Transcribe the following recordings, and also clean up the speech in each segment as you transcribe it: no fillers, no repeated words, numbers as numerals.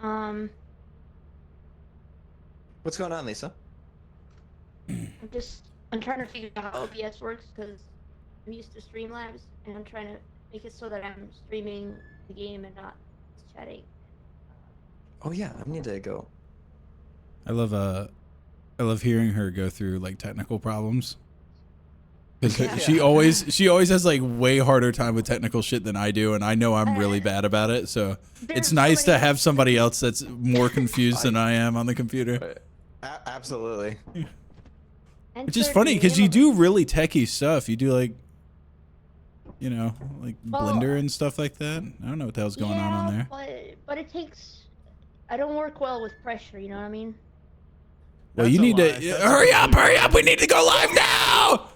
Um, What's going on, Lisa? I'm trying to figure out how OBS works because I'm used to Streamlabs and I'm trying to make it so that I'm streaming the game and not just chatting. Oh yeah, I need to go. I love hearing her go through like technical problems. Because she always has like way harder time with technical shit than I do, and I know I'm really bad about it. So it's nice to have somebody else that's more confused than I am on the computer. Absolutely. Which is funny because you do really techie stuff. You do like, you know, like Blender and stuff like that. I don't know what the hell's going on there. But it takes. I don't work well with pressure. You know what I mean? Well, you need to hurry up! Hurry up! We need to go live now.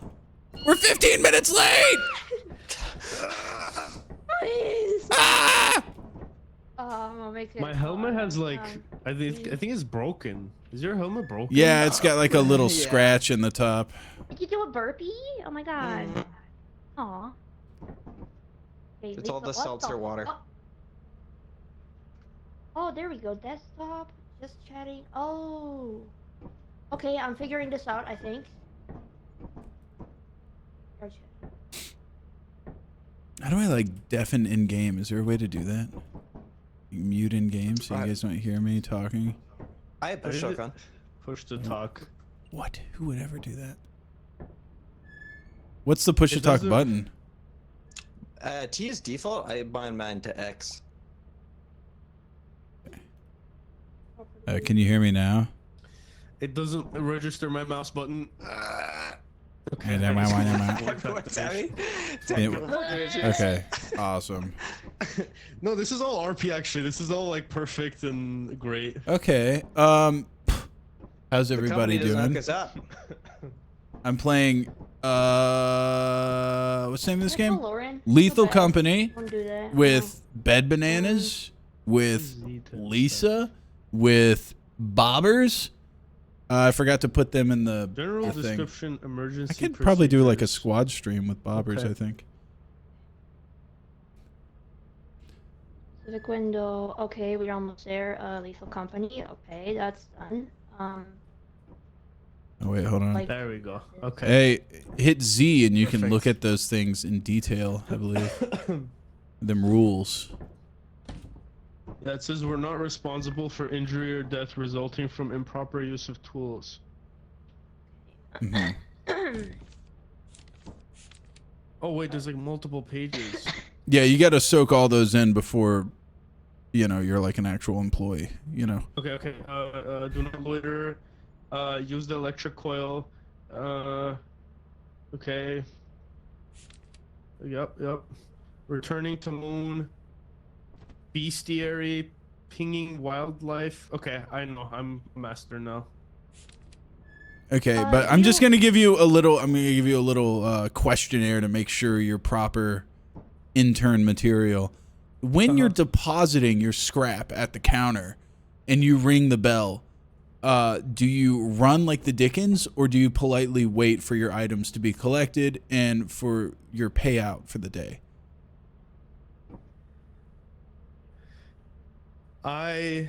We're 15 minutes late. Please. Ah! I'll make it. My helmet has like I think it's broken. Is your helmet broken? Yeah, it's got like a little scratch in the top. Did you do a burpee? Oh my god. Aw. Okay, It's all the seltzer water. Oh, there we go. Desktop. Just chatting. Oh. Okay, I'm figuring this out, I think. How do I like deafen in game? Is there a way to do that? Mute in game so you guys don't hear me talking. I have push talk on. Push to talk. What? Who would ever do that? What's the push to talk button? T is default. I bind mine to X. Can you hear me now? It doesn't register my mouse button. Okay, never mind. What's that? Okay, awesome. No, this is all RP actually. This is all like perfect and great. Okay, how's everybody doing? I'm playing, what's the name of this game? Lethal Company with Bed Bananas, with Lisa, with Bobbers. I forgot to put them in the general thing. description. Emergency. I could probably do like a squad stream with Bobbers. Okay. I think. Civic window. Okay, we're almost there. Lethal Company. Okay, that's done. Oh wait, hold on. There we go. Okay. Hey, hit Z and you can look at those things in detail. I believe. Them rules. Yeah, it says we're not responsible for injury or death resulting from improper use of tools. Mm-hmm. Oh wait, there's like multiple pages. Yeah, you got to soak all those in before, you know, you're like an actual employee. You know. Okay. Do not loiter. Use the electric coil. Okay. Yep. Returning to moon. Bestiary, pinging wildlife. Okay, I know. I'm a master now. Okay, but I'm just gonna give you a little. I'm gonna give you a little questionnaire to make sure you're proper intern material. When you're depositing your scrap at the counter, and you ring the bell, do you run like the Dickens, or do you politely wait for your items to be collected and for your payout for the day? I'm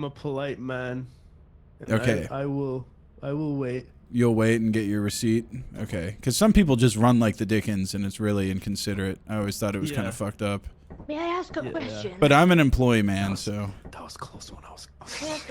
a polite man. Okay. I will wait. You'll wait and get your receipt? Okay. Because some people just run like the Dickens, and it's really inconsiderate. I always thought it was kind of fucked up. May I ask a question? But I'm an employee, man, so... That was close when I was...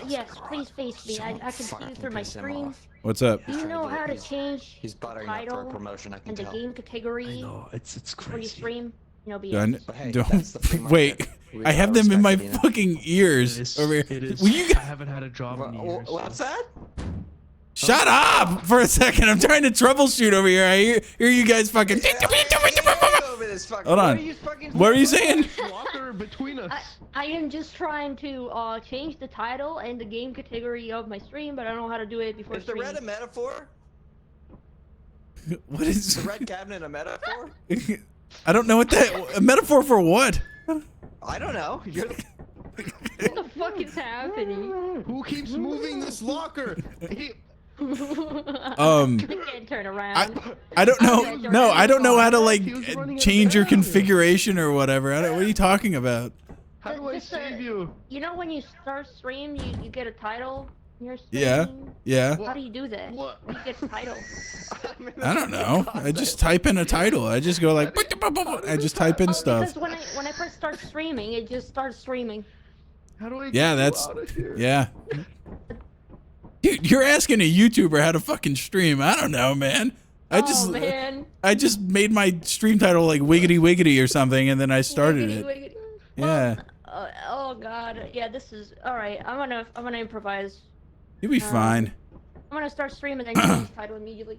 Yes, please face me. I can see you through my screen. What's up? Do you know how to change He's buttering the up for a title promotion, I can and the tell. game category? I know, it's crazy. Where you stream? You know, Don't wait. I have them in my fucking ears over here. Will you I haven't had a job in years. What's that? Shut up for a second. I'm trying to troubleshoot over here. I hear you guys fucking... Hold on. What are you saying? Between us. I am just trying to change the title and the game category of my stream, but I don't know how to do it before Is the red a metaphor? What is... the red cabinet a metaphor? I don't know what that... A metaphor for what? I don't know. You're the... What the fuck is happening? Who keeps moving this locker? I can't turn around. I don't know. No, I don't know how to like change your configuration or whatever. What are you talking about? How do I Just, save you? You know when you start stream, you get a title. You're Yeah. streaming? Yeah. How do you do that? What? How do you get a title? I don't know. I just type in a title. I just go like, I just type in stuff. Because when I first start streaming, it just starts streaming. How do I get Yeah, you that's out of here? yeah. Dude, you're asking a YouTuber how to fucking stream. I don't know, man. I just made my stream title like Wiggity Wiggity or something, and then I started it. Wiggity. Yeah. Well, oh god. Yeah, this is all right. I'm gonna improvise. You'll be fine. I'm gonna start streaming and then change title immediately.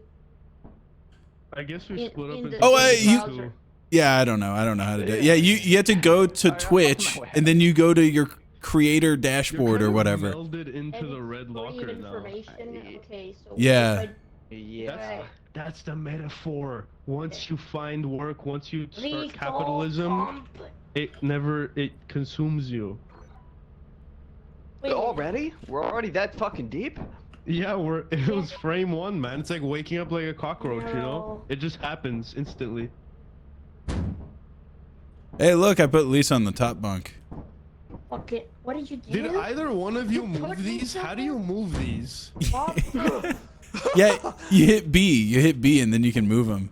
I guess we split up into Oh, wait, you- two. Yeah, I don't know. I don't know how to do it. Yeah, you have to go to Twitch, and then you go to your creator dashboard or whatever. Melded into the red locker now. Okay, so Yeah. Yeah. That's the metaphor. Once you find work, once you start Lethal capitalism, it consumes you. Wait, Already? We're already that fucking deep? Yeah, it was frame 1, man. It's like waking up like a cockroach, you know? No. It just happens instantly. Hey, look, I put Lisa on the top bunk. Fuck it. What did you do? Did either one of you You move put me these? How do you move these? What? Yeah, you hit B. You hit B, and then you can move them.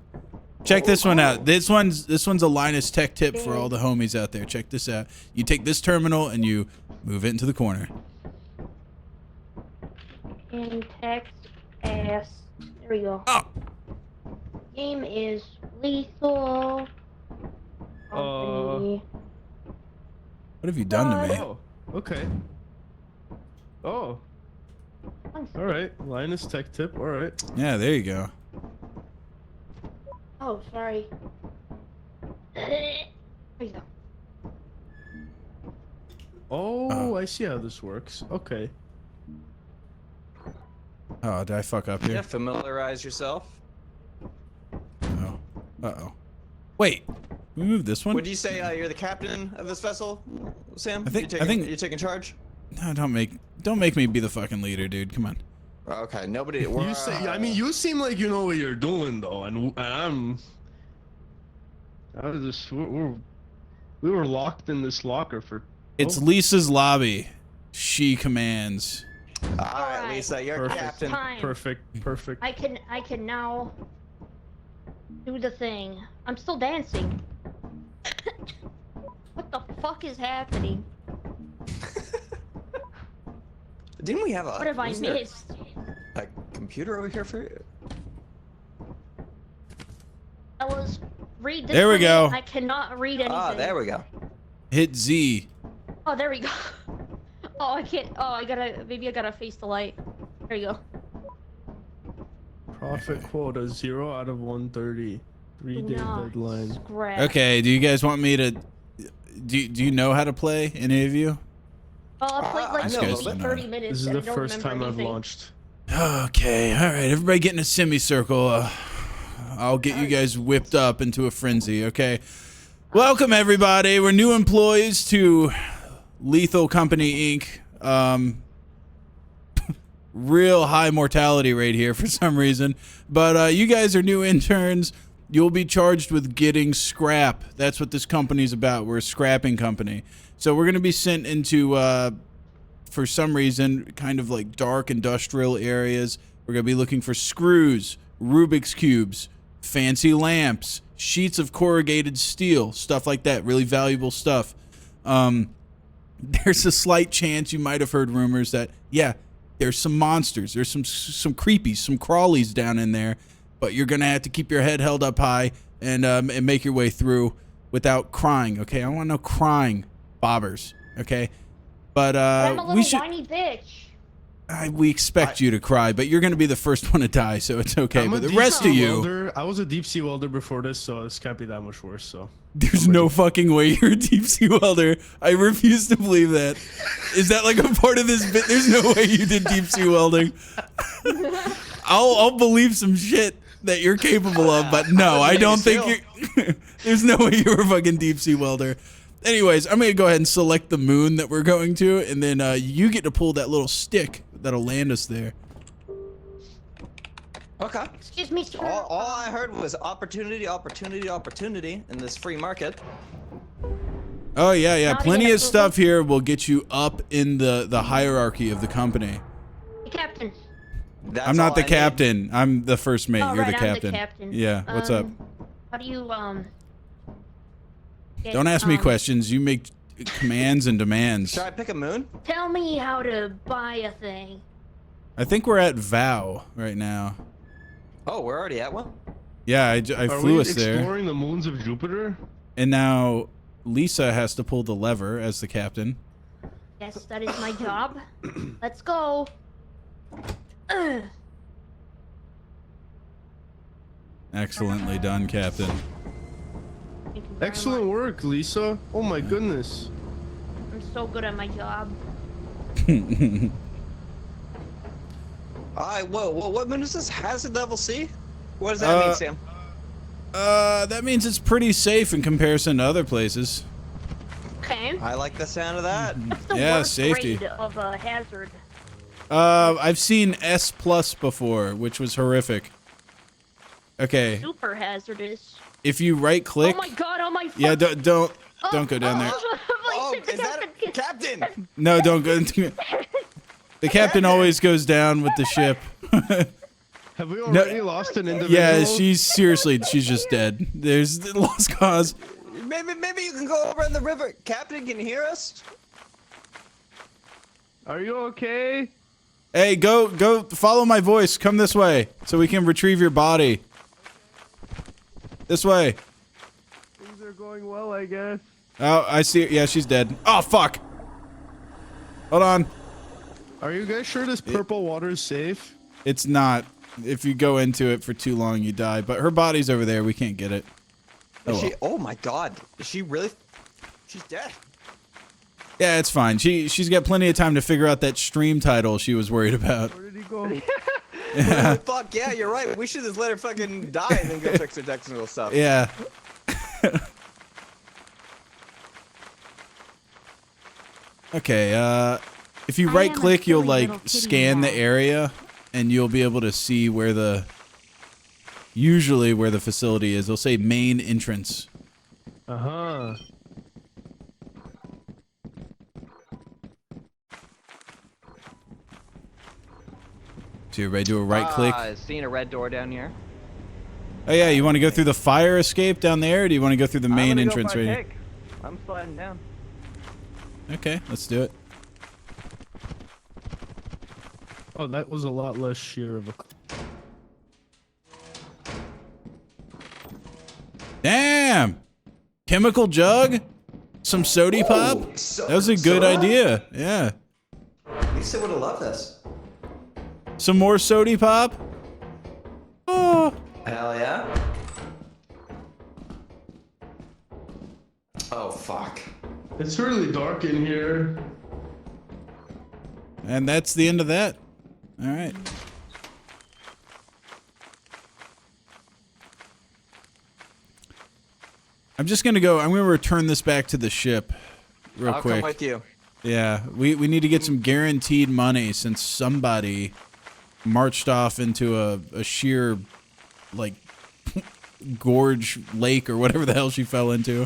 Check this one out. This one's a Linus tech tip for all the homies out there. Check this out. You take this terminal and you move it into the corner. In text as there we go. Oh. Game is lethal. Company. What have you done to me? Oh, okay. Oh, alright. Linus tech tip, alright. Yeah, there you go. Oh, sorry. There you go. Oh, I see how this works. Okay. Oh, did I fuck up Yeah, here? familiarize yourself. Oh. Uh-oh. Wait. We moved this one? Would you say you're the captain of this vessel, Sam? I think- you're I think- you're taking charge. No, don't make me be the fucking leader, dude. Come on. Okay, nobody. You say, I mean, you seem like you know what you're doing, though, and I was just, we were locked in this locker for. It's Oh. Lisa's lobby. She commands. All right, Alright. Lisa, you're Perfect. captain. Time. Perfect. I can now do the thing. I'm still dancing. What the fuck is happening? Didn't we have a? What have I wasn't there missed? A computer over here for you? Fellas, read this. There we for me. go. I cannot read anything. Ah, there we go. Hit Z. Oh, there we go. Oh, I can't. Oh, maybe I gotta face the light. There you go. Profit quota 0 out of 130. 3-day Nah, deadline. Scrap. Okay, do you guys want me to... Do you know how to play, any of you? Oh, I played like I know a little maybe bit. 30 minutes. This is and the I don't first remember time I've anything. launched. Okay, alright, everybody get in a semicircle. I'll get you guys whipped up into a frenzy, okay? Welcome, everybody. We're new employees to Lethal Company, Inc. Real high mortality rate here for some reason. But you guys are new interns. You'll be charged with getting scrap. That's what this company's about. We're a scrapping company. So we're going to be sent into, for some reason, kind of like dark industrial areas. We're going to be looking for screws, Rubik's Cubes, fancy lamps, sheets of corrugated steel, stuff like that. Really valuable stuff. There's a slight chance you might have heard rumors that, yeah, there's some monsters. There's some creepies, some crawlies down in there. But you're going to have to keep your head held up high and make your way through without crying, okay? I want no crying bobbers, okay? But I'm a little we should... whiny bitch. we expect you to cry, but you're going to be the first one to die, so it's okay. I'm But a the deep rest sea of you... welder. I was a deep sea welder before this, so this can't be that much worse, so. There's no fucking way you're a deep sea welder. I refuse to believe that. Is that like a part of this bit? There's no way you did deep sea welding. I'll believe some shit that you're capable of, but no, I don't think you're... There's no way you're a fucking deep sea welder. Anyways, I'm going to go ahead and select the moon that we're going to, and then you get to pull that little stick that'll land us there. Okay. Excuse me, sir. All I heard was opportunity, opportunity, opportunity in this free market. Oh yeah, yeah. Not Plenty even of stuff here will get you up in the hierarchy of the company. Hey, Captain. That's I'm not all the I need. captain. I'm the first mate. Oh, You're right, the I'm captain. the captain. Yeah. What's up? How do you get, Don't ask me questions. You make commands and demands. Should I pick a moon? Tell me how to buy a thing. I think we're at Vow right now. Oh, we're already at one. Yeah, I Are flew we us there, exploring the moons of Jupiter? and now Lisa has to pull the lever as the captain. Yes, that is my job. Let's go. Ugh. Excellently done, Captain. Thank you very Excellent much. work, Lisa. Oh my goodness. I'm so good at my job. Alright, whoa, what moon is this? Hazard level C? What does that mean, Sam? That means it's pretty safe in comparison to other places. Okay. I like the sound of that. What's the Yeah, worst safety. grade of a hazard? I've seen S+ before, which was horrific. Okay, Super hazardous. if you right click, Oh my god, oh my yeah, fuck. don't go down there. Oh, is that a captain? No, don't go. The captain always goes down with the ship. Have we already lost an individual? Yeah, she's just dead. There's lost cause. Maybe you can go over in the river. Captain, can you hear us? Are you okay? Hey, go follow my voice. Come this way so we can retrieve your body. This way. Things are going well, I guess. Oh, I see. Yeah, she's dead. Oh, fuck. Hold on. Are you guys sure this purple water is safe? It's not. If you go into it for too long, you die. But her body's over there. We can't get it. Is Oh, she? well. Oh my God! Is she really? She's dead. Yeah, it's fine. She's got plenty of time to figure out that stream title she was worried about. Where did he go? Yeah. Fuck yeah, you're right. We should just let her fucking die and then go fix her technical stuff. Yeah. Okay, if you I right am a click, you'll silly like little kitty scan the now. area and you'll be able to see where usually where the facility is. They'll say main entrance. Uh-huh. So you ready to do a right click? Seeing a red door down here. Oh yeah, you want to go through the fire escape down there, or do you want to go through the main I'm gonna entrance go right by here? pick. I'm sliding down. Okay, let's do it. Oh, that was a lot less sheer of a... Damn! Chemical jug? Some sody pop? That was a good soda? idea. Yeah. Lisa would have loved this. Some more sody pop? Oh. Hell yeah. Oh fuck. It's really dark in here. And that's the end of that. All right. I'm gonna return this back to the ship real I'll quick. come with you. Yeah, we need to get some guaranteed money since somebody marched off into a sheer, like, gorge lake or whatever the hell she fell into.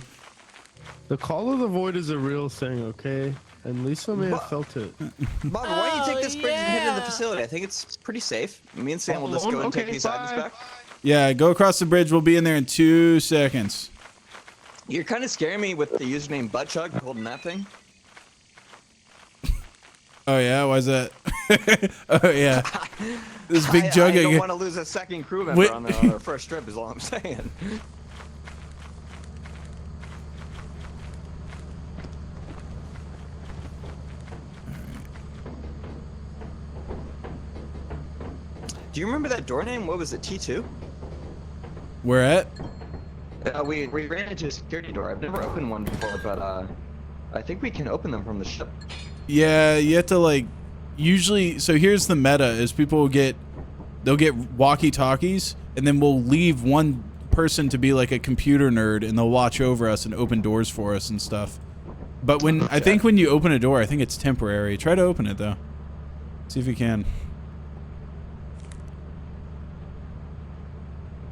The call of the void is a real thing, okay? And Lisa may have felt it. Bob, why don't you take this bridge and head to the yeah. facility? I think it's pretty safe. Me and Sam will just go and take Okay, these items bye. back. Yeah, go across the bridge. We'll be in there in 2 seconds. You're kind of scaring me with the username Buttchug holding that thing. Oh yeah, why's that? Oh yeah, this big jug. I don't want to lose a second crew member Wait. on the first trip. Is all I'm saying. Do you remember that door name? What was it? T2? We're at. We ran into a security door. I've never opened one before, but I think we can open them from the ship. Yeah, you have to like. Usually, so here's the meta: is they'll get walkie-talkies, and then we'll leave one person to be like a computer nerd, and they'll watch over us and open doors for us and stuff. But I think when you open a door, I think it's temporary. Try to open it though. See if you can.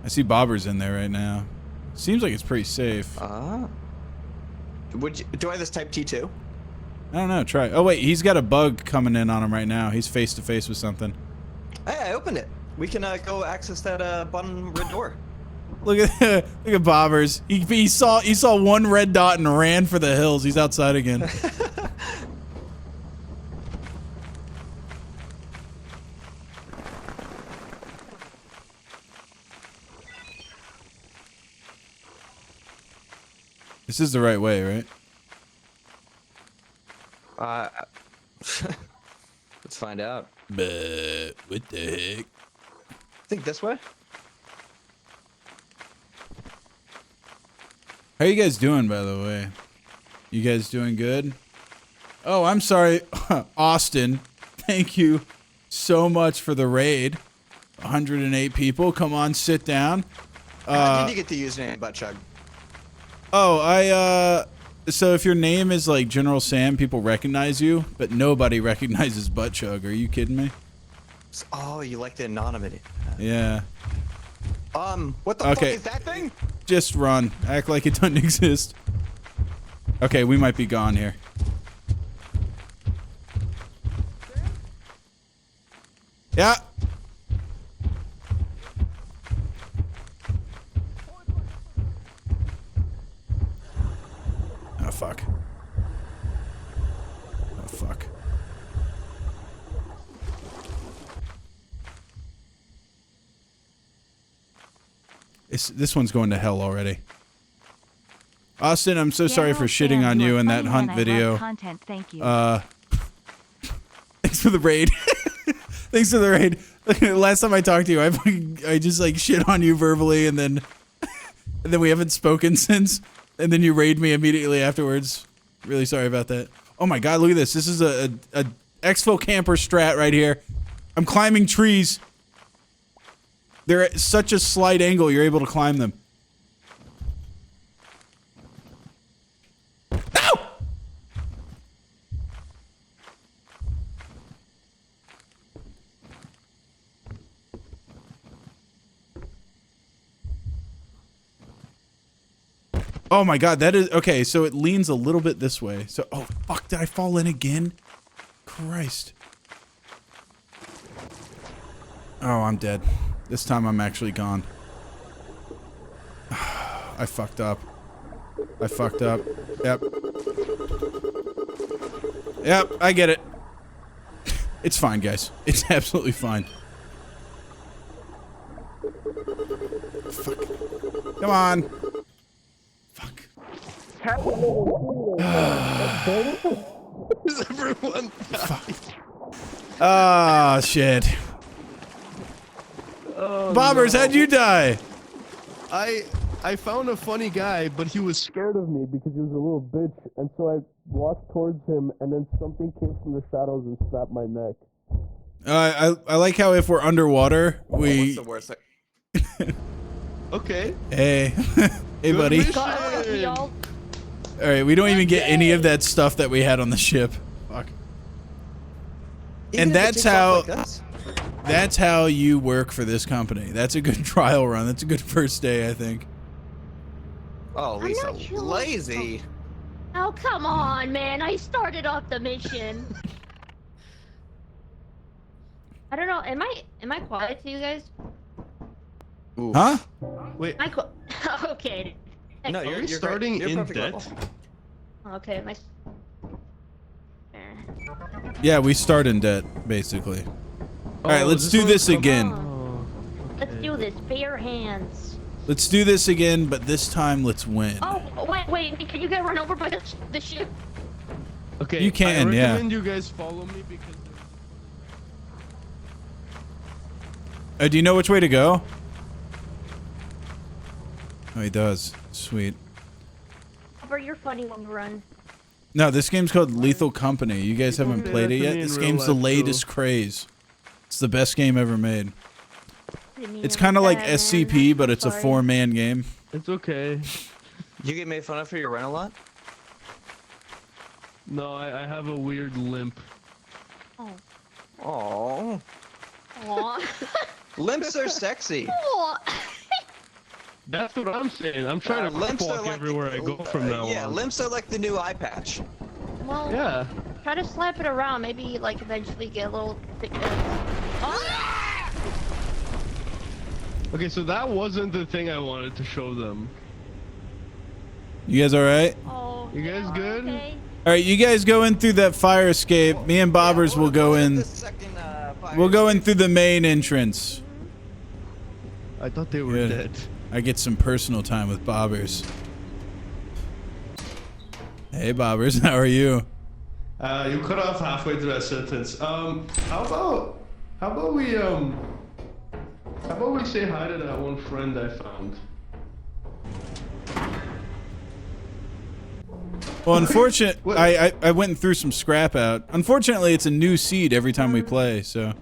I see Bobber's in there right now. Seems like it's pretty safe. Do Do I have this type T2? I don't know. Try. Oh wait, he's got a bug coming in on him right now. He's face to face with something. Hey, I opened it. We can go access that button red door. Look at Bobbers. He saw one red dot and ran for the hills. He's outside again. This is the right way, right? Let's find out. But what the heck? I think this way. How you guys doing, by the way? You guys doing good? Oh, I'm sorry, Austin. Thank you so much for the raid. 108 people. Come on, sit down. How did you get the username, Buttchug? Oh, so if your name is like General Sam, people recognize you, but nobody recognizes Buttchug. Are you kidding me? Oh, you like the anonymity. Yeah. What the fuck is that thing? Just run. Act like it doesn't exist. Okay, we might be gone here. Yeah. Oh, fuck. Oh, fuck. This one's going to hell already. Austin, I'm so sorry for shitting on you in that hunt video. Content, thank you. Thanks for the raid. Thanks for the raid. Last time I talked to you, I just like shit on you verbally, and then we haven't spoken since. And then you raid me immediately afterwards. Really sorry about that. Oh my god, look at this. This is a exfil camper strat right here. I'm climbing trees. They're at such a slight angle, you're able to climb them. Ow! Oh my god, that is... Okay, so it leans a little bit this way. So, oh fuck, did I fall in again? Christ. Oh, I'm dead. This time I'm actually gone. I fucked up. I fucked up. Yep. Yep, I get it. It's fine, guys. It's absolutely fine. Fuck. Come on. Fuck. Is everyone? Ah, shit. Oh, Bobbers, no. how'd you die? I found a funny guy, but he was scared of me because he was a little bitch, and so I walked towards him, and then something came from the shadows and snapped my neck. I like how if we're underwater, What's the worst? Okay. Hey. Hey, buddy. mission. Y'all. All right, we don't even get any of that stuff that we had on the ship. Fuck. Even And if it that's takes off how... like this? That's how you work for this company. That's a good trial run. That's a good first day, I think. Oh, I'm Lisa, not sure. lazy. Oh, come on, man. I started off the mission. I don't know. Am I quiet to you guys? Ooh. Huh? Wait. Am I okay. No, Are you're we great. starting You're in perfect debt? level. Okay, my. Yeah, we start in debt, basically. All right, Oh, let's this do one's this from- again. Oh, Let's okay. do this. Bare hands. Let's do this again, but this time let's win. Oh, wait. Can you get run over by the ship? Okay. You can, I yeah. recommend you guys follow me because. Do you know which way to go? Oh, he does. Sweet. Albert, you're funny when you run. No, this game's called Lethal Company. You guys People haven't say played that it to yet? me in This real game's the life, latest too. craze. It's the best game ever made. Didn't mean It's it kind of like that, man. SCP, but I'm it's a sorry. 4-man game. It's okay. You get made fun of for your run a lot? No, I have a weird limp. Oh. Oh, Aw. Limps are sexy. Aw. That's what I'm saying. I'm trying to limps are walk like everywhere I go from now Yeah, on. limps are like the new eye patch. Well, Yeah. try to slap it around. Maybe like eventually get a little thick. Okay, so that wasn't the thing I wanted to show them. You guys all right? Oh. You guys good? Okay. All right, you guys go in through that fire escape. Me and Bobbers will go in. We'll go in through the main entrance. I thought they were Good. dead. I get some personal time with Bobbers. Hey, Bobbers, how are you? You cut off halfway through that sentence. How about we say hi to that one friend I found? Well, unfortunately, What? I went through some scrap out. Unfortunately, it's a new seed every time we play, so.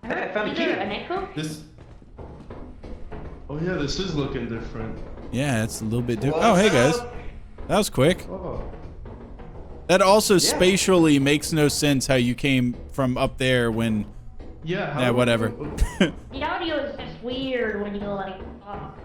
Hey, I found a Is key. there an echo? This. Oh yeah, this is looking different. Yeah, it's a little bit different. Oh, hey, guys. That was quick. Oh. That also spatially makes no sense how you came from up there when. Yeah. Yeah, whatever. The audio is just weird when you like talk.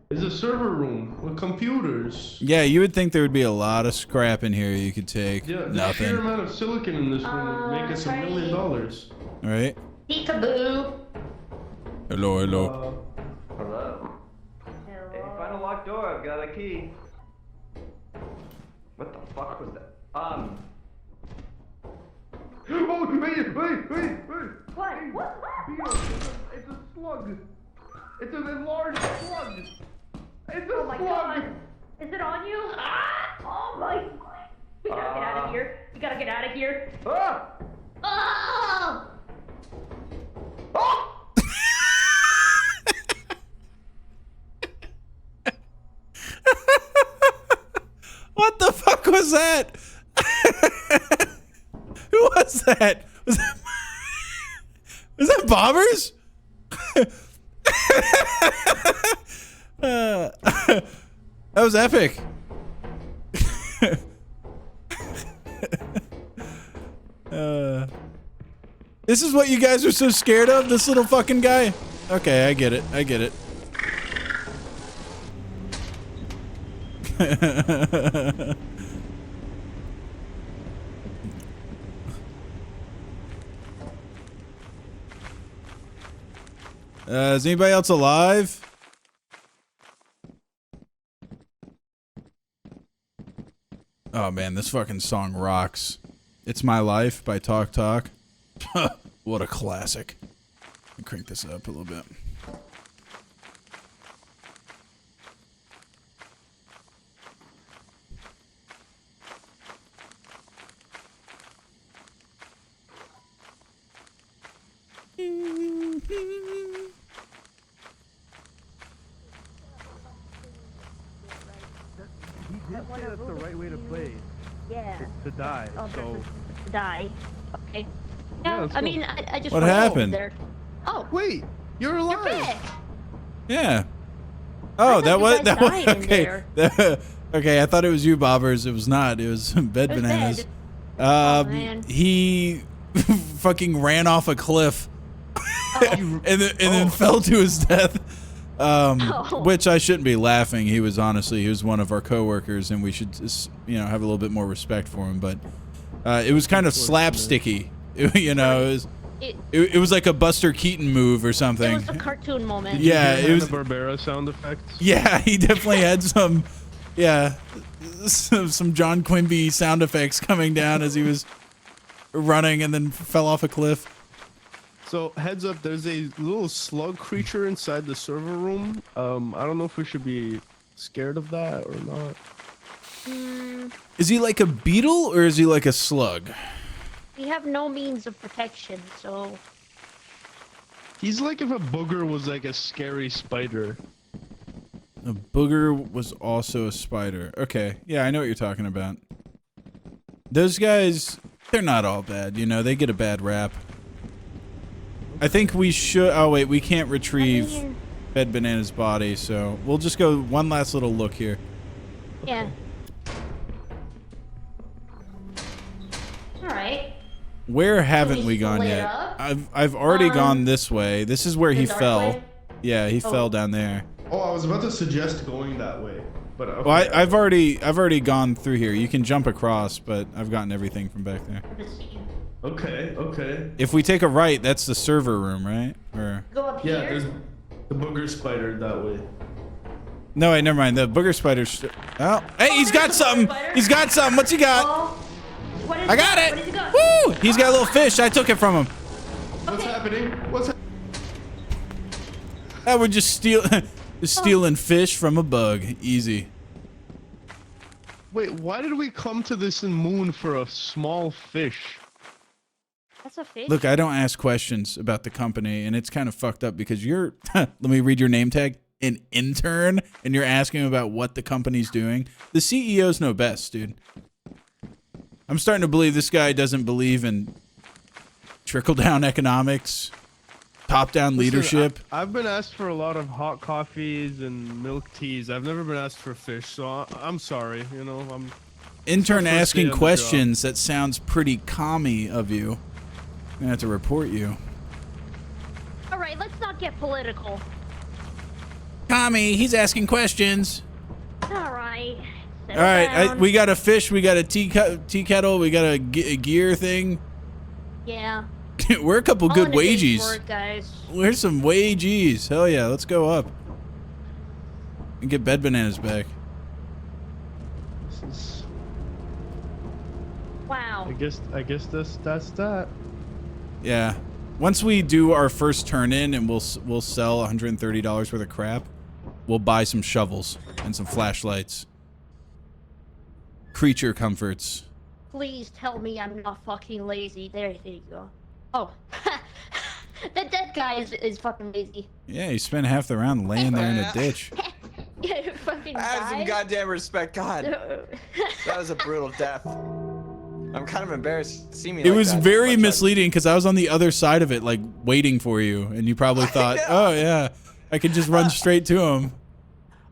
It's a server room with computers. Yeah, you would think there would be a lot of scrap in here you could take. Yeah, the sheer Nothing. amount of silicon in this room would make us $1 million. All right. Peekaboo. Hello, hello. Hello. Hey, find a locked door. I've got a key. What the fuck was that? Oh, wait! What? What? Beetle, it's a slug. It's an enlarged slug. It's a Oh my slug. god. Is it on you? Ah! Oh my. We gotta get out of here. We gotta get out of here. Ah! Oh! Ah! What the fuck was that? Who was that? Was that Bobbers? That was epic. This is what you guys are so scared of? This little fucking guy? Okay, I get it. I get it. Is anybody else alive? Oh man, this fucking song rocks. It's My Life by Talk Talk. What a classic. Let me crank this up a little bit. He did say that's the right way to play. Yeah. To die, Oh, so... to die. Okay. Yeah, No, let's I go. mean, I just. What rolled happened? There. Oh, Wait! You're you're alive! back. Yeah. Oh, thought that you was guys that was died in okay. Okay, I thought it was you, Bobbers. It was not. It was Bed It was Bananas. Bed. Oh, man. He fucking ran off a cliff Oh. and then fell to his death. Oh. Which I shouldn't be laughing. He was one of our coworkers, and we should just, have a little bit more respect for him. But it was kind of slapsticky. It was like a Buster Keaton move or It something. was a cartoon moment. Yeah, it was. Hanna-Barbera sound effects. Yeah, he definitely had some John Quimby sound effects coming down as he was running and then fell off a cliff. So, heads up, there's a little slug creature inside the server room. I don't know if we should be scared of that or not. Is he like a beetle or is he like a slug? We have no means of protection, so. He's like if a booger was like a scary spider. A booger was also a spider. Okay, yeah, I know what you're talking about. Those guys, they're not all bad, they get a bad rap. I think we should. Oh wait, we can't retrieve Bed Banana's body, so we'll just go one last little look here. Yeah. Alright. Where haven't we we gone split yet? up? I've already gone this way. This is where The he dark fell. way? Yeah, he fell down there. Oh, I was about to suggest going that way, but okay. Well, I've already gone through here. You can jump across, but I've gotten everything from back there. Okay, okay. If we take a right, that's the server room, right? Or Go up Yeah, here. there's the booger spider that way. no, wait, never mind. The booger spider's. Oh, hey, he's got there's a booger something. spider. He's got something. What's he got? Oh, what is I got that? it. What has he got? Woo! He's got a little fish. I took it from him. What's happening? We're just stealing fish from a bug. Easy. Wait, why did we come to this moon for a small fish? That's a fish. Look, I don't ask questions about the company, and it's kind of fucked up because you're. Let me read your name tag. An intern, and you're asking about what the company's doing. The CEOs know best, dude. I'm starting to believe this guy doesn't believe in trickle-down economics, top-down leadership. I've been asked for a lot of hot coffees and milk teas. I've never been asked for fish, so I'm sorry. You know, I'm Intern first day asking on the questions. That sounds pretty commie of you. I'm gonna have to report you. All right, let's not get political. Commie, he's asking questions. All right. All right, Down. we got a fish, we got a tea kettle, we got a gear thing. Yeah. We're a couple All good in a day's wages. work, guys. We're some wages. Hell yeah, let's go up. And get bed bananas back. Wow. I guess that's that. Yeah. Once we do our first turn in and we'll sell $130 worth of crap, we'll buy some shovels and some flashlights. Creature comforts. Please tell me I'm not fucking lazy. There you go. Oh. That dead guy is fucking lazy. Yeah, you spent half the round laying there in a ditch. You fucking Have some died. goddamn respect, God. That was a brutal death. I'm kind of embarrassed to see me. It like was that, very but misleading because I was on the other side of it, like waiting for you, and you probably thought, know. "Oh yeah, I could just run straight to him."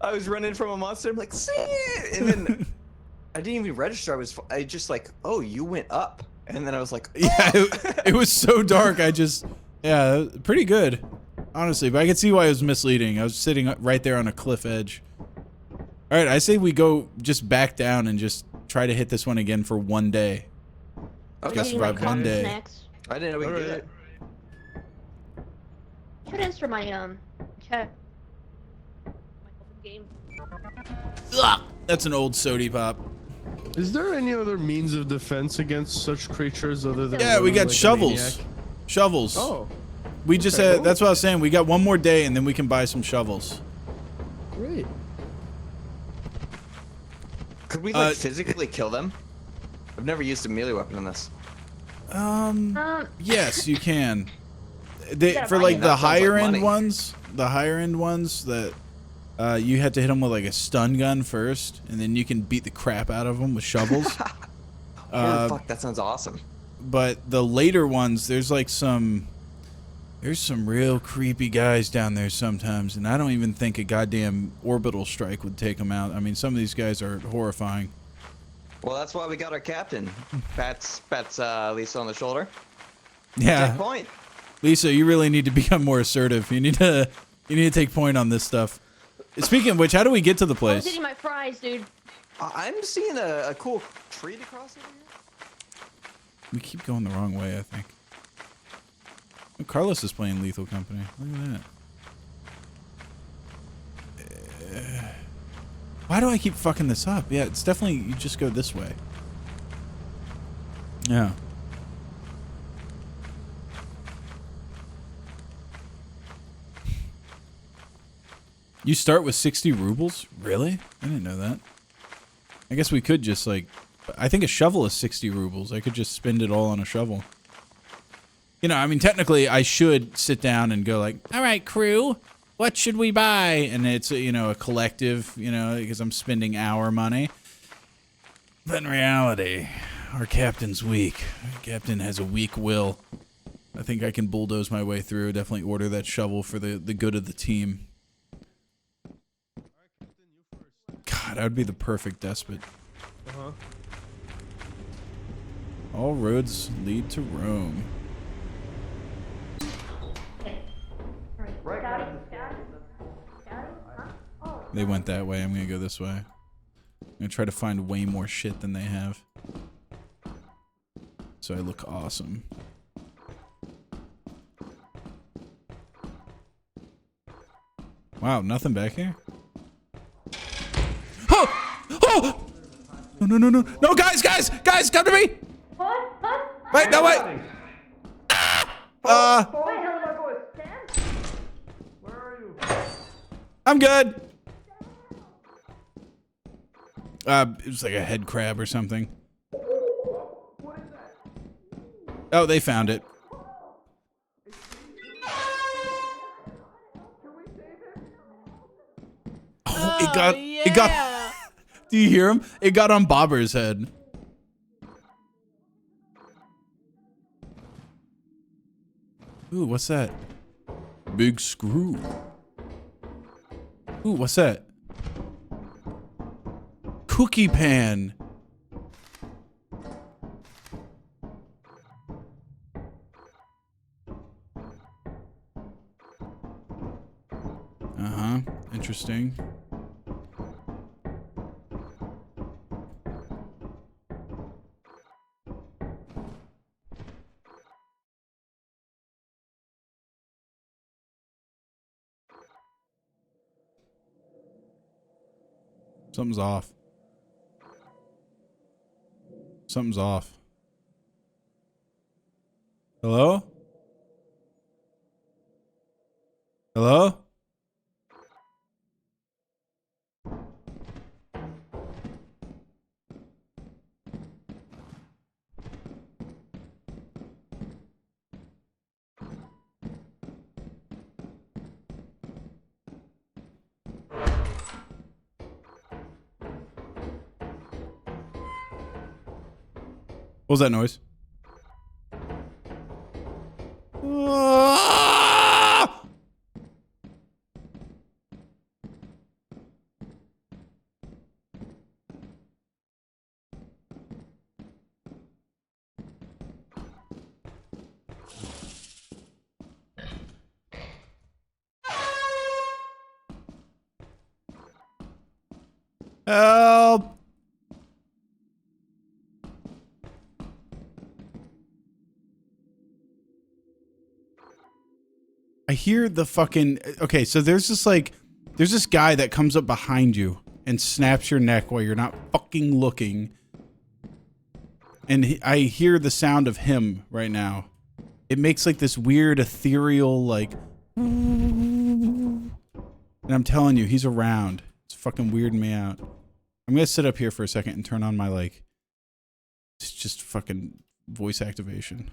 I was running from a monster. I'm like, see it, and then I didn't even register. I just like, oh, you went up, and then I was like, oh. Yeah, it was so dark. Yeah, pretty good, honestly. But I could see why it was misleading. I was sitting right there on a cliff edge. All right, I say we go just back down and just try to hit this one again for one day. Okay. Just Eating my survive one coffee day. snacks. I didn't know we could do Alright. that. Should answer my chat. My game. Ugh, that's an old sody pop. Is there any other means of defense against such creatures other than Yeah, we running got like a shovels. maniac? Shovels. Oh, We just okay. had. That's what I was saying. We got one more day, and then we can buy some shovels. great. Could we like Uh, physically kill them? I've never used a melee weapon in this. Yes, you can. gotta For buy like them. the That sounds like higher end money. ones, that you had to hit them with like a stun gun first, and then you can beat the crap out of them with shovels. Holy fuck, that sounds awesome. But the later ones, there's some real creepy guys down there sometimes, and I don't even think a goddamn orbital strike would take them out. I mean, some of these guys are horrifying. Well, that's why we got our captain. Pats Lisa on the shoulder. Yeah, Take point. Lisa, you really need to become more assertive. You need to take point on this stuff. Speaking of which, how do we get to the I was place? eating my fries, dude. I'm seeing a cool tree to cross over here. We keep going the wrong way, I think. Oh, Carlos is playing Lethal Company. Look at that. Why do I keep fucking this up? Yeah, it's definitely, you just go this way. Yeah. You start with 60 rubles? Really? I didn't know that. I guess we could just like, I think a shovel is 60 rubles. I could just spend it all on a shovel. You know, I mean, technically I should sit down and go like, all right, crew, what should we buy? And it's, you know, a collective, you know, because I'm spending our money. But in reality, our captain's weak. Our captain has a weak will. I think I can bulldoze my way through. Definitely order that shovel for the good of the team. God, I would be the perfect despot. Uh-huh. All roads lead to Rome. Okay. Alright. Right, Got it. guys. Got it. Got it. Huh? Oh. They went that way. I'm gonna go this way. I'm gonna try to find way more shit than they have. So I look awesome. Wow, nothing back here? Oh! Oh! No, no, no, no. No, guys, guys! Guys, come to me! What? What? Wait, no, wait! Wait, hello, Sam? Where are you? I'm good. It was like a head crab or something. Oh, they found it. Oh, it got, do you hear him? It got on Bobber's head. Ooh, what's that? Big screw. Ooh, what's that? Cookie pan. Uh-huh. Interesting. Something's off. Something's off. Hello? Hello? What was that noise? Ah! Help! I hear the fucking... Okay, so there's this guy that comes up behind you and snaps your neck while you're not fucking looking. And I hear the sound of him right now. It makes like this weird ethereal like... And I'm telling you, he's around. It's fucking weirding me out. I'm gonna sit up here for a second and turn on my like... It's just fucking voice activation.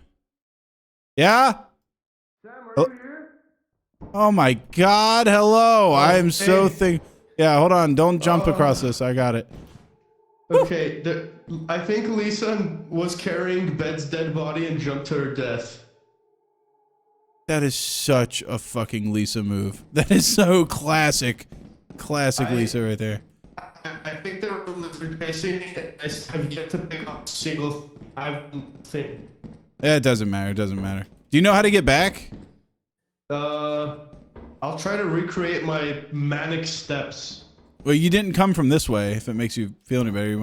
Yeah? Sam, are Oh. you here? Oh my god, hello. I am so Yeah, hold on. Don't jump across this. I got it. Okay, I think Lisa was carrying Bed's dead body and jumped to her death. That is such a fucking Lisa move. That is so classic. Classic Lisa right there. I think they were lizard chasing it. I have yet to pick up a single thing. Yeah, it doesn't matter. It doesn't matter. Do you know how to get back? I'll try to recreate my manic steps. Well, you didn't come from this way, if it makes you feel any better.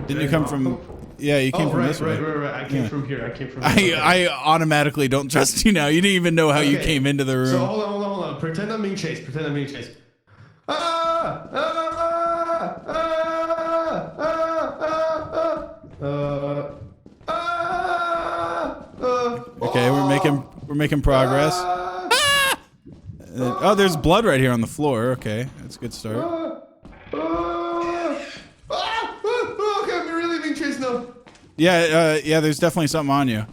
Didn't you come from... Yeah, you came from this way. Right. I came from here. I automatically don't trust you now. You didn't even know how you came into the room. So hold on. Pretend I'm being chased. Okay, we're making progress. Oh, there's blood right here on the floor. Okay, that's a good start. Okay, I'm really being chased now. Yeah, there's definitely something on you.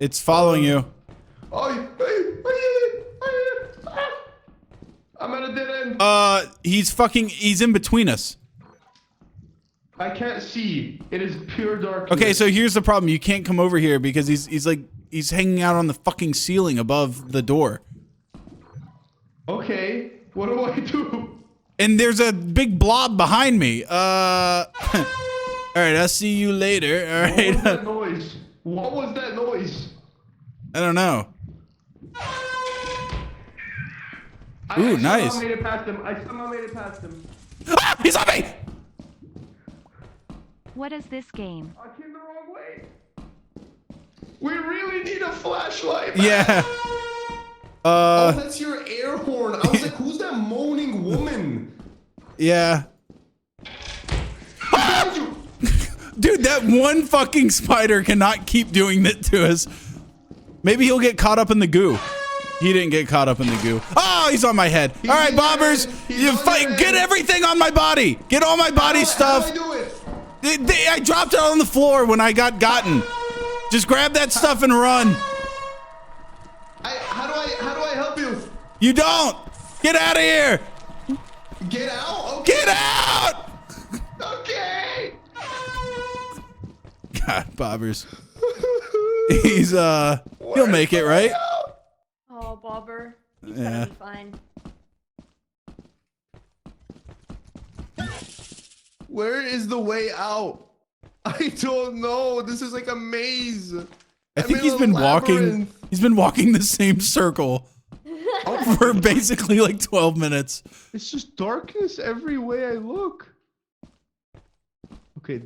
It's following you. I'm at a dead end. He's in between us. I can't see. It is pure darkness. Okay, so here's the problem. You can't come over here because he's hanging out on the fucking ceiling above the door. Okay, what do I do? And there's a big blob behind me. All right, I'll see you later. All What was that right. noise? What was that noise? I don't know. I Ooh, nice. somehow made it past him. I somehow made it past him. Ah, he's on me. What is this game? I came the wrong way. We really need a flashlight. Man. Yeah. Oh, that's your air horn. I was like, who's that moaning woman? Yeah. Behind you. Dude, that one fucking spider cannot keep doing that to us. Maybe he'll get caught up in the goo. He didn't get caught up in the goo. Oh, he's on my head. All right, bobbers, you fight. Get everything on my body. Get all my body stuff. How do I do it? I dropped it on the floor when I got gotten. Just grab that stuff and run. How do I help you? You don't. Get out of here. Get out. Okay. Get out. Okay. God, bobbers. He's he'll make it, right? Oh, Bobber. He's Yeah. gonna be fine. Where is the way out? I don't know. This is like a maze. I think he's been walking. He's been walking the same circle for basically like 12 minutes. It's just darkness every way I look. Okay.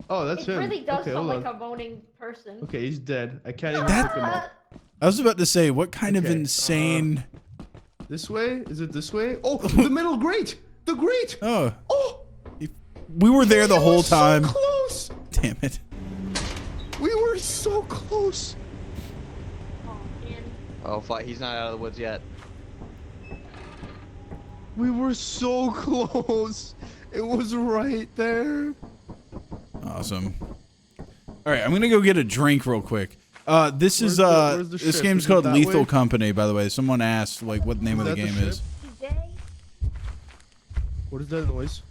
Oh, that's It him. really does Okay, sound hold like on. a moaning person. Okay, he's dead. I can't even That- pick him up. I was about to say, what kind of Okay, insane? This way? Is it this way? Oh, the middle grate! The grate! Oh, Oh! we were there the We whole were so time. close! Damn it. We were so close! Oh, man. Oh, fuck, he's not out of the woods yet. We were so close! It was right there. Awesome. All right, I'm gonna go get a drink real quick. This Where's is the this ship? game's Is it called that Lethal way? Company, by the way. Someone asked like what the name of the that the game ship? is. Today? What is that noise?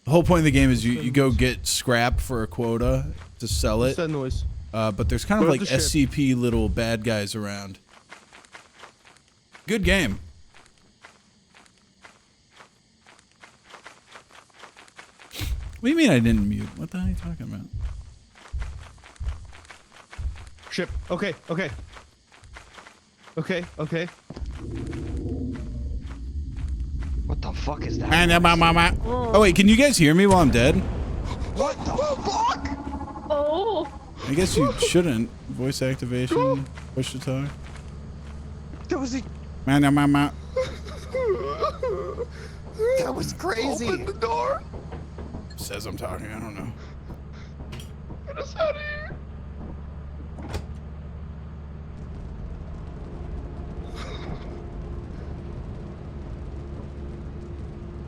The whole point of the game is you go get scrap for a quota to sell What's it. that noise? But there's kind of Where's like the ship? SCP little bad guys around. Good game. What do you mean I didn't mute? What the hell are you talking about? Ship. Okay, okay. Okay, okay. What the fuck is that? Oh wait, can you guys hear me while I'm dead? What the fuck? Oh! I guess you shouldn't. Voice activation, push to talk. That was that was crazy. Open the door! Says I'm talking, I don't know. Get us out of here!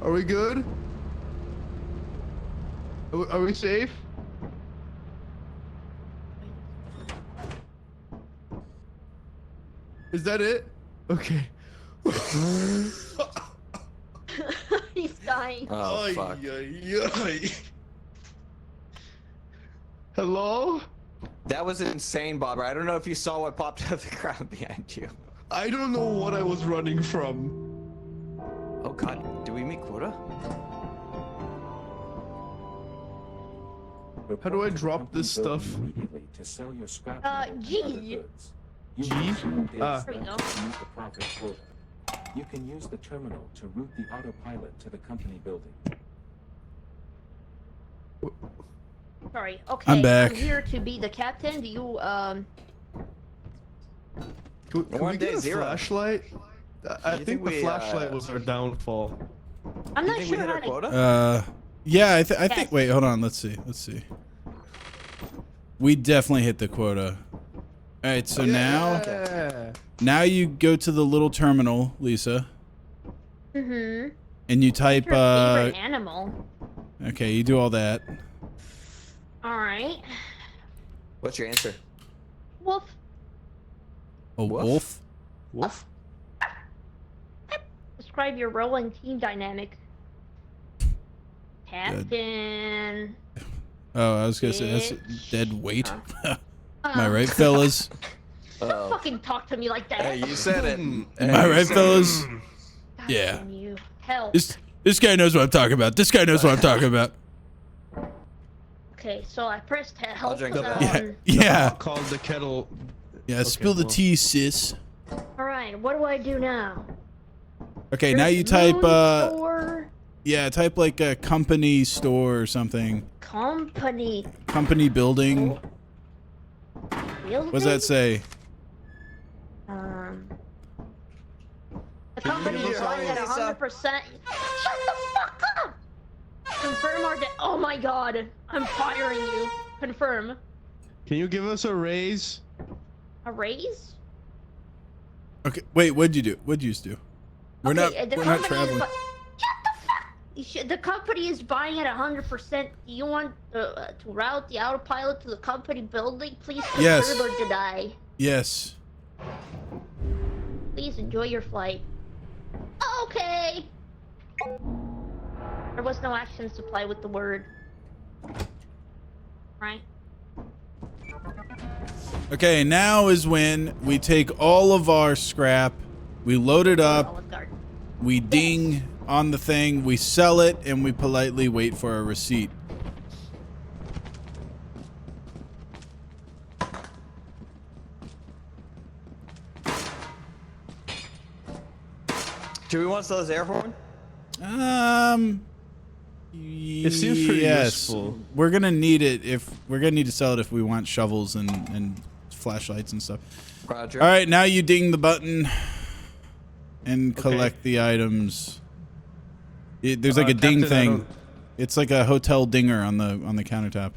Are we good? Are we safe? Is that it? Okay. He's dying. Oh fuck. Hello? That was insane, Bobber. I don't know if you saw what popped out of the ground behind you. I don't know what I was running from. Oh god, did we meet quota? How do I drop this stuff? G. G? There we go. You can use the terminal to route the autopilot to the company building. Sorry. Okay. I'm back. I'm here to be the captain. Do you Can we One get day a zero. flashlight? I You think think the we, flashlight was our downfall. I'm You not think we sure hit how our to quota? Yeah, I think. Yes. Wait, hold on. Let's see. We definitely hit the quota. All right, so Yeah. now you go to the little terminal, Lisa, Mm-hmm. and you type. Your favorite animal. Okay, you do all that. Alright. What's your answer? Wolf. A Woof. wolf. Wolf? Describe your role and team dynamic. Captain. Oh, I was gonna say that's Bitch. dead weight. Am I right, fellas? Don't fucking talk to me like that. Hey, you said it. Am I right, fellas? God Yeah. damn you. Hell. Just This guy knows what I'm talking about. This guy knows what I'm talking about. Okay, so I pressed help. drink on- that. Yeah. Called the kettle. Yeah, Okay, spill the well. tea, sis. All right, what do I do now? Okay, now you There's type, moon store, yeah, type like a company store or something. company. Company building. Building? What does that say? The company give is us running at all, Lisa? 100%. Shut the fuck up! Confirm our oh my god, I'm firing you. Confirm. Can you give us a raise? A raise? Okay, wait, what'd you do? What'd you just do? We're Okay, not the we're not company is traveling. Shut the fuck! The company is buying at 100%. Do you want to route the autopilot to the company building? Please confirm Yes. or deny. Yes. Please enjoy your flight. Okay. There was no action supply with the word. Right? Okay, now is when we take all of our scrap, we load it up, Olive Garden. we ding on the thing, we sell it, and we politely wait for a receipt. Do we want those air horn? It seems pretty useful. We're gonna need it if we're gonna need to sell it if we want shovels and flashlights and stuff. Roger. All right, now you ding the button and collect the items. There's like a ding Captain, I thing. don't- It's like a hotel dinger on the countertop.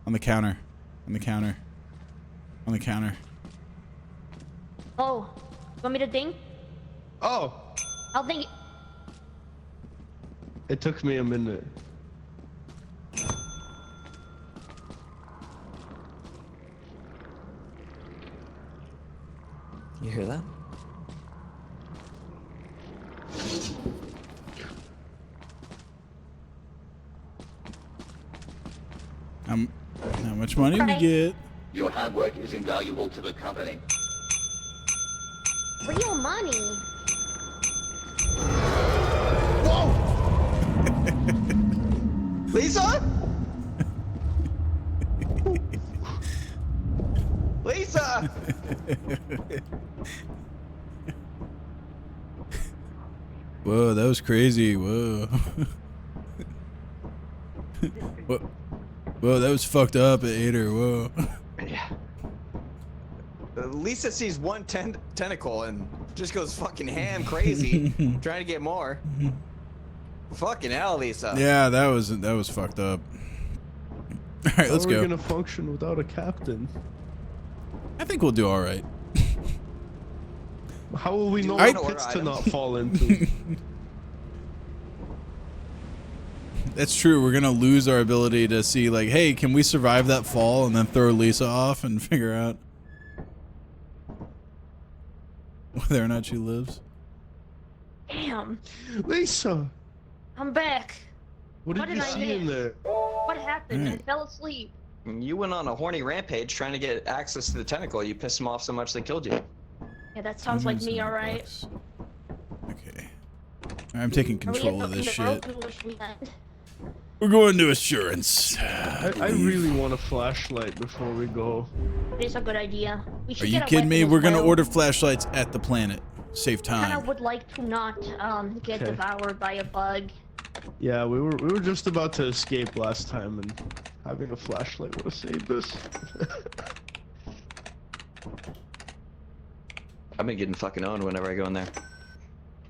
On the counter. On the counter. On the counter. Oh, you want me to ding? Oh, I'll ding it. it took me a minute. You hear that? How much money we get? Your hard work is invaluable to the company. Real money. Lisa? Lisa! Whoa, that was crazy. Whoa. Whoa, that was fucked up at Ader. Whoa. Yeah. Lisa sees one tentacle and just goes fucking ham crazy, trying to get more. Fucking hell, Lisa. Yeah, that was fucked up. All right, let's How are go. we gonna function without a captain? I think we'll do all right. How will we know I- what pits to not fall into? That's true. We're gonna lose our ability to see, like, hey, can we survive that fall, and then throw Lisa off and figure out whether or not she lives. Damn. Lisa, I'm back. what What did did you I see in miss? there? What happened? I Alright. fell asleep. You went on a horny rampage trying to get access to the tentacle. You pissed them off so much they killed you. Yeah, that sounds like me, alright. Okay. I'm taking Are we control at of the- this in the shit. road? Wish we had. We're going to assurance. I really want a flashlight before we go. It's a good idea. We should Are you get a kidding me? weapon as We're gonna well. order flashlights at the planet. Save I time. would like to not get Okay. devoured by a bug. Yeah, we were just about to escape last time, and having a flashlight would have saved us. I've been getting fucking owned whenever I go in there.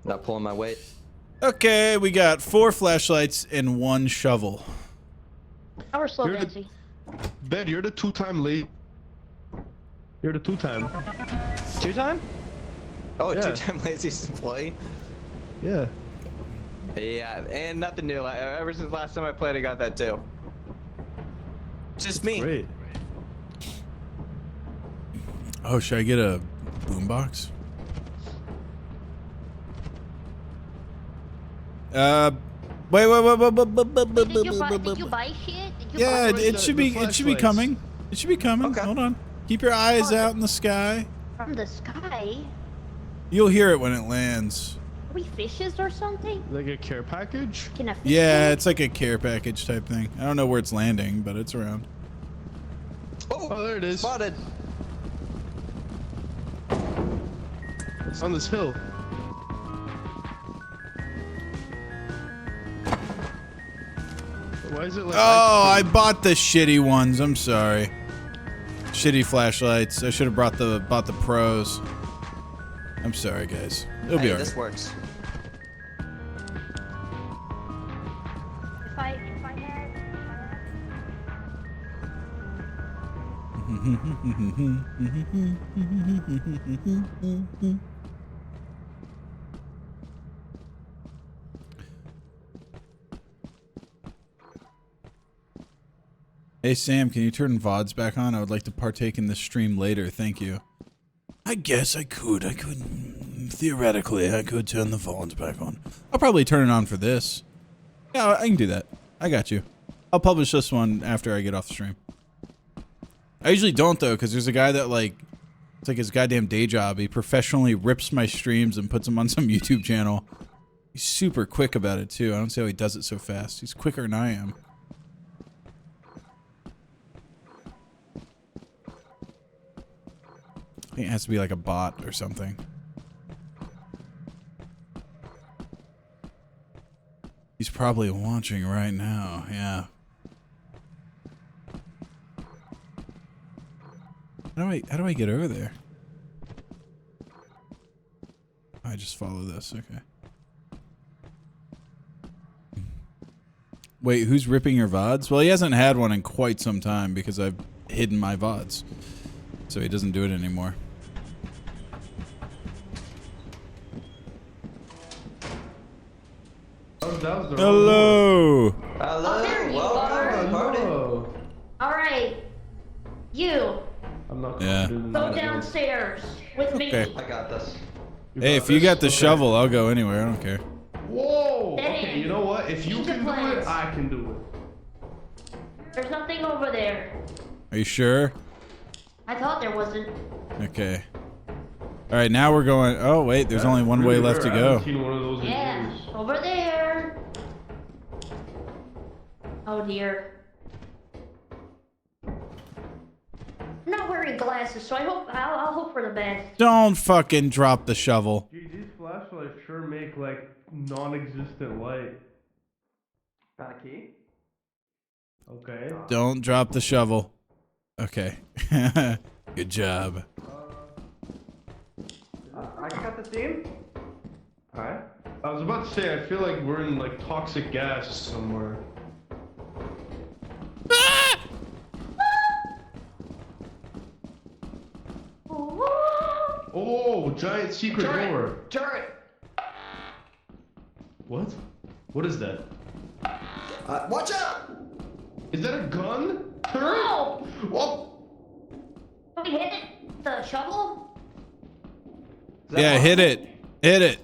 Not pulling my weight. Okay, we got 4 flashlights and 1 shovel. Our slow You're the- dancing. Ben, you're the two-time late. You're the two-time. Two-time? Oh, Yeah. two-time laziest employee? Yeah. Yeah, and nothing new. Ever since last time I played, I got that too. It's just me. Great. Oh, should I get a boombox? Wait. Did you buy shit? Did you Yeah, buy it the should be flashlights. coming. It should be coming. Okay. Hold on. Keep your eyes out in the sky. from the sky? You'll hear it when it lands. Are we fishes or something? Like a care package? Can a fish Yeah, live? it's like a care package type thing. I don't know where it's landing, but it's around. Oh, there it is. Spotted. It's on this hill. Why is it like? Oh, I bought the shitty ones. I'm sorry. Shitty flashlights. I should have bought the pros. I'm sorry, guys. It'll be Hey, alright. this works. If I had. Hey Sam, can you turn VODs back on? I would like to partake in this stream later. Thank you. I guess I could. Theoretically, I could turn the VODs back on. I'll probably turn it on for this. Yeah, I can do that. I got you. I'll publish this one after I get off the stream. I usually don't though, because there's a guy that like, it's like his goddamn day job. He professionally rips my streams and puts them on some YouTube channel. He's super quick about it too. I don't see how he does it so fast. He's quicker than I am. I think it has to be like a bot or something. He's probably watching right now. Yeah. How do I get over there? I just follow this. Okay. Wait, who's ripping your VODs? Well, he hasn't had one in quite some time because I've hidden my VODs. So he doesn't do it anymore. Oh, that was the Hello! Hello, there you welcome are. to the party. Oh, All right, you I'm not Yeah. gonna do go that. downstairs with me. Okay. I got this. Hey, if you got the Okay. shovel, I'll go anywhere. I don't care. Whoa! Dead Okay, end. you know what? If you Change the can do it, plans. I can do it. There's nothing over there. Are you sure? I thought there wasn't. Okay. All right, now we're going. Oh wait, there's only one way Really left to rare. I haven't go. seen one of those in Yeah, years. over there. Oh dear. I'm not wearing glasses, so I'll hope for the best. Don't fucking drop the shovel. Gee, these flashlights sure make like non-existent light. Got a key? Okay. Don't drop the shovel. Okay. Good job. I got the steam? Alright. I was about to say, I feel like we're in like toxic gas somewhere. Oh, giant secret door. Turret! What? What is that? Watch out! Is that a gun? Turret? Oh! Oh! Can we hit it? The shovel? Yeah, hit it. Hit it.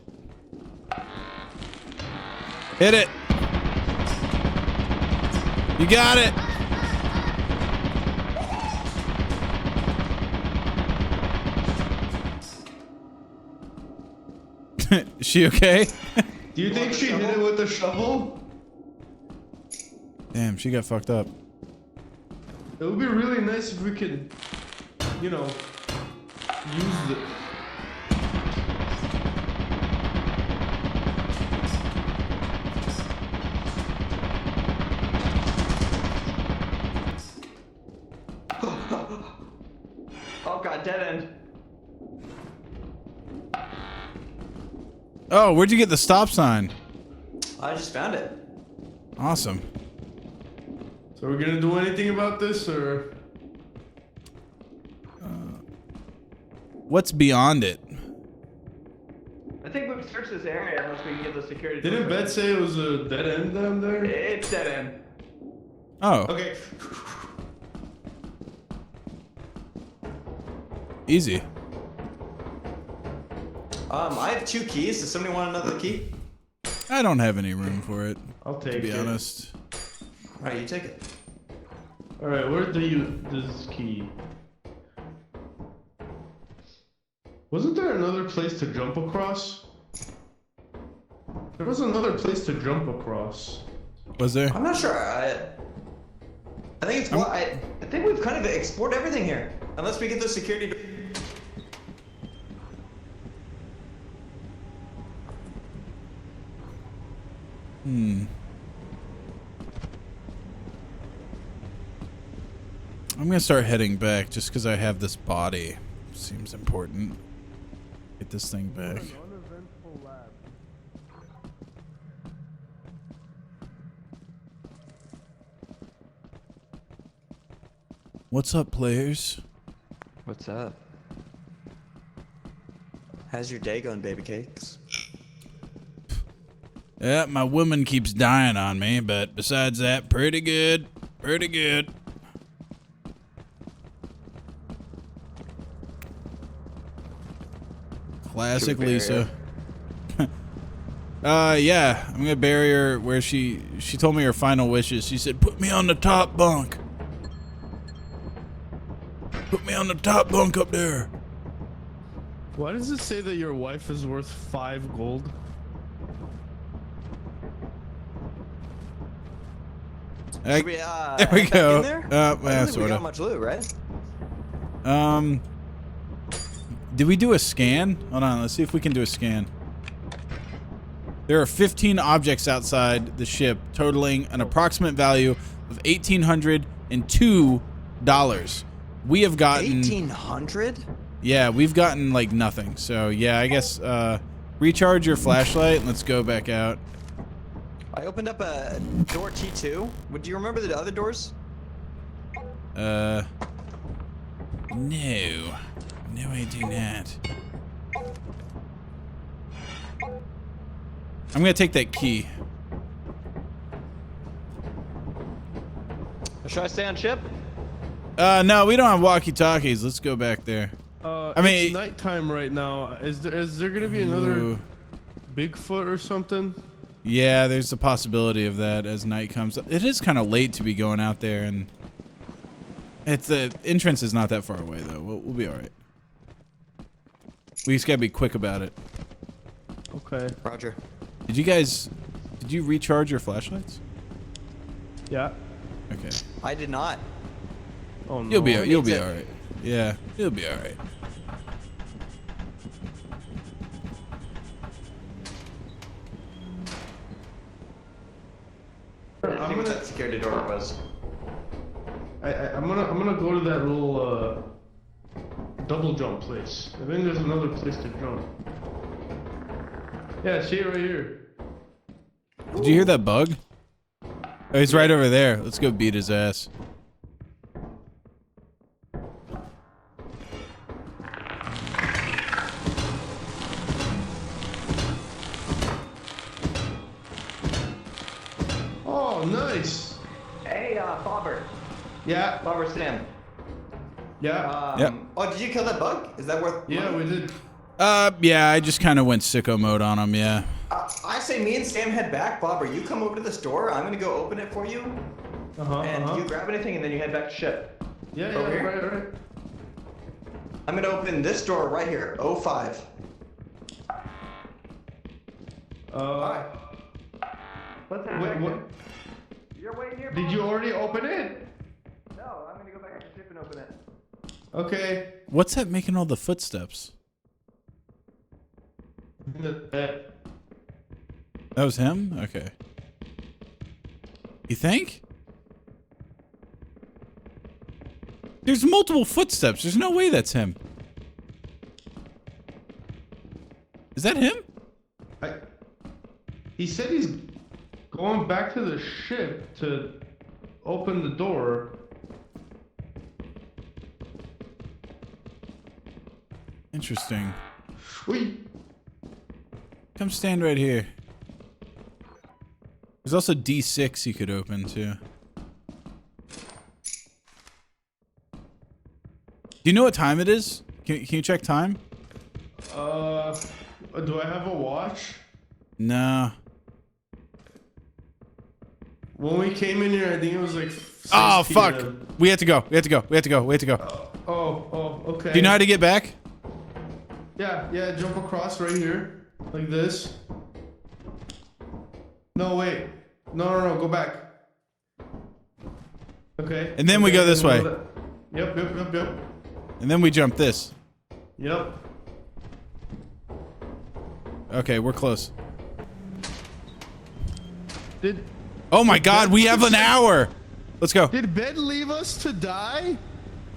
Hit it. You got it. Is she okay? Do you think she hit it with a shovel? Damn, she got fucked up. It would be really nice if we could, you know, use the... Oh god, dead end. Oh, where'd you get the stop sign? I just found it. Awesome. So we're gonna do anything about this, or... What's beyond it? I think we've searched this area unless we can get the security. Didn't Bet say it was a dead end down there? It's dead end. Oh, Okay. easy. I have 2 keys. Does somebody want another key? I don't have any room for it, I'll take to be it. honest. Alright, you take it. Alright, where do you... this key? Wasn't there another place to jump across? There was another place to jump across. Was there? I'm not sure. I think it's what I think we've kind of explored everything here, unless we get the security. I'm gonna start heading back just because I have this body. Seems important. Get this thing back. Uneventful lab. What's up, players? What's up? How's your day going, baby cakes? Yeah, my woman keeps dying on me, but besides that, pretty good. Pretty good. Classic Lisa. Yeah, I'm gonna bury her where she told me her final wishes. She said, put me on the top bunk. Put me on the top bunk up there. Why does it say that your wife is worth 5 gold? There we head back go. in there? Yeah, I don't think we sorta. got much loot, right? Did we do a scan? Hold on, let's see if we can do a scan. There are 15 objects outside the ship, totaling an approximate value of $1,802. We have gotten 1,800? Yeah, we've gotten like nothing. So yeah, I guess recharge your flashlight and let's go back out. I opened up a door T2. Do you remember the other doors? No. No, I do not. I'm gonna take that key. Should I stay on ship? No, we don't have walkie-talkies. Let's go back there. I mean, it's nighttime right now. Is there gonna be another Ooh. Bigfoot or something? Yeah, there's a possibility of that as night comes. It is kind of late to be going out there, and the entrance is not that far away though. We'll be all right. We just gotta be quick about it. Okay. Roger. Did you recharge your flashlights? Yeah. Okay. I did not. Oh no. You'll be all to- right. Yeah, you'll be all right. I think that security door was. I'm gonna go to that little double jump place. I think there's another place to jump. Yeah, see it right here. Did you hear that bug? Oh, he's right over there. Let's go beat his ass. Oh, nice. Hey, Bobber. Yeah. Bobber Sam. Yeah. Yep. Oh, did you kill that bug? Is that worth? Yeah, money? we did. Yeah, I just kind of went sicko mode on him, yeah. I say me and Sam head back. Bobber, you come over to this door. I'm gonna go open it for you. And you grab anything and then you head back to ship. Yeah, over here? right. I'm gonna open this door right here. 05. Alright. What's Wait, that? what? You're waiting here. Did you already open it? No, I'm gonna go back to ship and open it. Okay. What's that making all the footsteps? That was him? Okay. You think? There's multiple footsteps. There's no way that's him. Is that him? He said he's going back to the ship to open the door. Interesting. Wait. Come stand right here. There's also D6 you could open too. Do you know what time it is? Can you check time? Do I have a watch? No. When we came in here, I think it was like 6 Oh fuck! PM. We have to go. We have to go. We have to go. We have to go. Oh, okay. Do you know how to get back? Yeah, jump across right here. Like this. No, wait. No, go back. Okay. And then we go this way. Yep. And then we jump this. Yep. Okay, we're close. Did Oh my God, we have an hour. Let's go. Ben leave us to die?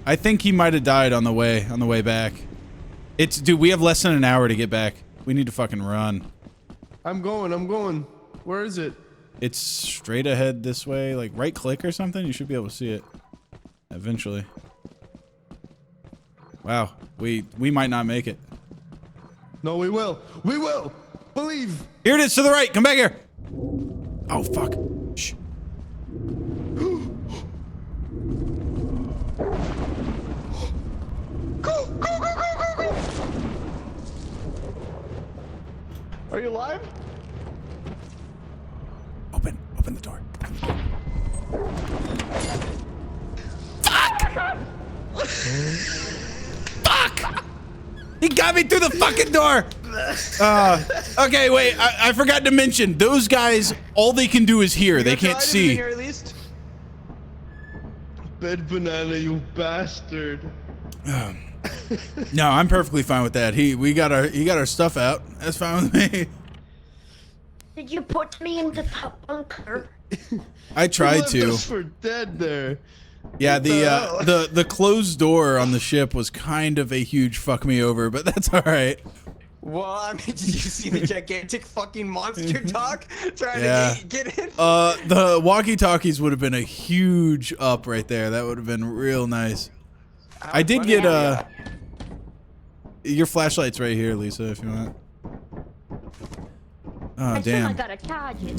I think he might have died on the way back. Dude, we have less than an hour to get back. We need to fucking run. I'm going. Where is it? It's straight ahead this way, like right click or something. You should be able to see it eventually. Wow, we might not make it. No, we will. We will. Believe. Here it is to the right. Come back here. Oh fuck. Shh. Go. Are you alive? Open the door. Fuck! He got me through the fucking door. Okay, wait. I forgot to mention those guys. All they can do is hear. They can't see. Here at least. Bed banana, you bastard. No, I'm perfectly fine with that. He got our stuff out. That's fine with me. Did you put me in the top bunker? I tried You to. left us for dead there. Yeah, the closed door on the ship was kind of a huge fuck me over, but that's all right. Well, I mean, did you see the gigantic fucking monster dog trying Yeah. to get in? The walkie-talkies would have been a huge up right there. That would have been real nice. I did get your flashlight's right here, Lisa, if you want. Oh I damn. gotta charge it.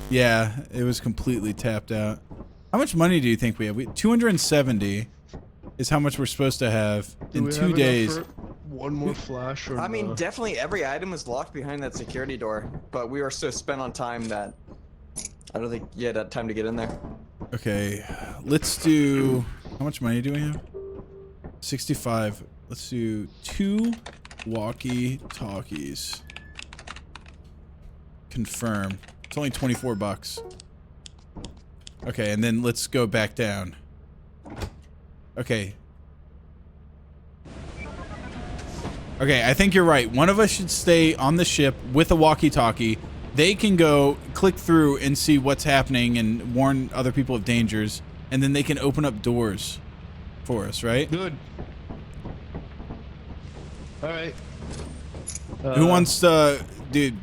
Yeah, it was completely tapped out. How much money do you think we have? 270 is how much we're supposed to have in 2 days. One more flash or I mean, definitely every item was locked behind that security door, but we were so spent on time that I don't think you had time to get in there. Okay, let's do. How much money do we have? 65. Let's do 2 walkie-talkies. Confirm. It's only 24 bucks. Okay, and then let's go back down. Okay. Okay, I think you're right. One of us should stay on the ship with a walkie-talkie. They can go click through and see what's happening and warn other people of dangers, and then they can open up doors for us, right? Good. All right. Who wants to, dude?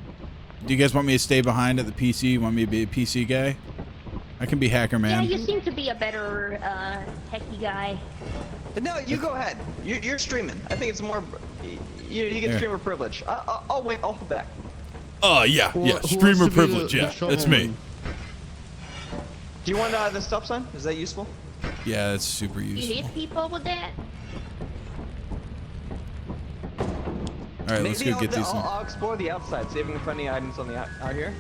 Do you guys want me to stay behind at the PC? You want me to be a PC guy? I can be hacker man. Yeah, you seem to be a better techie guy. No, you go ahead. You're streaming. I think it's more. You get Here. streamer privilege. I'll wait. I'll hold back. Oh yeah, Who yeah. wants Streamer to be privilege. the Yeah, that's me. shovelman? Do you want the stop sign? Is that useful? Yeah, that's super You useful. hit people with that? All right, let's go get these. I'll explore the outside, see if we can find any items on the out here.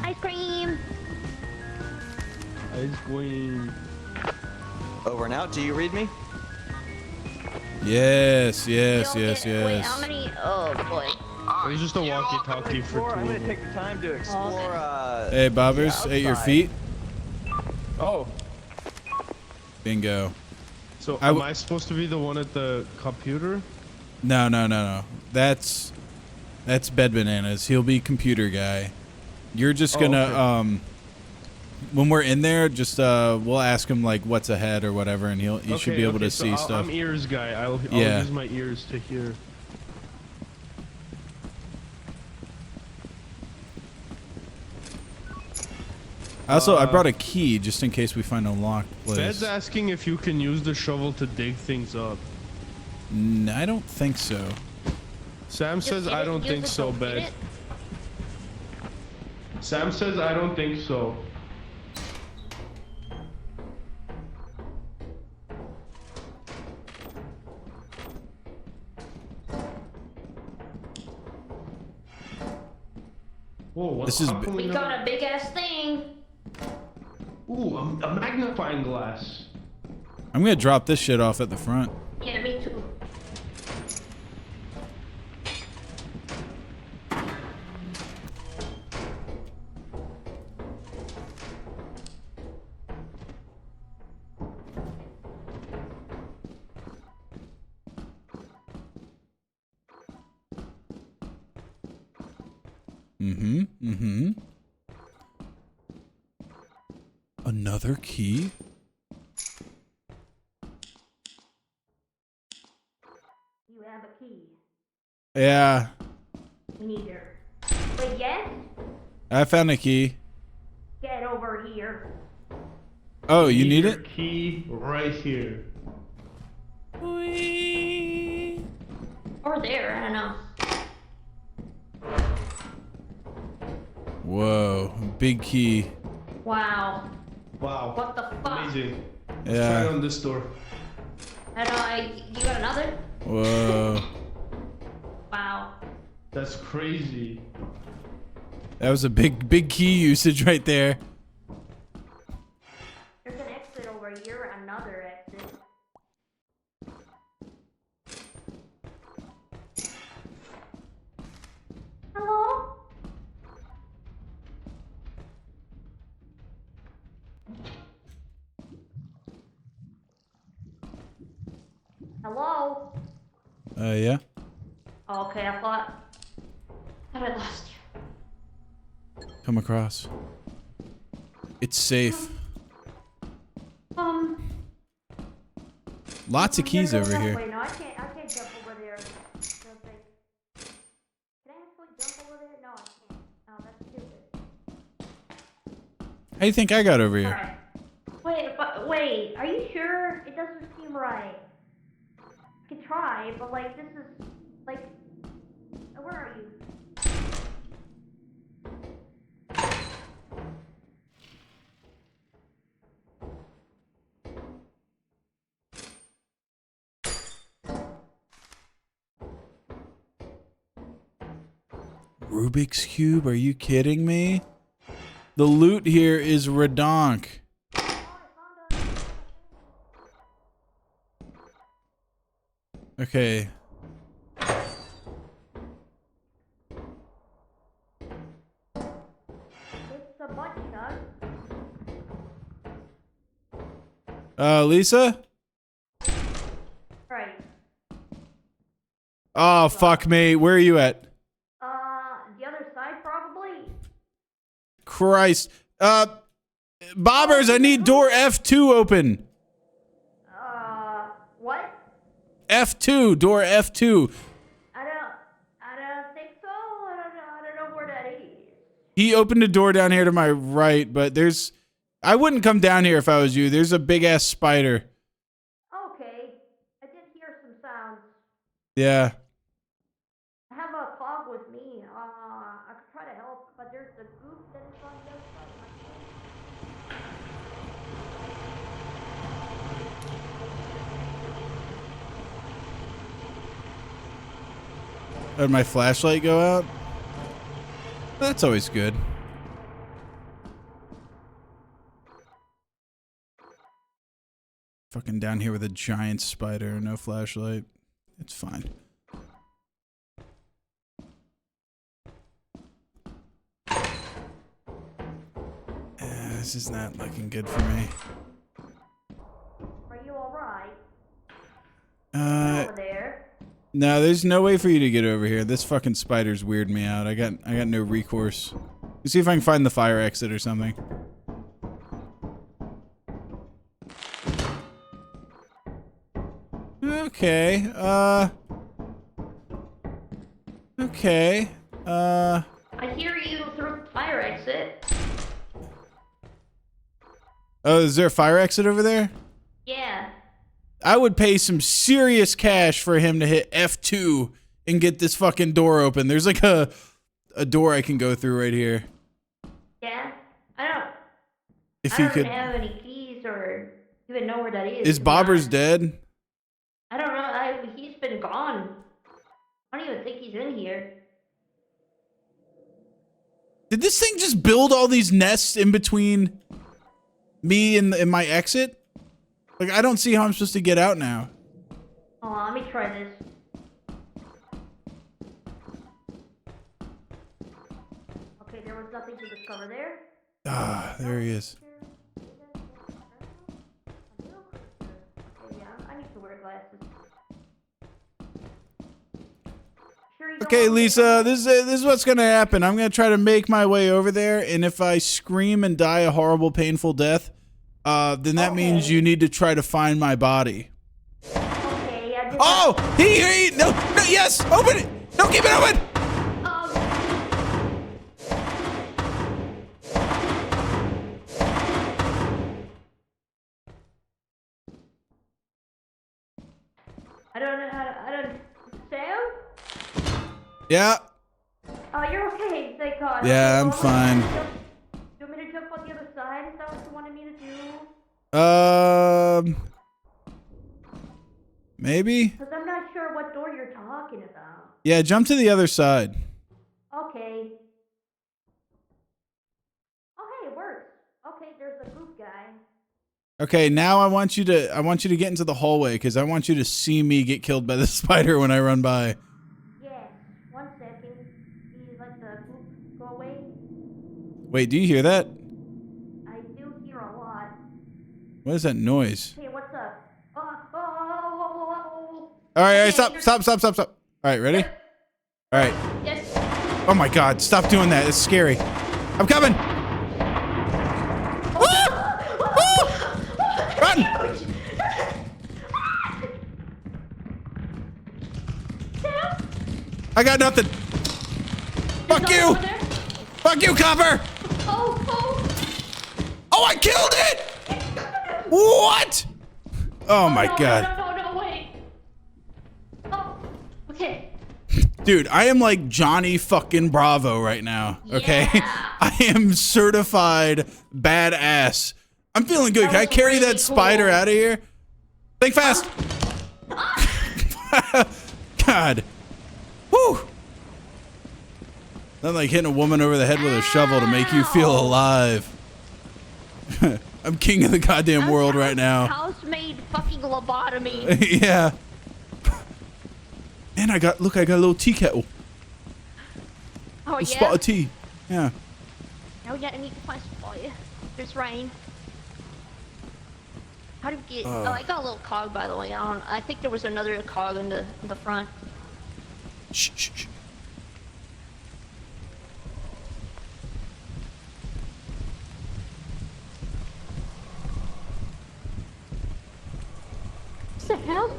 Ice cream! Ice cream. Over and out. Do you read me? Yes, yes, You'll yes, get- Wait, yes. how many? Oh boy. There's just a walkie-talkie for two I'm of gonna them. take the time to explore. Hey, bobbers, the at your outside. feet. Oh, Bingo. so I am w- I supposed to be the one at the computer? No, no, no, no. That's Bed Bananas. He'll be computer guy. You're just Oh, gonna okay. when we're in there, just we'll ask him like what's ahead or whatever, and you should be able to so see stuff. I'm ears guy. I'll Yeah. use my ears to hear. Also, I brought a key just in case we find a locked place. Bed's asking if you can use the shovel to dig things up. I don't think so. Sam says I don't think so, Bed. Sam says I don't think so. Whoa, what's This is up? We got a big ass thing. Ooh, a magnifying glass. I'm gonna drop this shit off at the front. Yeah, me too. Another key? You have a key. Yeah. We need her. Wait, yes? I found a key. Get over here. Oh, you need it? Key right here. Or there, I don't know. Whoa, big key. Wow. Wow. What the fuck? Amazing. Try Yeah. on this door. I don't know, you got another? Whoa. Wow. That's crazy. That was a big key usage right there. There's an exit over here, another exit. Hello? Hello? Yeah. Okay, I thought I lost you. Come across. It's safe. Lots of keys over here. Wait, no, I can't jump over there. Can I actually jump over there? No, I can't. No, that's stupid. How do you think I got over here? Alright. Wait, are you sure? It doesn't seem right. I can try, but like, this is, like, where are you? Rubik's Cube? Are you kidding me? The loot here is redonk. Okay. It's a bunch Lisa? Right. Oh, fuck me. Where are you at? The other side probably? Christ. Bobbers, I need door F2 open. What? F2, door F2. I don't think so. I don't know where that is. He opened a door down here to my right, but I wouldn't come down here if I was you. There's a big ass spider. Okay. I did hear some sounds. Yeah. I have a clog with me. I could try to help, but there's the group that is on the other side of my face. Did my flashlight go out? That's always good. Fucking down here with a giant spider, no flashlight. It's fine. This is not looking good for me. Are you alright? Over there. No, there's no way for you to get over here. This fucking spider's weirding me out. I got no recourse. Let's see if I can find the fire exit or something. Okay. Okay. I hear you through the fire exit. Oh, is there a fire exit over there? Yeah. I would pay some serious cash for him to hit F2 and get this fucking door open. There's like a door I can go through right here. Yeah. I don't have any keys or even know where that is. Is Bobbers dead? I don't know. He's been gone. I don't even think he's in here. Did this thing just build all these nests in between me and my exit? Like, I don't see how I'm supposed to get out now. Hold on, let me try this. Okay, there was nothing to discover there. Ah, there he is. Yeah, I need to wear glasses. Okay, Lisa, this is what's gonna happen. I'm gonna try to make my way over there, and if I scream and die a horrible, painful death, then that means you need to try to find my body. Okay, I did Oh, no, yes, open it. No, keep it open. I don't know how to. I don't. Sam? Yeah. Oh, you're okay. Thank God. Yeah, I'm fine. Do you want me to jump on the other side? Is that what you wanted me to do? Maybe. Because I'm not sure what door you're talking about. Yeah, jump to the other side. Okay. Oh, hey, it works. Okay, there's a group guy. Okay, now I want you to get into the hallway because I want you to see me get killed by the spider when I run by. Yes. 1 second. Do you let the group go away? Wait, do you hear that? I do hear a lot. What is that noise? Hey, what's up? All right, Okay, stop. All right, ready? All right. Yes. Oh my God, stop doing that. It's scary. I'm coming. Run! I got nothing. Fuck you! Fuck you, Copper! Oh, I killed it! What? Oh my God. No, wait. Oh, okay. Dude, I am like Johnny fucking Bravo right now, okay? I am certified badass. I'm feeling good. Can I carry that spider out of here? Think fast. God. Whew. Not like hitting a woman over the head with a shovel to make you feel alive. I'm king of the goddamn world right now. House-made fucking lobotomy. Yeah. And I got a little tea kettle. Oh, A spot of tea. Yeah. Oh, yeah, I need to find some oil. There's rain. How do we get... oh, I got a little cog, by the way. I think there was another cog in the front. Shh, shh, shh. What the hell?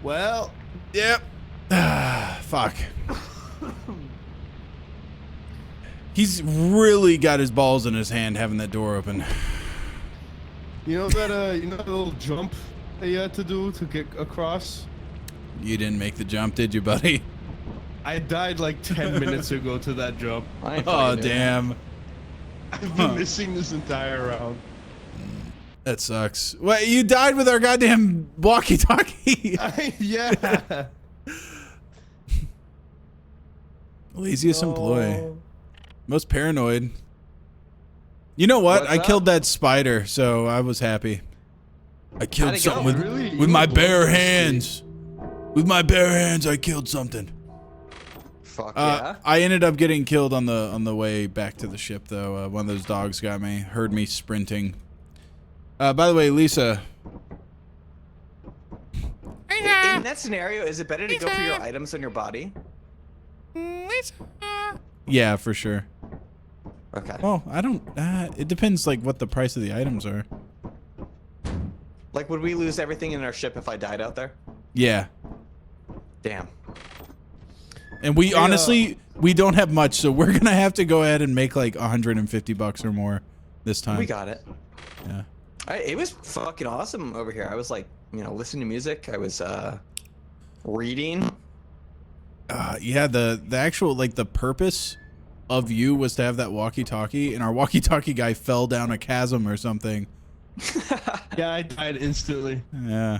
Well, Yep. Fuck. He's really got his balls in his hand having that door open. you know that little jump that you had to do to get across? You didn't make the jump, did you, buddy? I died like 10 minutes ago to that jump. Oh, damn. I've been missing this entire round. That sucks. Wait, you died with our goddamn walkie-talkie. Yeah. Laziest employee. Most paranoid. You know what? What's I up? killed that spider, so I was happy. I killed How'd it something go? with, Really? with You my were bare bloodthirsty. hands. With my bare hands, I killed something. Fuck yeah. I ended up getting killed on the way back to the ship, though. One of those dogs got me, heard me sprinting. By the way, Lisa, that scenario, is it better to go for your items on your body? Yeah, for sure. Okay. Well, I don't. It depends, like what the price of the items are. Like, would we lose everything in our ship if I died out there? Yeah. Damn. And we honestly, we don't have much, so we're gonna have to go ahead and make like $150 or more this time. We got it. Yeah. It was fucking awesome over here. I was like, you know, listening to music. I was reading. Yeah, the actual, like, the purpose of you was to have that walkie-talkie, and our walkie-talkie guy fell down a chasm or something. Yeah, I died instantly. Yeah.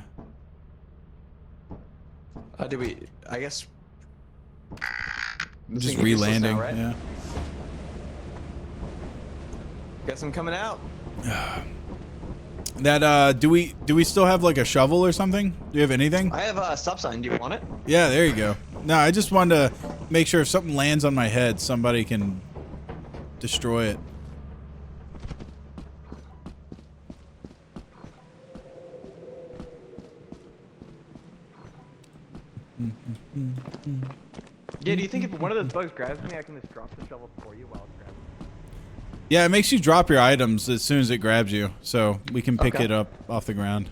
Did we? I guess. Just re-landing. Now, right? Yeah. Guess I'm coming out. That do we still have like a shovel or something? Do you have anything? I have a stop sign. Do you want it? Yeah, there you go. No, I just wanted to make sure if something lands on my head, somebody can destroy it. Yeah, do you think if one of those bugs grabs me, I can just drop the shovel for you while it's grabbing me? Yeah, it makes you drop your items as soon as it grabs you, so we can pick Okay. it up off the ground.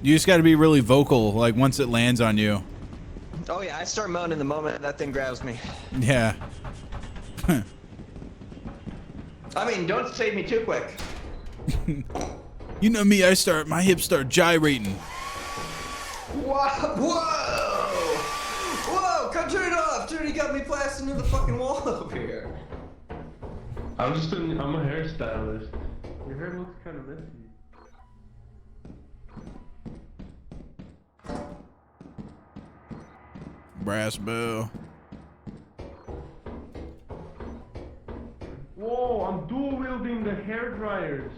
You just got to be really vocal, like once it lands on you. Oh yeah, I start moaning the moment that thing grabs me. Yeah. I mean, don't save me too quick. You know me, my hips start gyrating. Whoa! Come turn it off! Dude, you got me plastered into the fucking wall over here. I'm a hairstylist. Your hair looks kind of messy. Brass bow. Whoa, I'm dual wielding the hair dryers.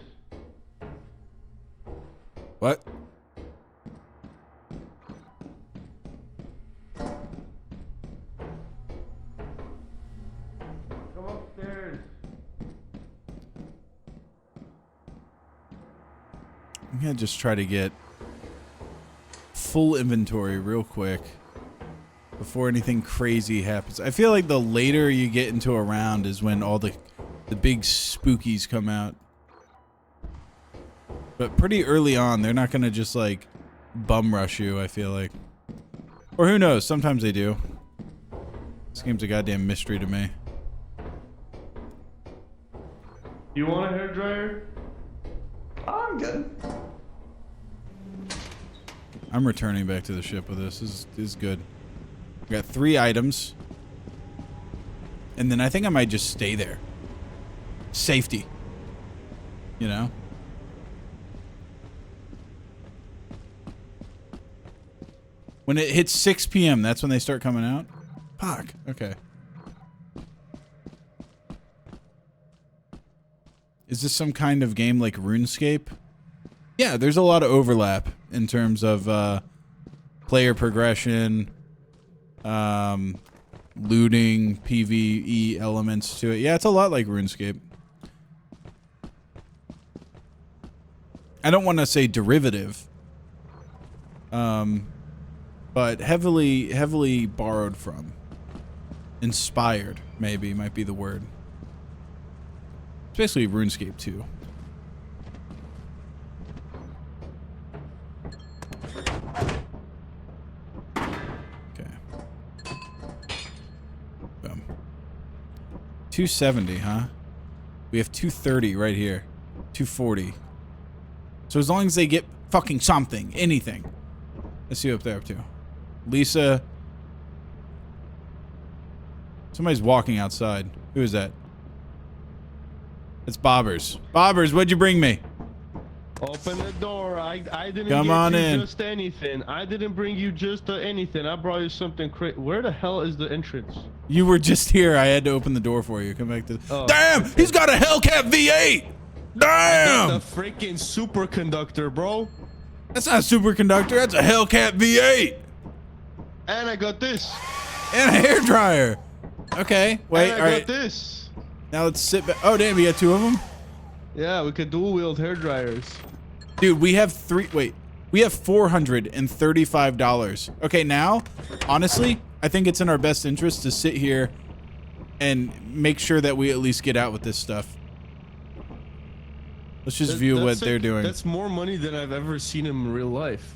What? Come upstairs. I'm gonna just try to get full inventory real quick before anything crazy happens. I feel like the later you get into a round is when all the big spookies come out. But pretty early on, they're not gonna just like bum rush you, I feel like. Or who knows, sometimes they do. This game's a goddamn mystery to me. You want a hair dryer? Oh, I'm good. I'm returning back to the ship with this. This is good. We got 3 items. And then I think I might just stay there. Safety. You know? When it hits 6 p.m., that's when they start coming out? Fuck. Okay. Is this some kind of game like RuneScape? Yeah, there's a lot of overlap in terms of player progression, looting, PvE elements to it. Yeah, it's a lot like RuneScape. I don't want to say derivative, but heavily borrowed from. Inspired, maybe, might be the word. It's basically RuneScape 2. Okay. Boom. 270, huh? We have 230 right here. 240. So as long as they get fucking something, anything. Let's see what they're up to. Lisa. Somebody's walking outside. Who is that? It's Bobbers. Bobbers, what'd you bring me? Open the door. I didn't Come give on you in. just anything. I didn't bring you just anything. I brought you something crazy. Where the hell is the entrance? You were just here. I had to open the door for you. Come back to. Oh. Damn! He's got a Hellcat V8. Damn! The freaking superconductor, bro. That's not a superconductor. That's a Hellcat V8. And I got this. And a hairdryer. Okay. Wait. And All I got right. this. Now let's sit back. Oh damn! We got 2 of them. Yeah, we could dual wield hair dryers. Dude, we have 3. Wait. We have $435. Okay, now, honestly, I think it's in our best interest to sit here and make sure that we at least get out with this stuff. Let's just view what they're doing. That's more money than I've ever seen in real life.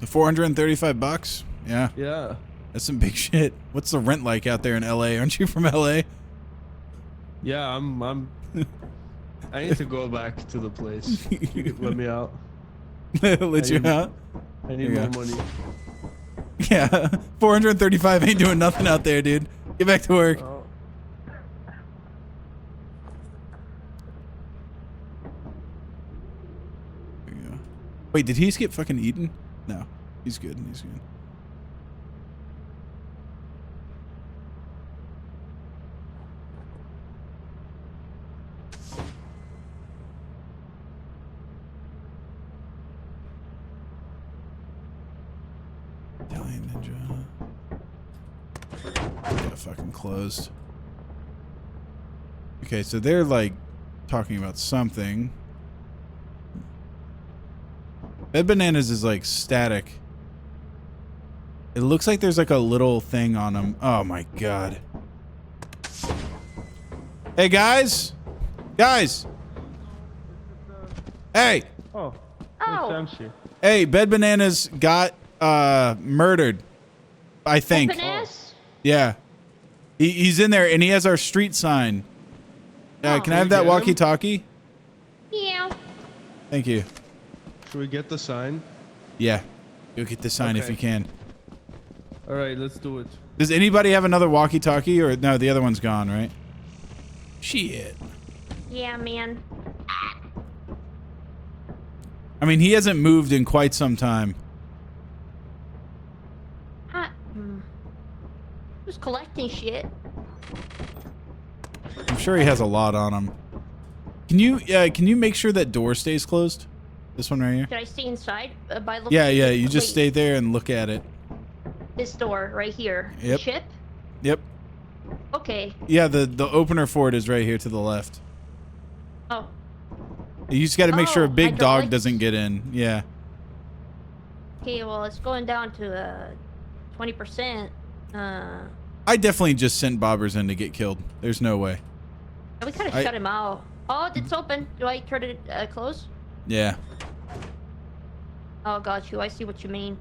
The 435 bucks? Yeah. Yeah. That's some big shit. What's the rent like out there in LA? Aren't you from LA? Yeah, I'm I need to go back to the place. Let me out. Let you out? I need more money. Yeah. 435 ain't doing nothing out there, dude. Get back to work. Oh. There you go. Wait, did he just get fucking eaten? No. He's good. He's good. Italian Ninja. Yeah, fucking closed. Okay, so they're like talking about something. Bed Bananas is like static. It looks like there's like a little thing on him. Oh my god. Hey guys! Guys! Hey! Oh. Oh. Hey, Bed Bananas got murdered. I think. Bananas? Yeah. He's in there and he has our street sign. Oh. Can I have that walkie-talkie? Yeah. Thank you. Should we get the sign? Yeah. Go get the sign if Okay. you can. All right, let's do it. Does anybody have another walkie-talkie or no, the other one's gone, right? Shit. Yeah, man. I mean, he hasn't moved in quite some time. Who's collecting shit? I'm sure he has a lot on him. Can you make sure that door stays closed? This one right here? Should I stay inside by looking? Yeah, yeah, at you just wait, stay there and look at it. This door right here. Yep. Chip? Yep. Okay. Yeah, the opener for it is right here to the left. Oh. You just got to make sure a big dog hydraulics. doesn't get in. Yeah. Okay, well, it's going down to 20%. I definitely just sent Bobbers in to get killed. There's no way. We kind of shut him out. Oh, it's open. Do I turn it close? Yeah. Oh, got you. I see what you mean.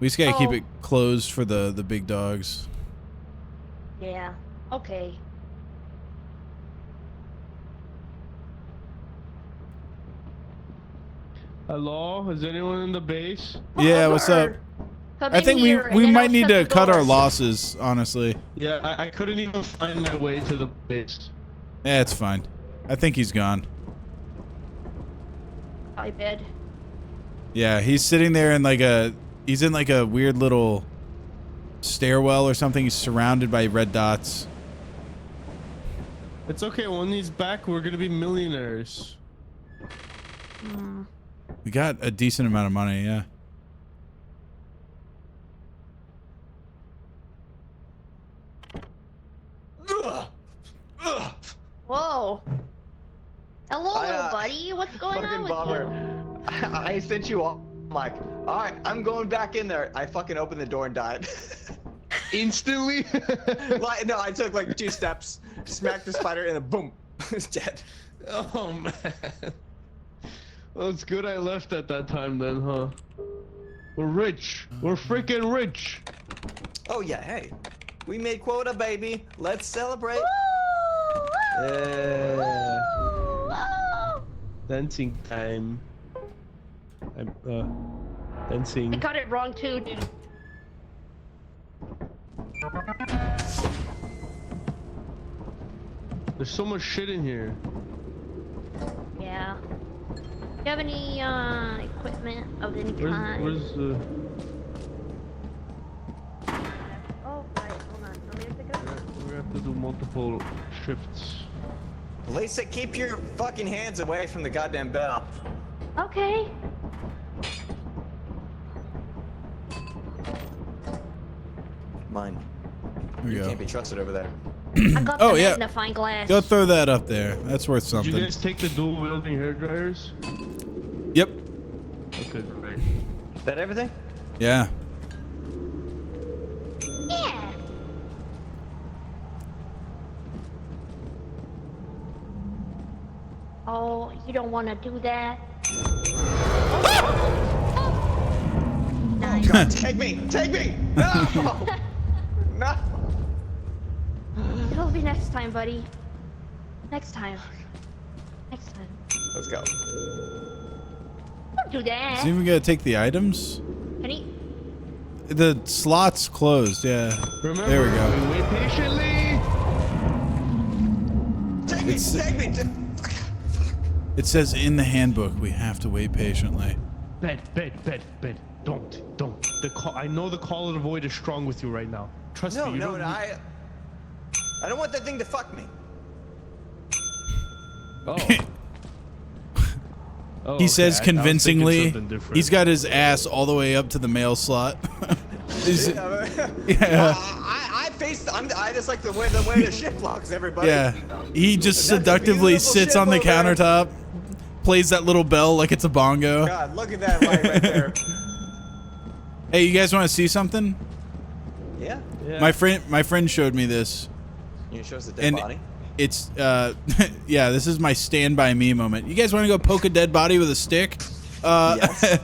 We just got to keep Oh. it closed for the big dogs. Yeah. Okay. Hello? Is anyone in the base? Yeah, what's up? Come I in think here, and we then might I'll need shut to the cut our doors. losses, honestly. Yeah, I couldn't even find my way to the base. Yeah, it's fine. I think he's gone. I bed. Yeah, he's sitting there in like he's in like a weird little stairwell or something. He's surrounded by red dots. It's okay, when he's back, we're gonna be millionaires. We got a decent amount of money, yeah. Whoa. Hello, I, little buddy. What's going on Fucking with Bobber. I sent you off. I'm like, alright, I'm going back in there. I fucking opened the door and died. Instantly? Like, no, I took like 2 steps, smacked the spider, and then boom, it's dead. Oh man. Well, it's good I left at that time then, huh? We're rich. We're freaking rich. Oh yeah, hey. We made quota, baby. Let's celebrate. Yeah. Dancing time. Dancing. I got it wrong too, dude. There's so much shit in here. Yeah. Do you have any equipment of any kind? Where's the... Oh, right. Hold on. Let me pick it up. We have to do multiple shifts. Lisa, keep your fucking hands away from the goddamn bell. Okay. Mine. Here we You go. can't be trusted over there. I got Oh, the yeah. magnifying glass. Go throw that up there. That's worth Did something. you guys take the dual wielding hair dryers? Yep. good, right? Is that everything? Yeah. Yeah. Oh, you don't want to do that. Nice. God, take me! Take me! No! No! It'll be next time, buddy. Next time. Next time. Let's go. Don't do that. Is even gonna take the items? Can he? The slot's closed. Yeah. Remember, There we go. we wait patiently. Take me! It's- Take me! It says in the handbook we have to wait patiently. Bet. Don't. The call. I know the call of the void is strong with you right now. Trust No, me. You no, don't no, I don't want that thing to fuck me. Oh. Oh, He says okay, I was thinking convincingly, something different. he's got his ass all the way up to the mail slot. Is it- yeah. I face. I just like the way the ship locks everybody. Yeah. He just That's a seductively beautiful sits ship on the over there. countertop, plays that little bell like it's a bongo. God, look at that light right there. Hey, you guys want to see something? Yeah. Yeah. My friend showed me this. You show us the dead And body. it's yeah, this is my stand by me moment. You guys want to go poke a dead body with a stick? Yes.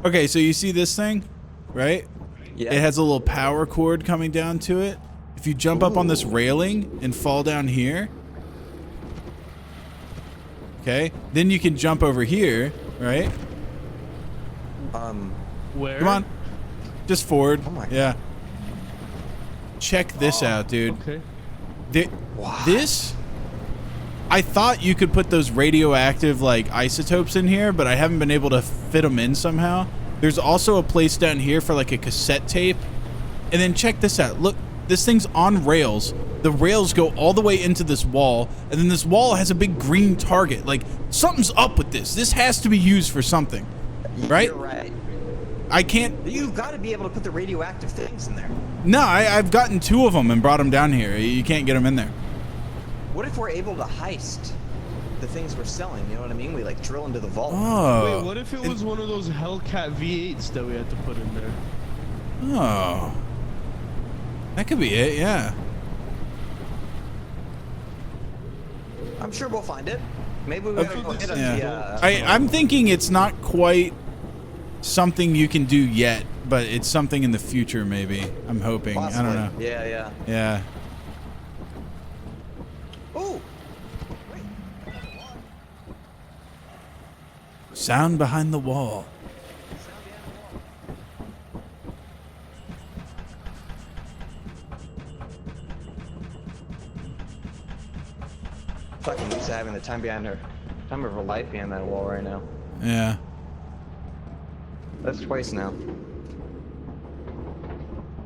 Okay, so you see this thing, right? Yeah. It has a little power cord coming down to it. If you jump up on this railing and fall down here, okay, then you can jump over here, right? Where? Come on, just forward. Oh my God. Yeah. Check this out, dude. Okay. This, I thought you could put those radioactive like isotopes in here, but I haven't been able to fit them in somehow. There's also a place down here for like a cassette tape. And then check this out. Look, this thing's on rails. The rails go all the way into this wall, and then this wall has a big green target. Like, something's up with this. This has to be used for something, right? You're right. I can't. You've got to be able to put the radioactive things in there. No, I've gotten 2 of them and brought them down here. You can't get them in there. What if we're able to heist the things we're selling? You know what I mean? We like drill into the vault. Oh. Wait, what if it was one of those Hellcat V8s that we had to put in there? Oh. That could be it, yeah. I'm sure we'll find it. Maybe we gotta go hit on the. Yeah. I'm thinking it's not quite something you can do yet, but it's something in the future maybe. I'm hoping. Possibly. I don't know. Yeah. Yeah. Ooh. Sound behind the wall. Fucking used to having the time of her life behind that wall right now. Yeah. That's twice now.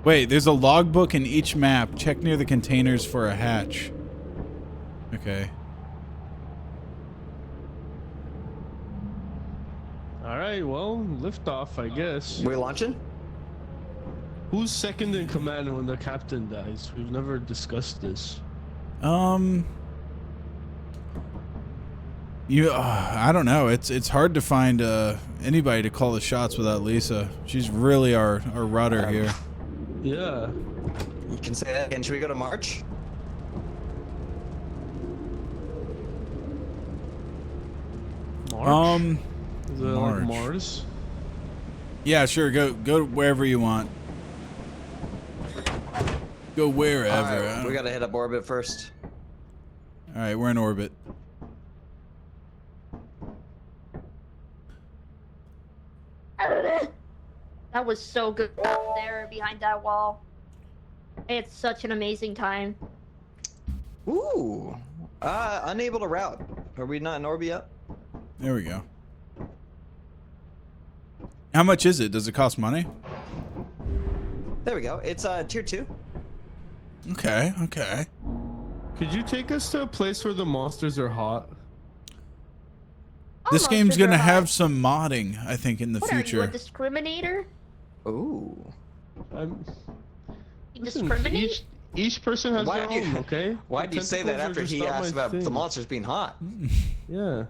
Wait, there's a logbook in each map. Check near the containers for a hatch. Okay. All right, well, liftoff, I guess. We launching? Who's second in command when the captain dies? We've never discussed this. I don't know. It's hard to find anybody to call the shots without Lisa. She's really our rudder here. Yeah. You can say that again. Should we go to March? March? Is it March. like Mars? Yeah, sure. Go wherever you want. Go wherever. All I right, don't- we gotta hit up orbit first. All right, we're in orbit. That was so good out there behind that wall. It's such an amazing time. Ooh. Unable to route. Are we not in orbit yet? There we go. How much is it? Does it cost money? There we go. It's tier 2. Okay. Okay. Could you take us to a place where the monsters are hot? This Almost game's as gonna a- have some modding, I think, in the What are you, a future. discriminator? Ooh. You Listen, discriminate? each person has Why their do you- own, okay? Why do you say that Tentacles are after just he not my asked about the thing. monsters being hot? Yeah.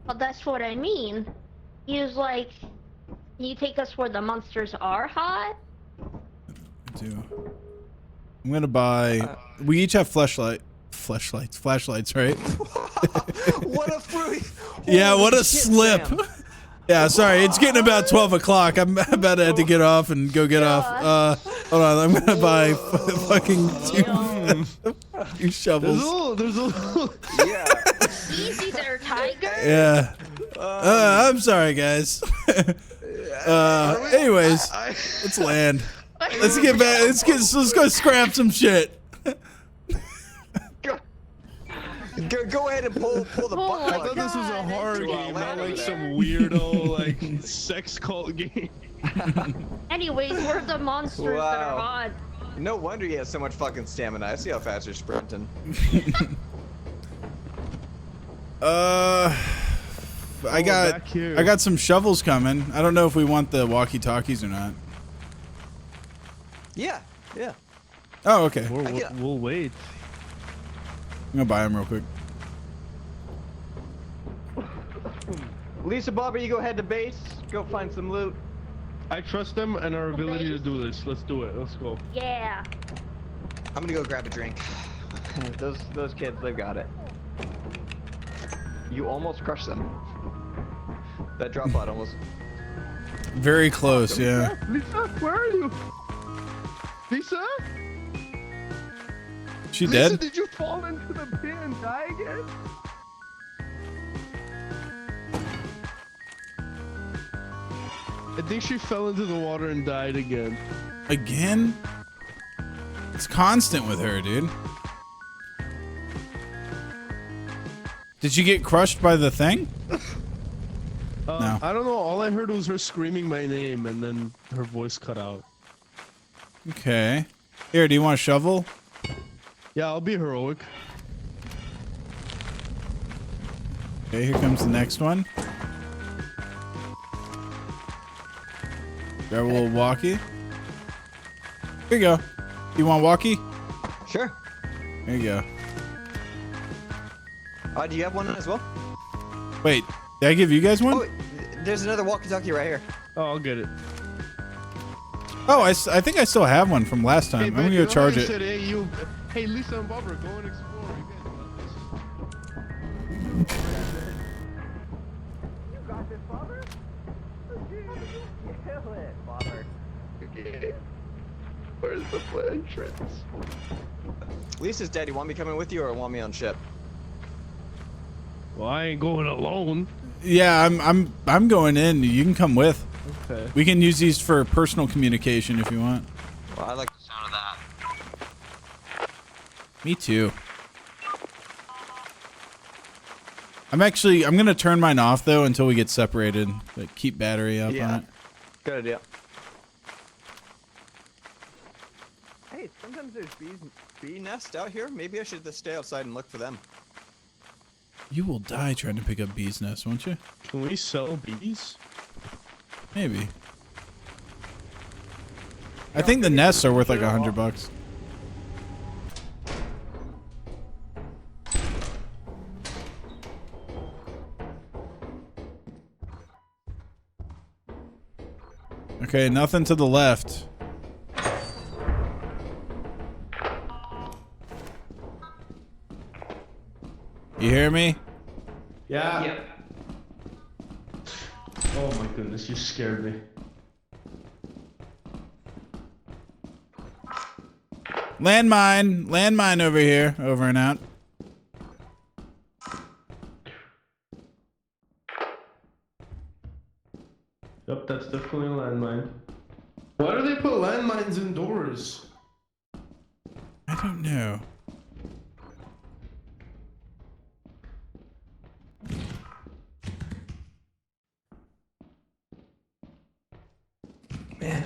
Well, that's what I mean. He was like, Can you take us where the monsters are hot? I do. I'm gonna buy. We each have flashlights, right? What a fruit! Yeah, what Holy a shit, slip. Sam. Yeah, sorry, it's getting about 12 o'clock. I'm about to have to get off and go get off. Hold on, I'm gonna buy fucking two shovels. There's a little. Yeah. Easy there, Tiger. Yeah. I'm sorry, guys. Anyways, let's land. Let's get back. Let's go scrap some shit. Go ahead and pull the Oh butt my I thought this was a God. horror To, game, not land like over some there. weirdo like sex cult game. Anyways, we're the monsters that are Wow. hot. No wonder he has so much fucking stamina. I see how fast you're sprinting. I back here. got some shovels coming. I don't know if we want the walkie-talkies or not. Yeah. Oh, okay. We'll wait. I'm gonna buy them real quick. Lisa Bobber, you go head to base. Go find some loot. I trust them and our ability to do this. Let's do it. Let's go. Yeah. I'm gonna go grab a drink. Those kids, they've got it. You almost crushed them. That drop pod almost. Very close, yeah. Lisa, where are you? Lisa? She Lisa, dead? did you fall into the pit and die again? I think she fell into the water and died again. Again? It's constant with her, dude. Did she get crushed by the thing? No. I don't know. All I heard was her screaming my name and then her voice cut out. Okay. Here, do you want a shovel? Yeah, I'll be heroic. Okay, here comes the next one. Grab a little walkie. Here you go. You want walkie? Sure. There you go. Do you have one as well? Wait, did I give you guys one? Oh, there's another walkie-talkie right here. Oh, I'll get it. Oh, I think I still have one from last time. Hey, I'm man, gonna you go know how charge I it. said, hey, Lisa and Bobber, go and explore. You guys got this. You got this, Bobber? Kill it, Bobber. Where's the entrance? Lisa's dead. You want me coming with you or want me on ship? Well, I ain't going alone. Yeah, I'm going in. You can come with. Okay. We can use these for personal communication if you want. Well, I like the sound of that. Me too. I'm gonna turn mine off though until we get separated. Like keep battery up on it. Good idea. Hey, sometimes there's Bee nest out here? Maybe I should just stay outside and look for them. You will die trying to pick up bees' nests, won't you? Can we sell bees? Maybe. I think the nests are worth like $100. Okay, nothing to the left. You hear me? Yeah. Yep. Oh my goodness, you scared me. Landmine over here, over and out. Yep, that's definitely a landmine. Why do they put landmines indoors? I don't know. Man.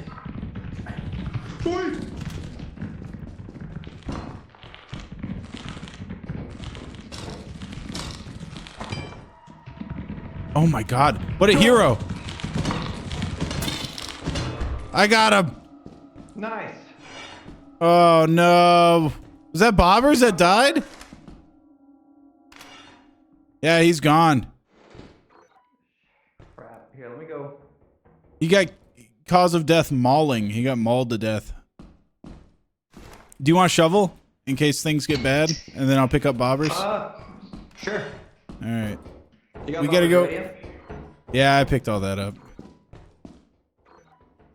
Boy! Oh my god, what a hero! I got him! Nice. Oh no. Was that Bobbers that died? Yeah, he's gone. Crap. Here, let me go. He got cause of death mauling. He got mauled to death. Do you want a shovel in case things get bad? And then I'll pick up bobbers. Sure. All right. You got We gotta Bobber's go. radio? Yeah, I picked all that up.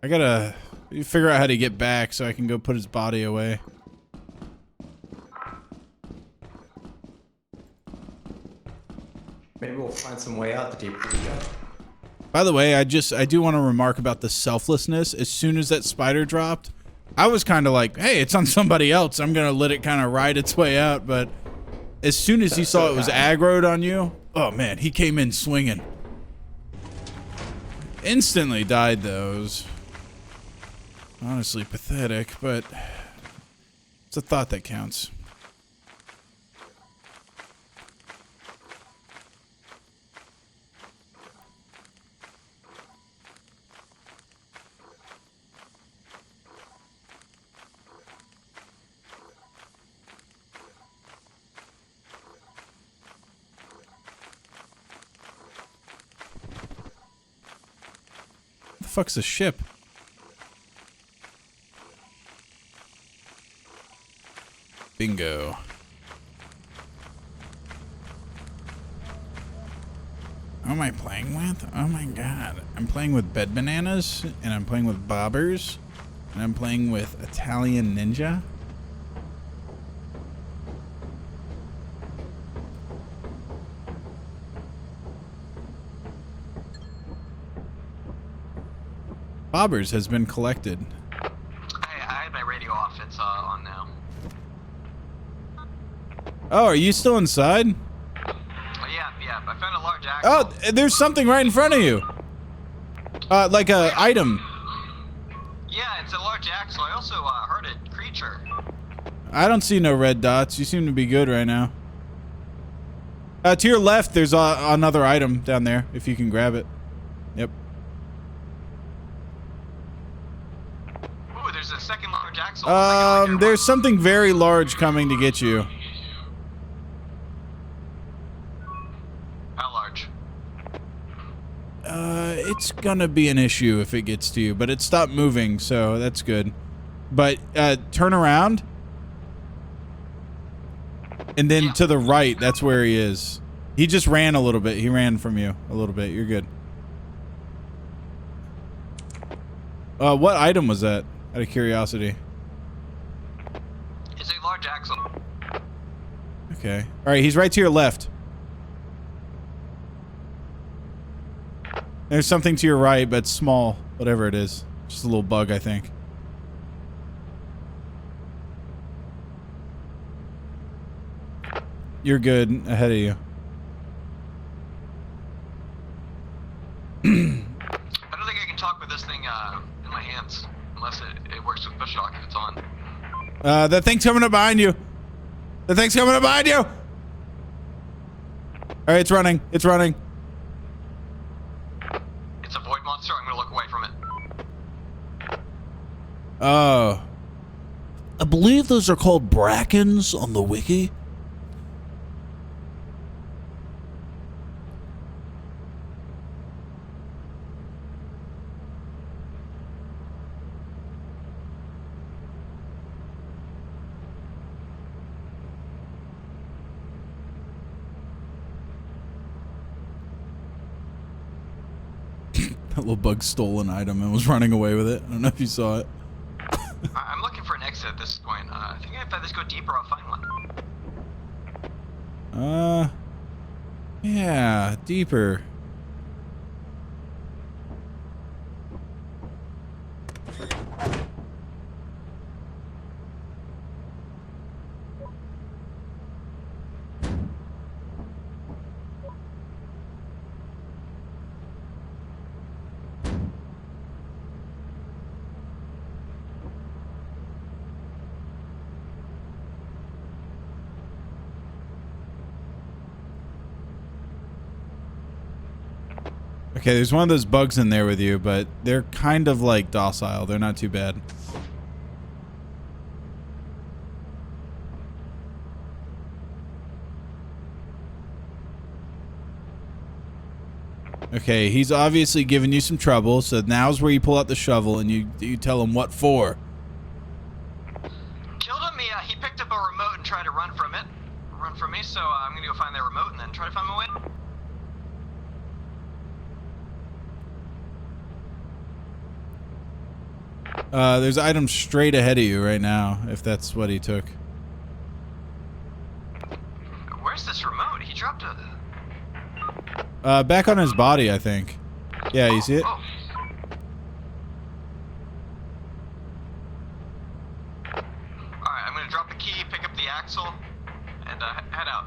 I gotta figure out how to get back so I can go put his body away. Maybe we'll find some way out the deeper we go. By the way, I do want to remark about the selflessness. As soon as that spider dropped, I was kind of like, hey, it's on somebody else. I'm going to let it kind of ride its way out. But as soon as he saw it was aggroed on you, oh man, he came in swinging. Instantly died, though. It was honestly pathetic, but it's a thought that counts. The fuck's a ship? Bingo. Who am I playing with? Oh my god. I'm playing with bed bananas, and I'm playing with bobbers, and I'm playing with Italian Ninja. Bobbers has been collected. I had my radio off. It's on now. Oh, are you still inside? Oh, yeah. I found a large axe. Oh, there's something right in front of you. Like a item. Yeah, it's a large axle. I also heard a creature. I don't see no red dots. You seem to be good right now. To your left, there's another item down there, if you can grab it. Yep. Ooh, there's a second large axle. There's something very large coming to get you. How large? It's gonna be an issue if it gets to you, but it stopped moving, so that's good. But, turn around. And then to the right, that's where he is. He just ran a little bit. He ran from you a little bit. You're good. What item was that? Out of curiosity. It's a large axle. Okay. All right, he's right to your left. There's something to your right, but small. Whatever it is. Just a little bug, I think. You're good. Ahead of you. I don't think I can talk with this thing in my hands. Unless it works with push shock if it's on. That thing's coming up behind you. The thing's coming up behind you. All right, it's running. It's running. It's a void monster. I'm gonna look away from it. Oh. I believe those are called brackens on the wiki. That little bug stole an item and was running away with it. I don't know if you saw it. I'm looking for an exit at this point. I think if I just go deeper, I'll find one. Yeah, deeper. Okay, there's one of those bugs in there with you, but they're kind of like docile. They're not too bad. Okay, he's obviously giving you some trouble, so now's where you pull out the shovel and you tell him what for. Killed him. He picked up a remote and tried to run from it. Run from me, so I'm gonna go find that remote and then try to find my way. There's items straight ahead of you right now, if that's what he took. Where's this remote? He dropped a... Back on his body, I think. Yeah, you see it? Oh. Alright, I'm gonna drop the key, pick up the axle, and head out.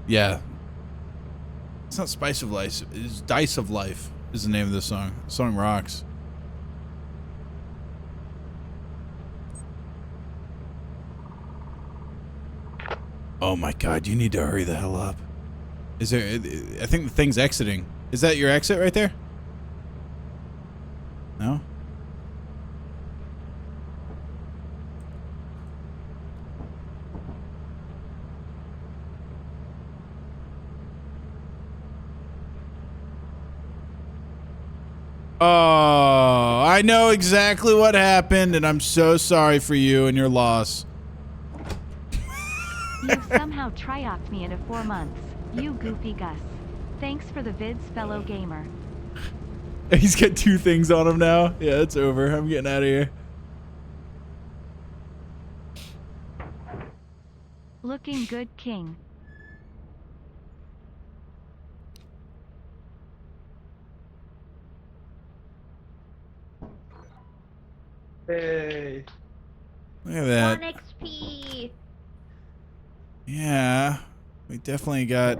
Yeah. It's not Spice of Life. It's Dice of Life is the name of this song. The song rocks. Oh my god, you need to hurry the hell up. Is there... I think the thing's exiting. Is that your exit right there? No? Oh, I know exactly what happened, and I'm so sorry for you and your loss. You've somehow trioced me into 4 months. You goofy Gus. Thanks for the vids, fellow gamer. He's got 2 things on him now. Yeah, it's over. I'm getting out of here. Looking good, King. Hey. Look at that. 1 XP. Yeah, we definitely got...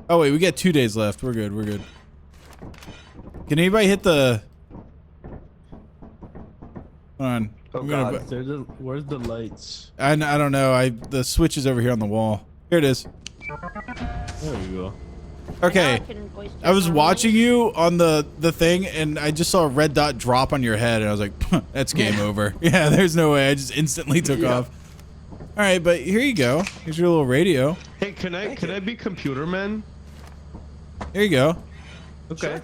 Oh wait, we got 2 days left. We're good, we're good. Can anybody hit the... Hold on. Oh I'm god, where's the lights? I don't know. The switch is over here on the wall. Here it is. There you go. Okay. I was watching you on the thing, and I just saw a red dot drop on your head, and I was like, that's game over. Yeah, there's no way. I just instantly took off. All right, but here you go. Here's your little radio. Hey, can I be computer man? Here you go. Okay.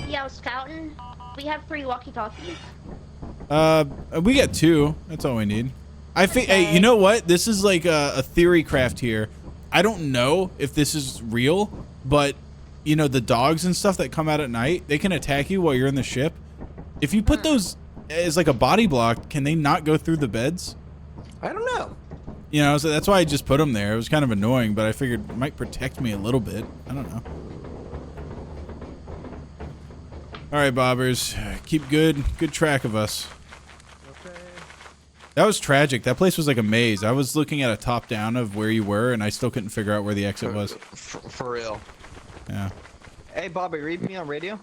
Yeah, I was scouting. We have 3 walkie-talkies. We got 2. That's all we need. Hey, you know what? This is like a theory craft here. I don't know if this is real, but you know, the dogs and stuff that come out at night, they can attack you while you're in the ship. If you put those as like a body block, can they not go through the beds? I don't know. You know, so that's why I just put them there. It was kind of annoying, but I figured it might protect me a little bit. I don't know. All right, bobbers, keep good track of us. Okay. That was tragic. That place was like a maze. I was looking at a top down of where you were, and I still couldn't figure out where the exit was. For real. Yeah. Hey, Bobby, read me on radio.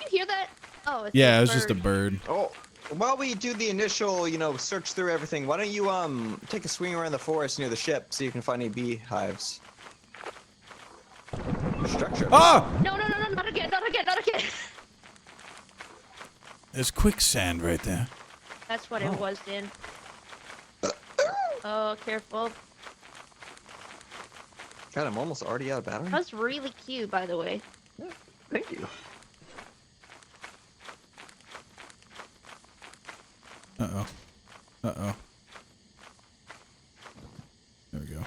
You hear that? Oh, it's Yeah, a it was bird. just a bird. Oh, while we do the initial, you know, search through everything, why don't you take a swing around the forest near the ship, so you can find any beehives. Structure. Ah! No, not again, not again, not again. There's quicksand right there. That's what it was, then. Oh, careful. God, I'm almost already out of battery. That's really cute, by the way. Thank you. Uh-oh. Uh-oh. There we go.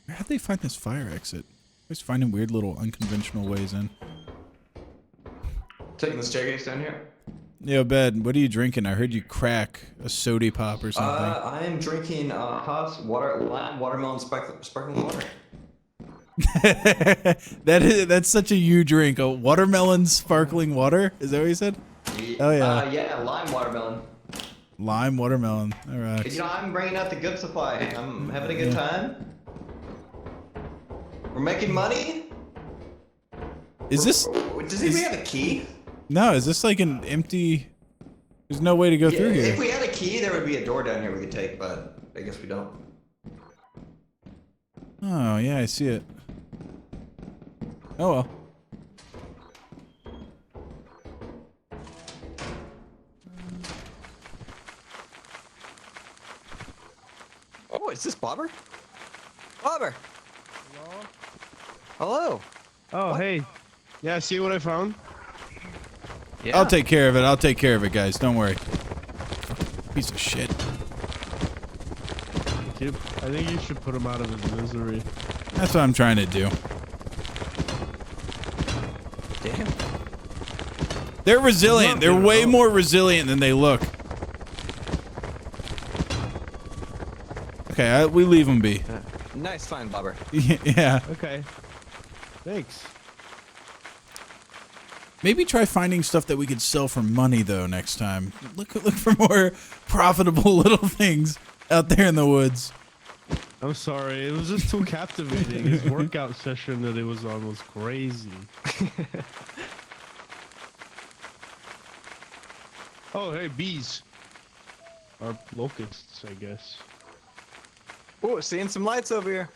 How'd they find this fire exit? Always finding weird little unconventional ways in. Taking the staircase down here. Yo, Bed, what are you drinking? I heard you crack a soda pop or something. I am drinking hot watermelon sparkling water. That's such a you drink. A watermelon sparkling water? Is that what you said? Oh yeah. Yeah, lime watermelon. Lime watermelon. All right. You know, I'm bringing out the good supply. I'm having a good time. We're making money. Is this? Does anybody have a key? No, is this like an empty? There's no way to go through here. If we had a key, there would be a door down here we could take, but I guess we don't. Oh yeah, I see it. Oh well. Oh, is this Bobber? Bobber. Hello. Oh, hey. Yeah, see what I found? Yeah. I'll take care of it. I'll take care of it, guys. Don't worry. Piece of shit. I think you should put him out of his misery. That's what I'm trying to do. Damn. They're resilient. They're way more resilient than they look. Okay, we leave them be. Nice find, Bobber. Yeah. Okay. Thanks. Maybe try finding stuff that we could sell for money though next time. Look for more profitable little things out there in the woods. I'm sorry, it was just too captivating. His workout session that it was on was crazy. Oh, hey, bees. Or locusts, I guess. Oh, seeing some lights over here.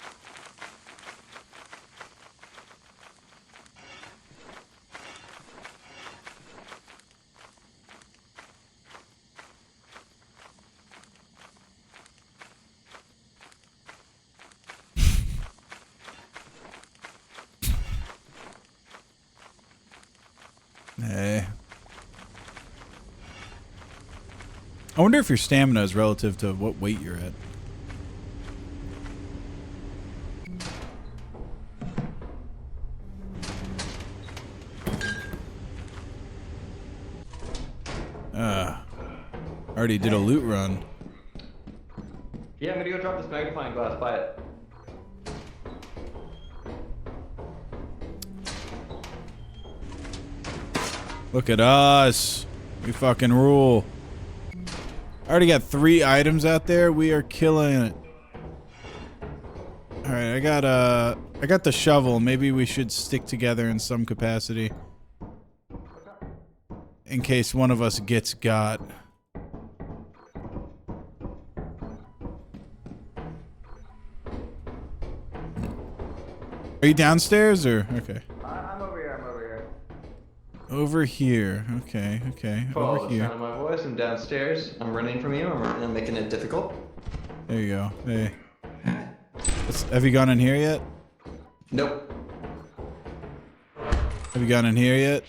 Hey. I wonder if your stamina is relative to what weight you're at. Already did a loot run. Yeah, I'm gonna go drop this magnifying glass by it. Look at us. We fucking rule. I already got 3 items out there. We are killing it. All right, I got the shovel. Maybe we should stick together in some capacity. In case one of us gets got. Are you downstairs or okay? I'm over here. I'm over here. Over here. Okay. Okay. Follow Over the here. sound of my voice. I'm downstairs. I'm running from you. I'm making it difficult. There you go. Hey. Have you gone in here yet? Nope. Have you gone in here yet?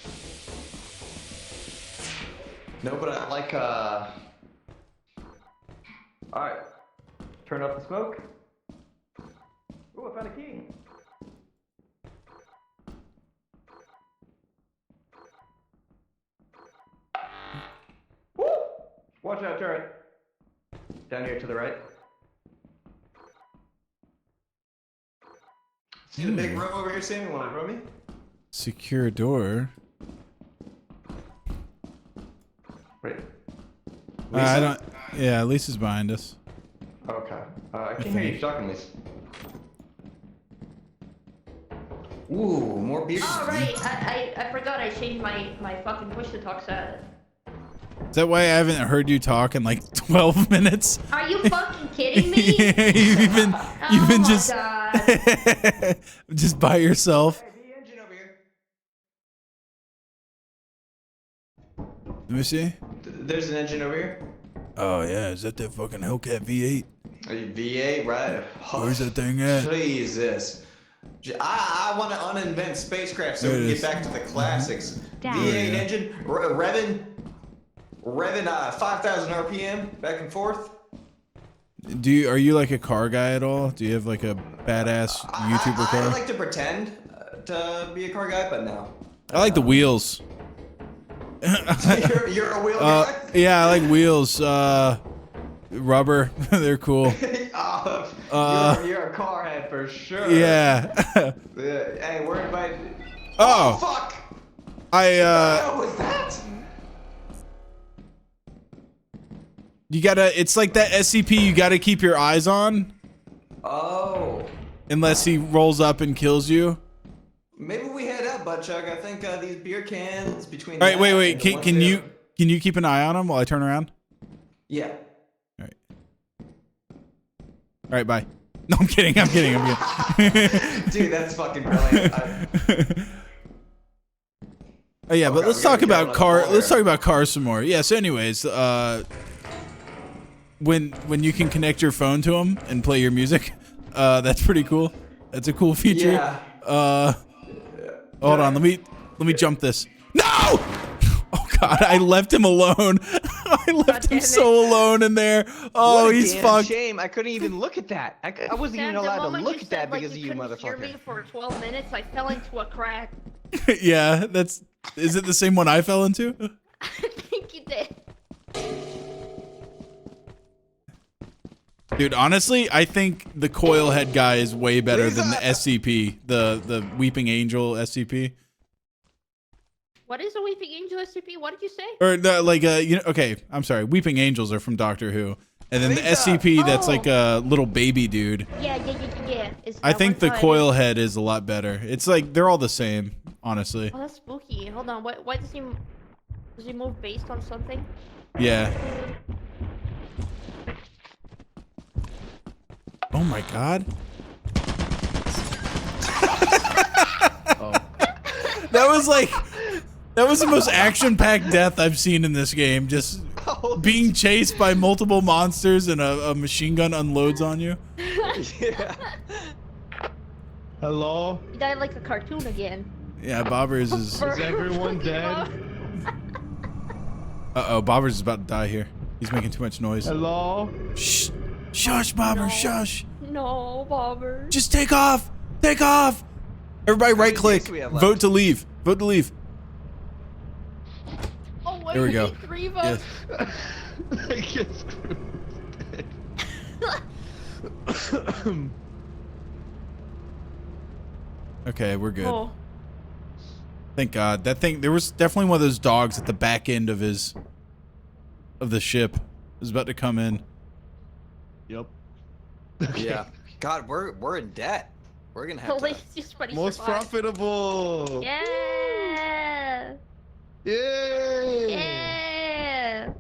No, but I like Alright. Turn off the smoke. Ooh, I found a key. Woo! Watch out, turret. Down here to the right. See the big room over here, Sam? You want to room me? Secure door. Wait. I don't. Yeah, Lisa's behind us. Okay. I can't hear you talking, Lisa. Ooh, more beer. Oh, right. I forgot I changed my fucking push to talk set. Is that why I haven't heard you talk in like 12 minutes? Are you fucking kidding me? you've been Oh just God. just by yourself. Hey, the engine over here. Let me see. There's an engine over here. Oh yeah, is that fucking Hellcat V8? V8, right? Where's that thing at? Jesus. I want to uninvent spacecraft so There we it can is. get back to the classics. Down. V8 Yeah. engine, revving 5,000 RPM back and forth. Are you like a car guy at all? Do you have like a badass YouTuber I car? like to pretend to be a car guy, but no. I like the wheels. you're a wheel guy? Yeah, I like wheels. Rubber. They're cool. You're a car head for sure. Yeah. Hey, we're invited. Oh. Fuck! I What was that? You gotta. It's like that SCP. You gotta keep your eyes on, Oh. unless he rolls up and kills you. Maybe we head up, Butchuck. I think these beer cans between. All right, that wait. and the ones Can there- you keep an eye on him while I turn around? Yeah. All right, bye. No, I'm kidding. I'm kidding. Dude, that's fucking brilliant. Oh yeah, but Okay, let's we talk gotta get about on car. the Let's ball talk about cars some more. Yeah. So, anyways, when you can connect your phone to them and play your music. That's pretty cool. That's a cool feature. Yeah. Hold on, let me jump this. No! Oh God, I left him alone. I left him so alone in there. Oh, What a he's damn fucked. shame. I couldn't even look at that. I wasn't even Sam, the allowed to moment look you at that said, like, because of you, couldn't hear me motherfucker. for 12 minutes, I fell into a crack. Yeah, is it the same one I fell into? I think you did. Dude, honestly, I think the coil head guy is way better than the SCP, the Weeping Angel SCP. What is a Weeping Angel SCP? What did you say? Or the, like okay, I'm sorry. Weeping Angels are from Doctor Who. And then the SCP that's like a little baby dude. Yeah. I think the coil head is a lot better. It's like they're all the same, honestly. Oh, that's spooky. Hold on. Why does he move based on something? Yeah. Oh my God. That was the most action-packed death I've seen in this game. Just being chased by multiple monsters and a machine gun unloads on you. Yeah. Hello? He died like a cartoon again. Yeah, Bobbers is... Is everyone dead? Uh-oh, Bobbers is about to die here. He's making too much noise. Hello? Shh. Shush, Bobbers, shush. No, Bobber. Just take off. Take off. Everybody right click. Vote to leave. Vote to leave. Oh, wait, There we go. need 3 votes. I guess. Okay, we're good. Oh. Thank God. That thing, there was definitely one of those dogs at the back end of the ship. It was about to come in. Yep. Yeah. God, we're in debt. We're gonna have At to. least you somebody Most survived. profitable. Yeah. Yay! Yeah.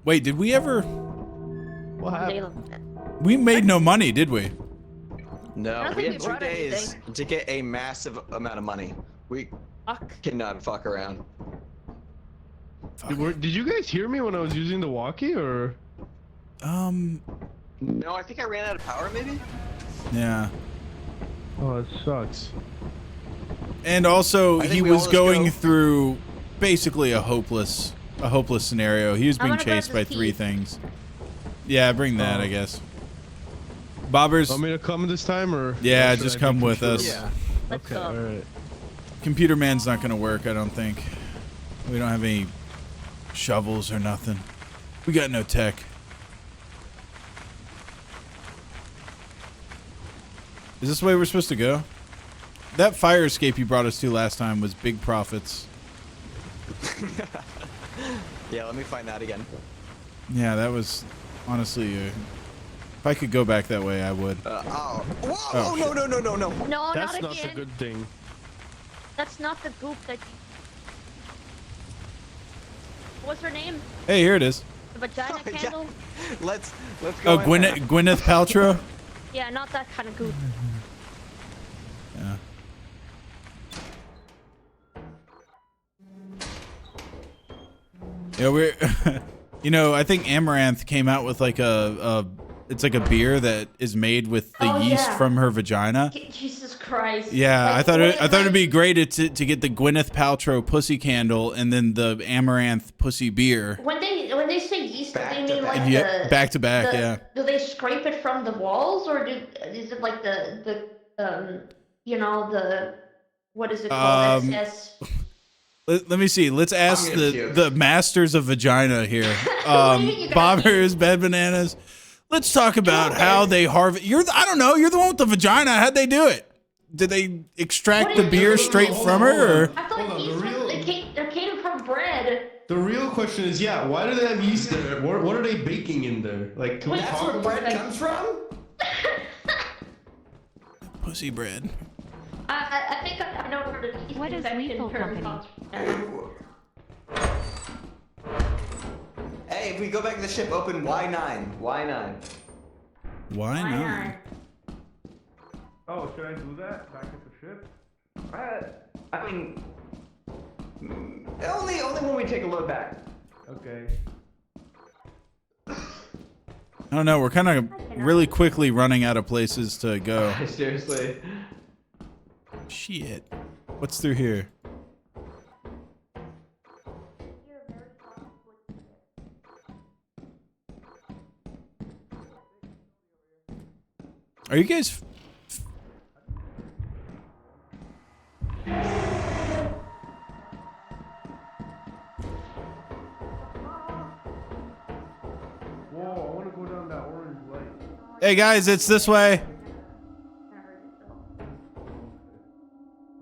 Wait, did we ever... What happened? We made no money, did we? I No, don't we think had we 2 brought days anything. to get a massive amount of money. We Fuck. cannot fuck around. Did you guys hear me when I was using the walkie, or? No, I think I ran out of power, maybe? Yeah. Oh, it sucks. And also, I think he we all was just going go- through basically a hopeless scenario. He was I'm being gonna grab chased by this 3 teeth. things. Yeah, bring that, Oh. I guess. Bobbers, Want me to come this time, or? yeah, or should just I come be with us. Yeah. Let's Okay, go. alright. Computer man's not gonna work, I don't think. We don't have any shovels or nothing. We got no tech. Is this the way we're supposed to go? That fire escape you brought us to last time was big profits. Yeah, let me find that again. Yeah, that was honestly. If I could go back that way, I would. Oh. Whoa! Oh, Oh, no. No, That's not not again. the good thing. That's not the goop that. What's her name? Hey, here it is. The vagina Yeah. candle? Let's go. Oh, in there. Gwyneth Paltrow. Yeah, not that kind of goop. Yeah. Yeah, we're. You know, I think Amaranth came out with like it's like a beer that is made with the Oh, yeast yeah. from her vagina. Jesus Christ. Yeah, Like, I thought what- it'd be great to get the Gwyneth Paltrow pussy candle and then the Amaranth pussy beer. When they say yeast, do Back they to mean back. like Yeah, the back to back, the- yeah. Do they scrape it from the walls, or is it like the you know, the what is it called? SS. Let me see. Let's ask gonna puke. the masters of vagina here. What do you mean you gotta Bobbers, Bed Bananas. Let's talk about how they harvest. I don't know. You're the one with the vagina. How'd they do it? Did they extract What the is- beer straight from her? Or? I thought Hold on, yeast the real- they came from bread. The real question is, yeah, why do they have yeast there? What are they baking in there? Like, can we Wait, talk that's about where bread that? Comes from? Pussy bread. I think I know where the yeast What is infection Lethal term Company? comes from. Hey, if we go back to the ship, open Y9. Y9. Why not? Oh, should I do that? Back at the ship? I mean, only when we take a load back. Okay. I don't know. We're kind of really quickly running out of places to go. Seriously. Shit. What's through here? Are you guys... Whoa, I want to go down that orange light. Hey guys, it's this way.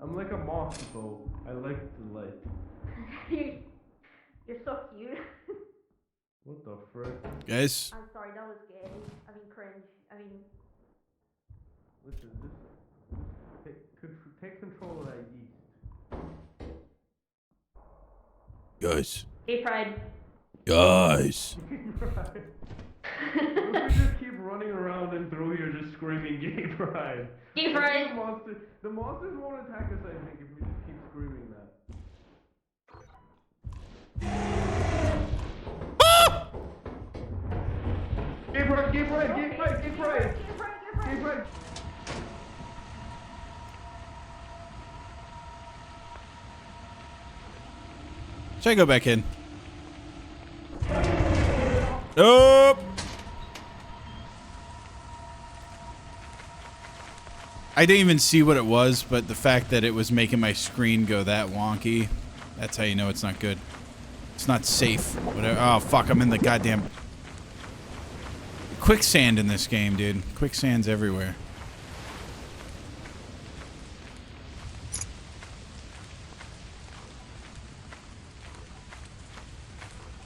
I'm like a moth, though. I like the light. You're so cute. What the frick? Guys. I'm sorry, that was gay. I mean, cringe. I mean... Listen, take control of that yeast. Guys. Gay pride. Guys. We just keep running around and through here just screaming gay pride. Gay pride. The monsters won't attack us, I think, if we just keep screaming that. Gay pride, gay pride, gay pride, gay pride. Gay pride. Should I go back in? Nope. I didn't even see what it was, but the fact that it was making my screen go that wonky, that's how you know it's not good. It's not safe. Whatever. Oh, fuck, I'm in the goddamn... quicksand in this game, dude. Quicksand's everywhere.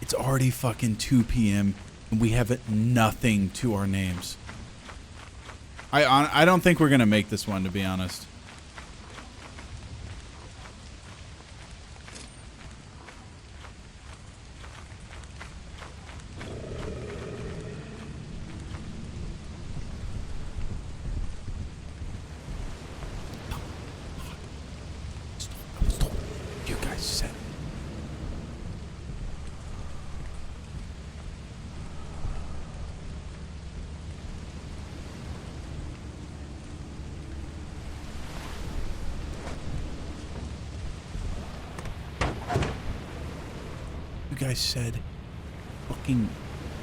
It's already fucking 2 p.m. and we have nothing to our names. I don't think we're gonna make this one, to be honest. You guys said. You guys said fucking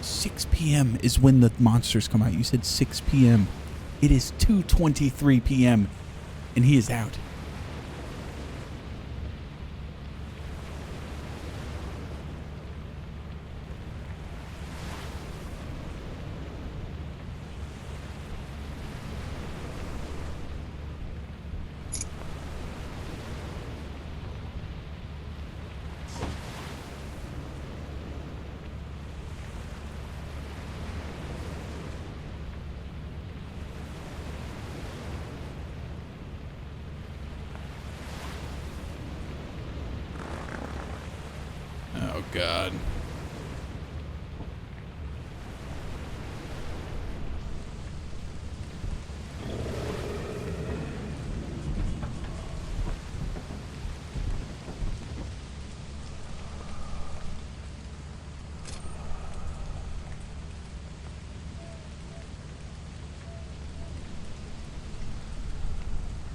6 p.m. is when the monsters come out. You said 6 p.m. It is 2:23 p.m. and he is out. Oh, God.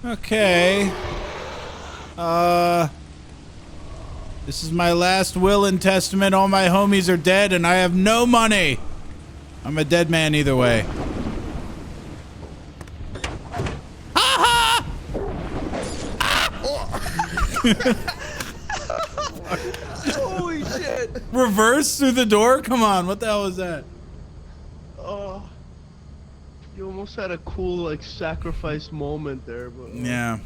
Okay. This is my last will and testament. All my homies are dead and I have no money. I'm a dead man either way. Ha ha! Holy shit! Reverse through the door? Come on, what the hell was that? Oh. You almost had a cool, like, sacrifice moment there, but... Yeah.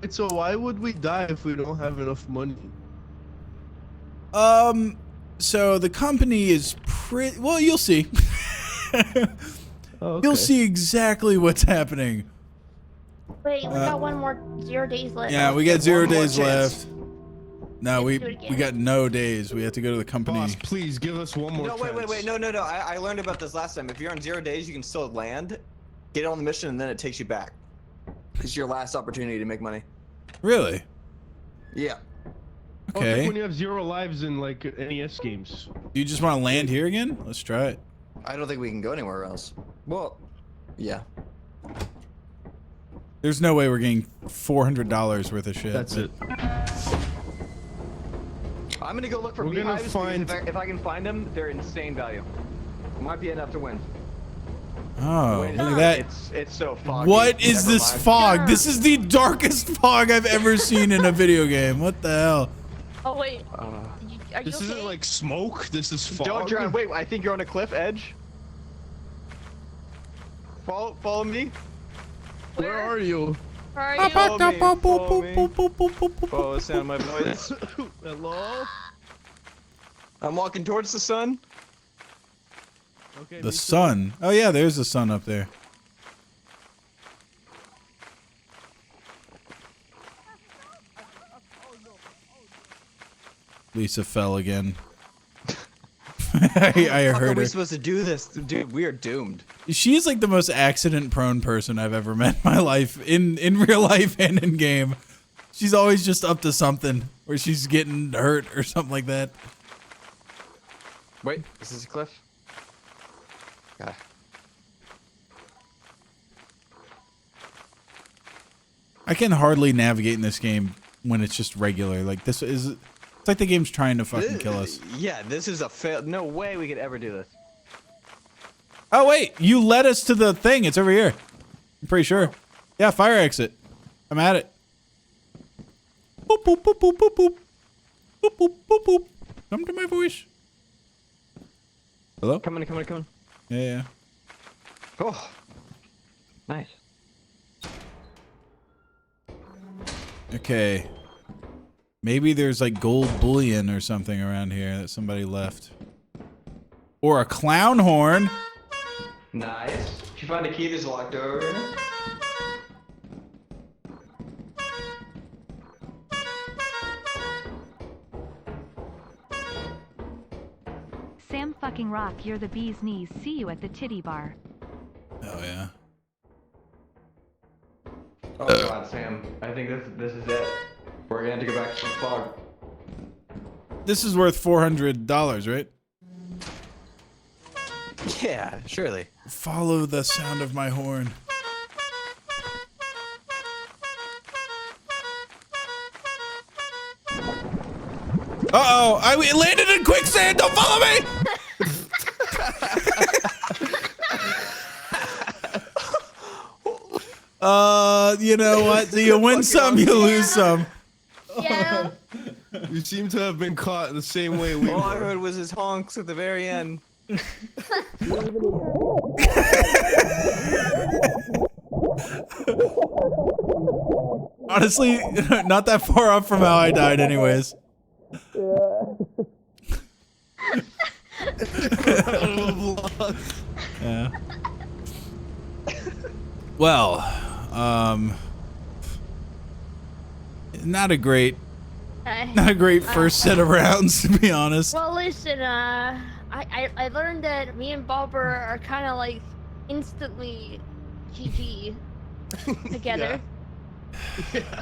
Wait, so why would we die if we don't have enough money? So the company is pretty... Well, you'll see. Oh, okay. You'll see exactly what's happening. Wait, we got one more 0 days left. Yeah, we got 0 days chance. left. No, we do it again. got no days. We have to go to the company. Boss, please give us one more No, wait. No. I learned about this last time. If you're on 0 days, you can still land, get on the mission, and then it takes you back. It's your last opportunity to make money. Really? Yeah. Oh, it's like Okay. when you have 0 lives in like NES games. Do you just want to land here again? Let's try it. I don't think we can go anywhere else. Well, yeah. There's no way we're getting $400 worth of shit. That's it. I'm gonna go look for We're gonna beehives. find- Because if I can find them, they're insane value. Might be enough to win. Oh, Wait, look at that. It's so foggy. What is Never this mind. fog? This is the darkest fog I've ever seen in a video game. What the hell? Oh wait. Are you This okay? isn't like smoke. This is fog. Don't drown. Wait, I think you're on a cliff edge. Follow me. Where are you? Where are you? Follow me. Follow the sound of my voice. Hello? I'm walking towards the sun. Okay. The sun. Oh yeah, there's the sun up there. Lisa fell again. I How are heard we her. supposed to do this? Dude, we are doomed. She's like the most accident-prone person I've ever met in my life, in real life and in game. She's always just up to something, or she's getting hurt or something like that. Wait, is this a cliff? God. I can hardly navigate in this game when it's just regular. Like this is, it's like the game's trying to fucking kill us. Yeah, this is a fail. No way we could ever do this. Oh wait, you led us to the thing. It's over here. I'm pretty sure. Yeah, fire exit. I'm at it. Boop boop boop boop boop boop. Boop boop boop boop. Come to my voice. Hello? Come on. Yeah, yeah. Oh, nice. Okay. Maybe there's like gold bullion or something around here that somebody left. Or a clown horn. Nice. If you find a key that's locked over. Sam fucking Rock, you're the bee's knees. See you at the titty bar. Oh yeah. Oh God, Sam. I think this is it. We're gonna have to go back to the fog. This is worth $400, right? Yeah, surely. Follow the sound of my horn. Uh-oh, I landed in quicksand, don't follow me! You know what? You win some, you lose some. Yeah. You seem to have been caught the same way we All I were. heard was his honks at the very end. Honestly, not that far off from how I died anyways. Yeah. Well, not a great first set of rounds, to be honest. Well, listen, I learned that me and Bobber are kind of like instantly GG together. Yeah.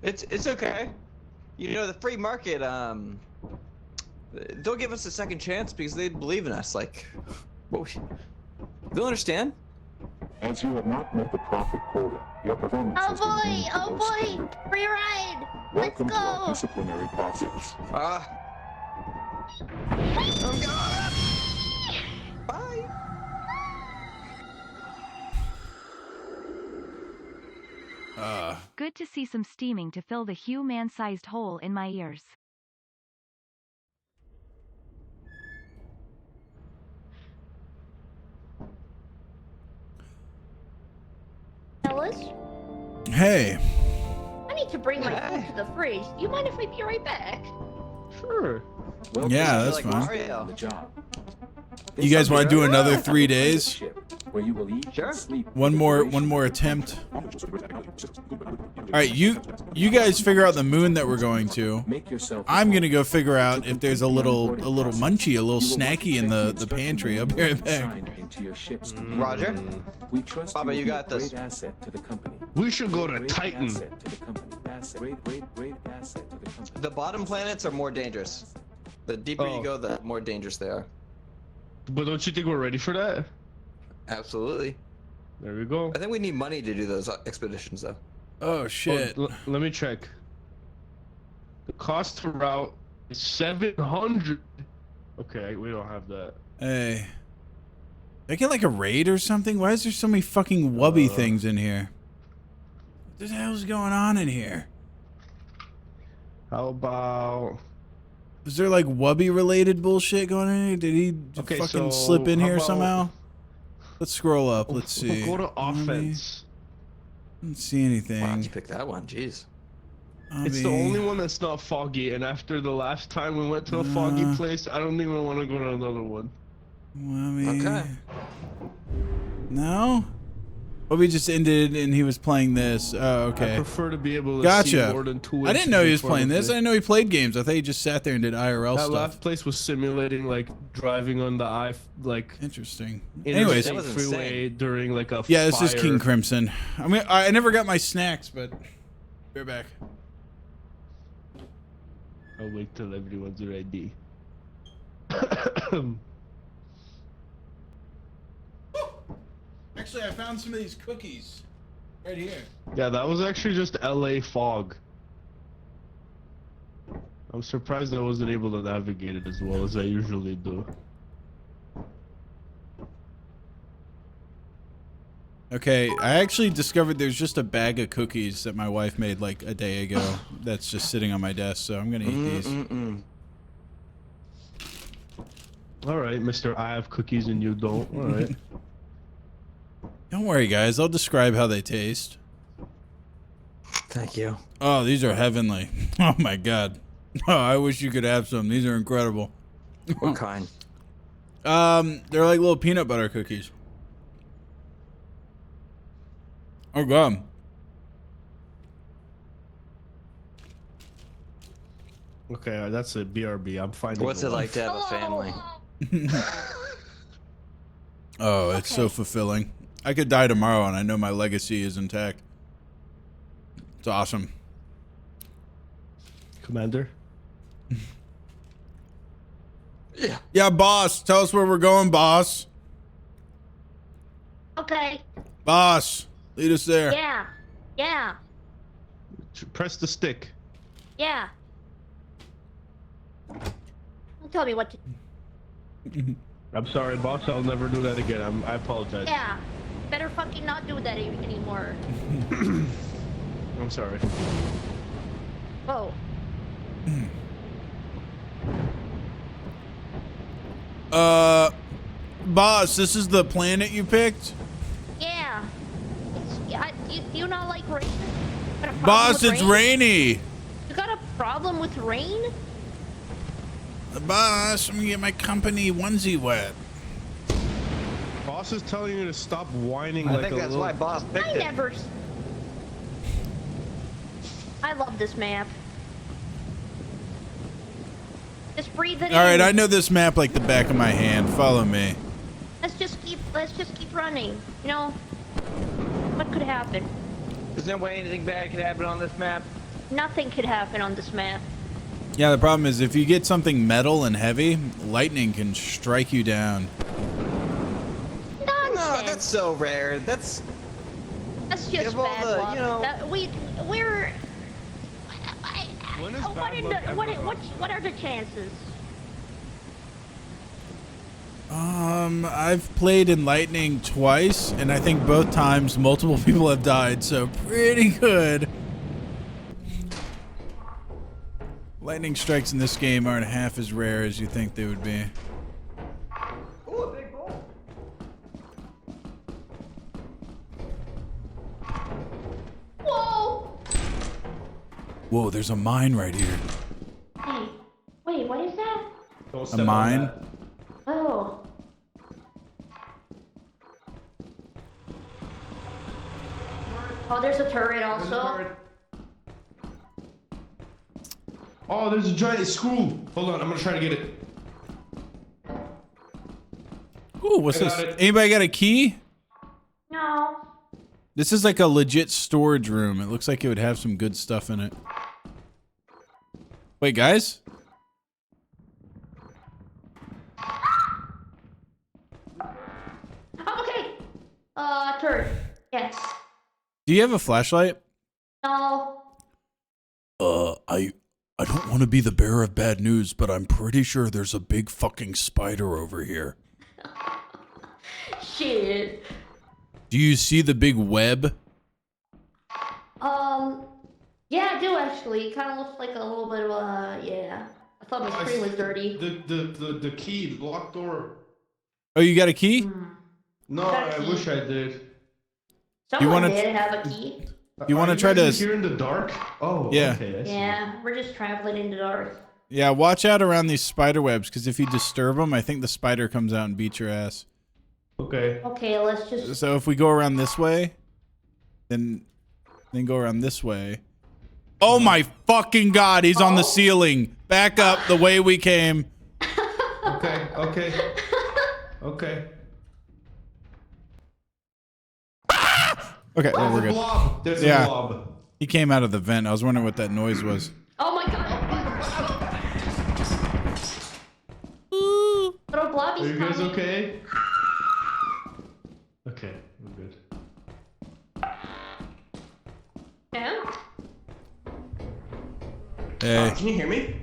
It's okay. You know, the free market, they'll give us a second chance because they believe in us. Like, they'll understand. As you have not met the profit quota, your performance Oh has been deemed boy, below oh boy, standard. free ride. Let's Welcome to our go. disciplinary process. I'm gone. Bye. Good to see some steaming to fill the human-sized hole in my ears. Ellis, Hey, I need to bring my food to the fridge. Do you mind if I be right back? Sure. Welcome Yeah, to that's like fine. Mario. the job. You guys want to do another 3 days? where you will eat Sure. and sleep. One more attempt. All right, you guys figure out the moon that we're going to. Make yourself. I'm gonna go figure out if there's a little munchie, a little snacky in the pantry. I'll be right back. Into your ship's Roger. We trust Baba, you you will be got a great this. asset to the company. We should go to Great Titan. asset to the company. Great asset to the company. The bottom planets are more dangerous. The deeper Oh. you go, the more dangerous they are. But don't you think we're ready for that? Absolutely. There we go. I think we need money to do those expeditions, though. Oh shit. Let me check. The cost to route is 700. Okay, we don't have that. Hey. Did I get like a raid or something? Why is there so many fucking wubby things in here? What the hell's going on in here? How about? Is there like wubby related bullshit going on here? Did he Okay, fucking so slip in how here about- somehow? Let's scroll up. Let's see. Go to Wubby. offense. I don't see anything. Wow, you picked that one. Jeez. It's the Wubby. only one that's not foggy, and after the last time we went to a foggy place, I don't even want to go to another one. Wubby. Okay. No? Wubby just ended and he was playing this. Oh, I okay. prefer to be able to see Gotcha. more than two. I didn't know he was inches in playing front this. of I me. didn't know he played games. I thought he just sat there and did IRL That stuff. last place was simulating like driving on the Interesting. Anyways, Anyways, was freeway insane. during like a yeah, this is fire. King Crimson. I mean, I never got my snacks, but we're back. I'll wait till everyone's ready. Actually, I found some of these cookies right here. Yeah, that was actually just LA fog. I'm surprised I wasn't able to navigate it as well as I usually do. Okay, I actually discovered there's just a bag of cookies that my wife made like a day ago that's just sitting on my desk, so I'm gonna eat these. Alright, Mr. I have cookies and you don't. Alright. Don't worry, guys. I'll describe how they taste. Thank you. Oh, these are heavenly. Oh my god. Oh, I wish you could have some. These are incredible. What kind? They're like little peanut butter cookies. Oh god. Okay, that's a BRB. I'm finding. What's the it one. like to have a family? Oh, it's so fulfilling. I could die tomorrow and I know my legacy is intact. It's awesome. Commander? Yeah. Yeah, boss. Tell us where we're going, boss. Okay. Boss. Lead us there. Yeah. Yeah. Press the stick. Yeah. Don't tell me what to. I'm sorry, boss. I'll never do that again. I apologize. Yeah. Better fucking not do that anymore. I'm sorry. Whoa. Boss, this is the planet you picked? Yeah. Do you not like rain? Got a problem Boss, with it's rain? rainy. You got a problem with rain? Boss, I'm gonna get my company onesie wet. Boss is telling you to stop whining I like think a that's little... why boss picked I it. never. I love this map. Just breathe it in. All right, I know this map like the back of my hand. Follow me. Let's just keep running. You know, what could happen? There's no way anything bad could happen on this map. Nothing could happen on this map. Yeah, the problem is if you get something metal and heavy, lightning can strike you down. No, Nonsense. that's so rare. That's That's just Give all bad the, luck. you know- We're. When is What, bad luck ever what are the chances? I've played in lightning twice, and I think both times multiple people have died, so pretty good. Lightning strikes in this game aren't half as rare as you think they would be. Ooh, a big bowl. Whoa! Whoa, there's a mine right here. Hey, wait, what is that? Don't A step on mine? that. Oh. Oh, there's a turret There's a also. turret. Oh, there's a giant screw. Hold on, I'm gonna try to get it. Ooh, what's I got this? it. Anybody got a key? No. This is like a legit storage room. It looks like it would have some good stuff in it. Wait, guys? Oh, okay. Turret. Yes. Do you have a flashlight? No. I don't want to be the bearer of bad news, but I'm pretty sure there's a big fucking spider over here. Shit. Do you see the big web? Yeah, I do actually. It kind of looks like a little bit of yeah. I thought my screen was dirty. The key, the locked door. Oh, you got a key? No, Got a I key. wish I did. Someone wanna- did have a key. You want to Are try guys to... here in the dark? Oh, Yeah. okay. I see. Yeah, we're just traveling in the dark. Yeah, watch out around these spider webs, because if you disturb them, I think the spider comes out and beats your ass. Okay. Okay, let's just. So if we go around this way, then go around this way. Oh my fucking god, he's on the ceiling. Back up the way we came. Okay. Okay. Okay. Okay, Oh, we're the good. blob. There's Yeah. a blob. He came out of the vent. I was wondering what that noise was. Oh my god. Little blobbies Are you guys coming. okay? Okay, we're good. Yeah. Hey, Can you hear me?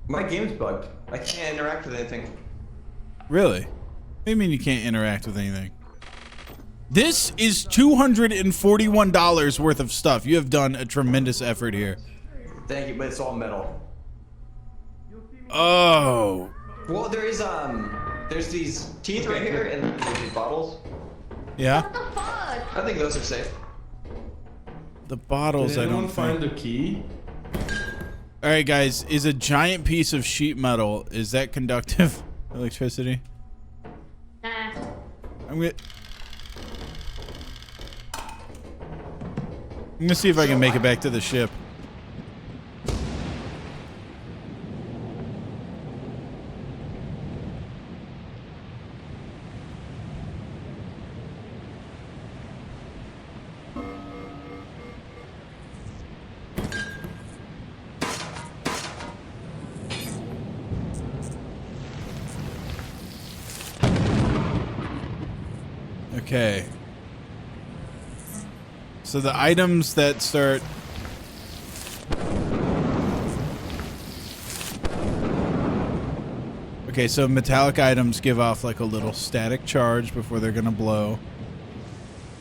My game's bugged. I can't interact with anything. really? What do you mean you can't interact with anything? This is $241 worth of stuff. You have done a tremendous effort here. Thank you, but it's all metal. Oh. Well, there's these teeth right here and there's these bottles. Yeah? What the fuck? I think those are safe. The bottles, Did I anyone don't find think. the key? All right, guys. Is a giant piece of sheet metal, is that conductive electricity? Nah. I'm gonna see if I can make it back to the ship. Okay. So the items that start... Okay, so metallic items give off like a little static charge before they're gonna blow.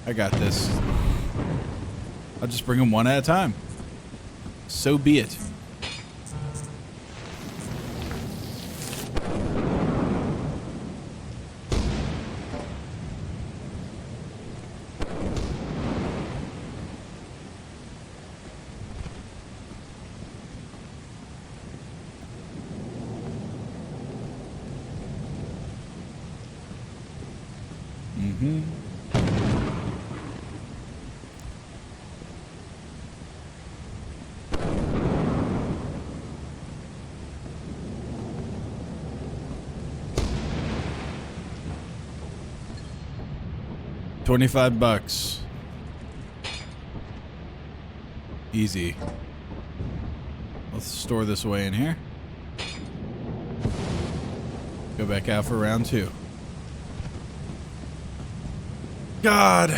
I got this. I'll just bring them one at a time. So be it. Mm-hmm. $25. Easy. Let's store this away in here. Go back out for round 2. God,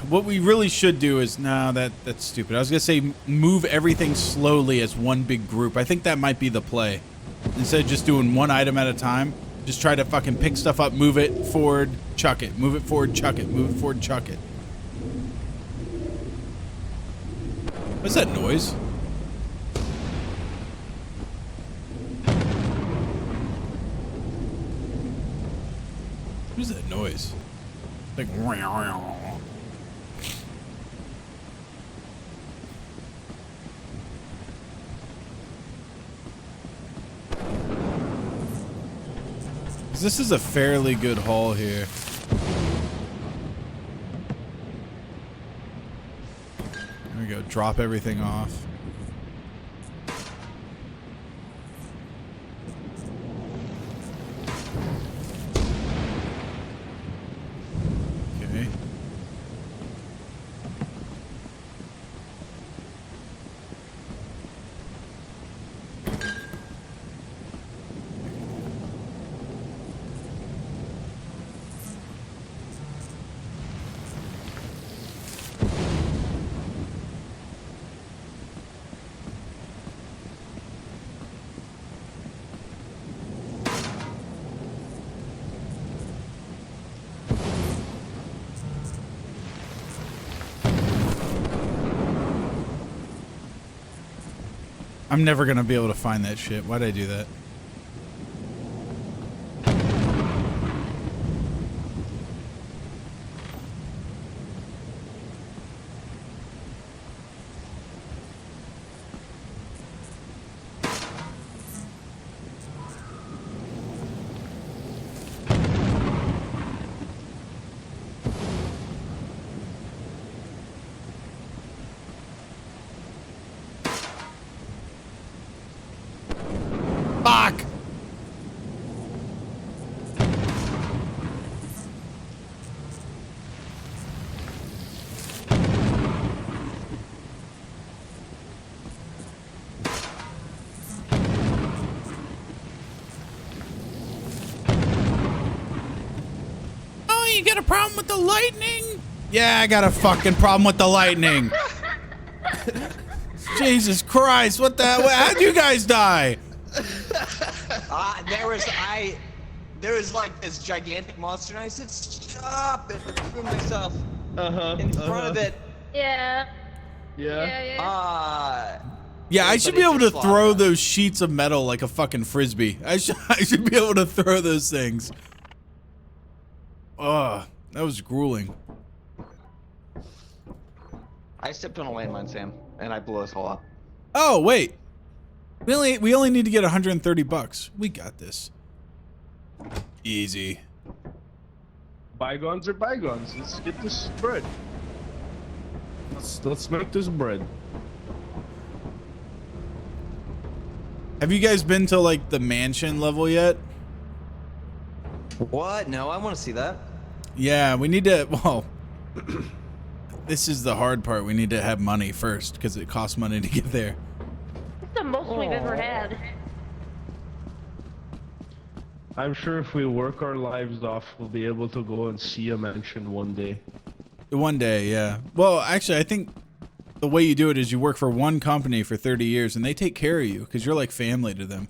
what we really should do is that's stupid. I was gonna say move everything slowly as one big group. I think that might be the play. Instead of just doing one item at a time, just try to fucking pick stuff up, move it forward, chuck it, move it forward, chuck it, move it forward, chuck it. What's that noise? What is that noise? Like, this is a fairly good haul here. There we go. Drop everything off. Okay. I'm never gonna be able to find that shit. Why'd I do that? Fuck! Oh, you got a problem with the lightning? Yeah, I got a fucking problem with the lightning. Jesus Christ, what the hell? How'd you guys die? There was like this gigantic monster, and I said, "Stop!" and threw myself in front of it. Yeah. Yeah. Yeah, I But should it be able to just fly throw up. those sheets of metal like a fucking frisbee. I should be able to throw those things. Ugh, that was grueling. I stepped on a landmine, Sam, and I blew us all up. Oh wait, we only need to get 130 bucks. We got this. Easy. Bygones are bygones. Let's get this bread. Let's make this bread. Have you guys been to like the mansion level yet? What? No, I want to see that. Yeah, we need to. Well, this is the hard part. We need to have money first because it costs money to get there. It's the most we've ever had. I'm sure if we work our lives off, we'll be able to go and see a mansion one day. One day, yeah. Well, actually, I think the way you do it is you work for one company for 30 years and they take care of you because you're like family to them.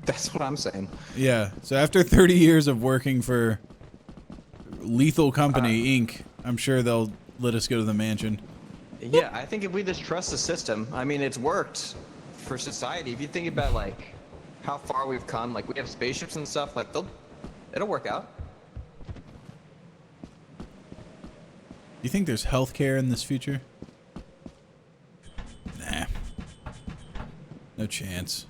That's what I'm saying. Yeah. So after 30 years of working for Lethal Company Inc., I'm sure they'll let us go to the mansion. Yeah, I think if we just trust the system, I mean, it's worked for society. If you think about like how far we've come, like we have spaceships and stuff, like it'll work out. You think there's healthcare in this future? Nah. No chance.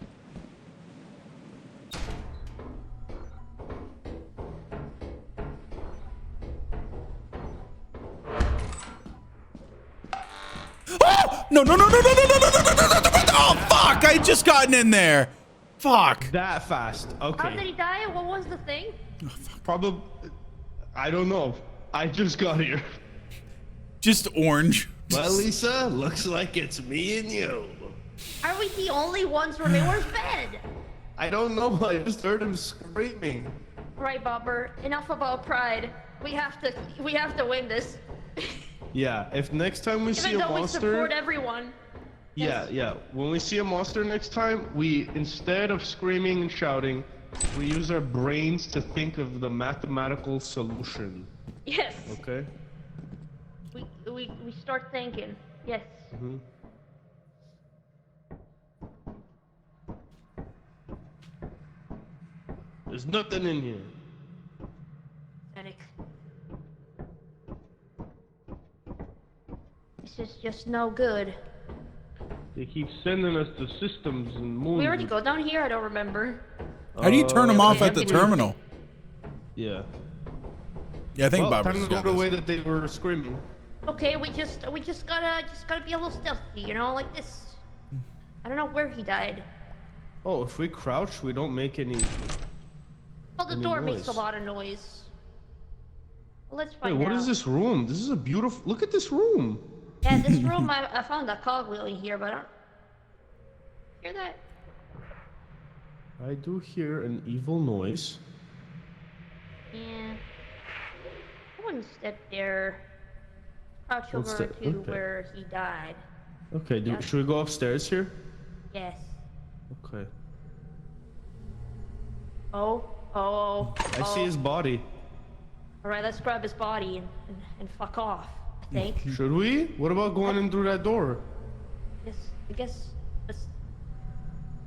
Oh! No, no, no, no, no, no, no, no, no, no, no, no, no. Oh, fuck! I had just gotten in there. Fuck. That fast. Okay. How did he die? What was the thing? Probably. I don't know. I just got here. Just orange. Well, Lisa, looks like it's me and you. Are we the only ones remaining? Where's Ben? I don't know. I just heard him screaming. Right, Bobber. Enough about pride. We have to win this. Yeah. If next time we see Even a though we monster. support everyone. Yeah. When we see a monster next time, we instead of screaming and shouting, we use our brains to think of the mathematical solution. Yes. Okay. We start thinking. Yes. Mm-hmm. There's nothing in here. Pathetic. This is just no good. They keep sending us to systems and moons. We already go down here. I don't remember. How do you turn them off at the we- terminal? Yeah. Yeah, I think Well, Bob time was to go got the this. way that they were screaming. Okay, we just gotta be a little stealthy, you know, like this. I don't know where he died. Oh, if we crouch, we don't make any. Well, the Any door makes a noise. lot of noise. Well, let's Wait, find what out. is this room? This is a beautiful. Look at this room. Yeah, this room, I found a cogwheel in here, but I don't hear that. I do hear an evil noise. Yeah. I wouldn't step there. Crouch What's over that? to Okay. where he died. Okay, Yeah. should we go upstairs here? Yes. Okay. Oh. I see his body. Alright, let's grab his body and fuck off, I think. Should we? What about going in through that door? I guess, let's...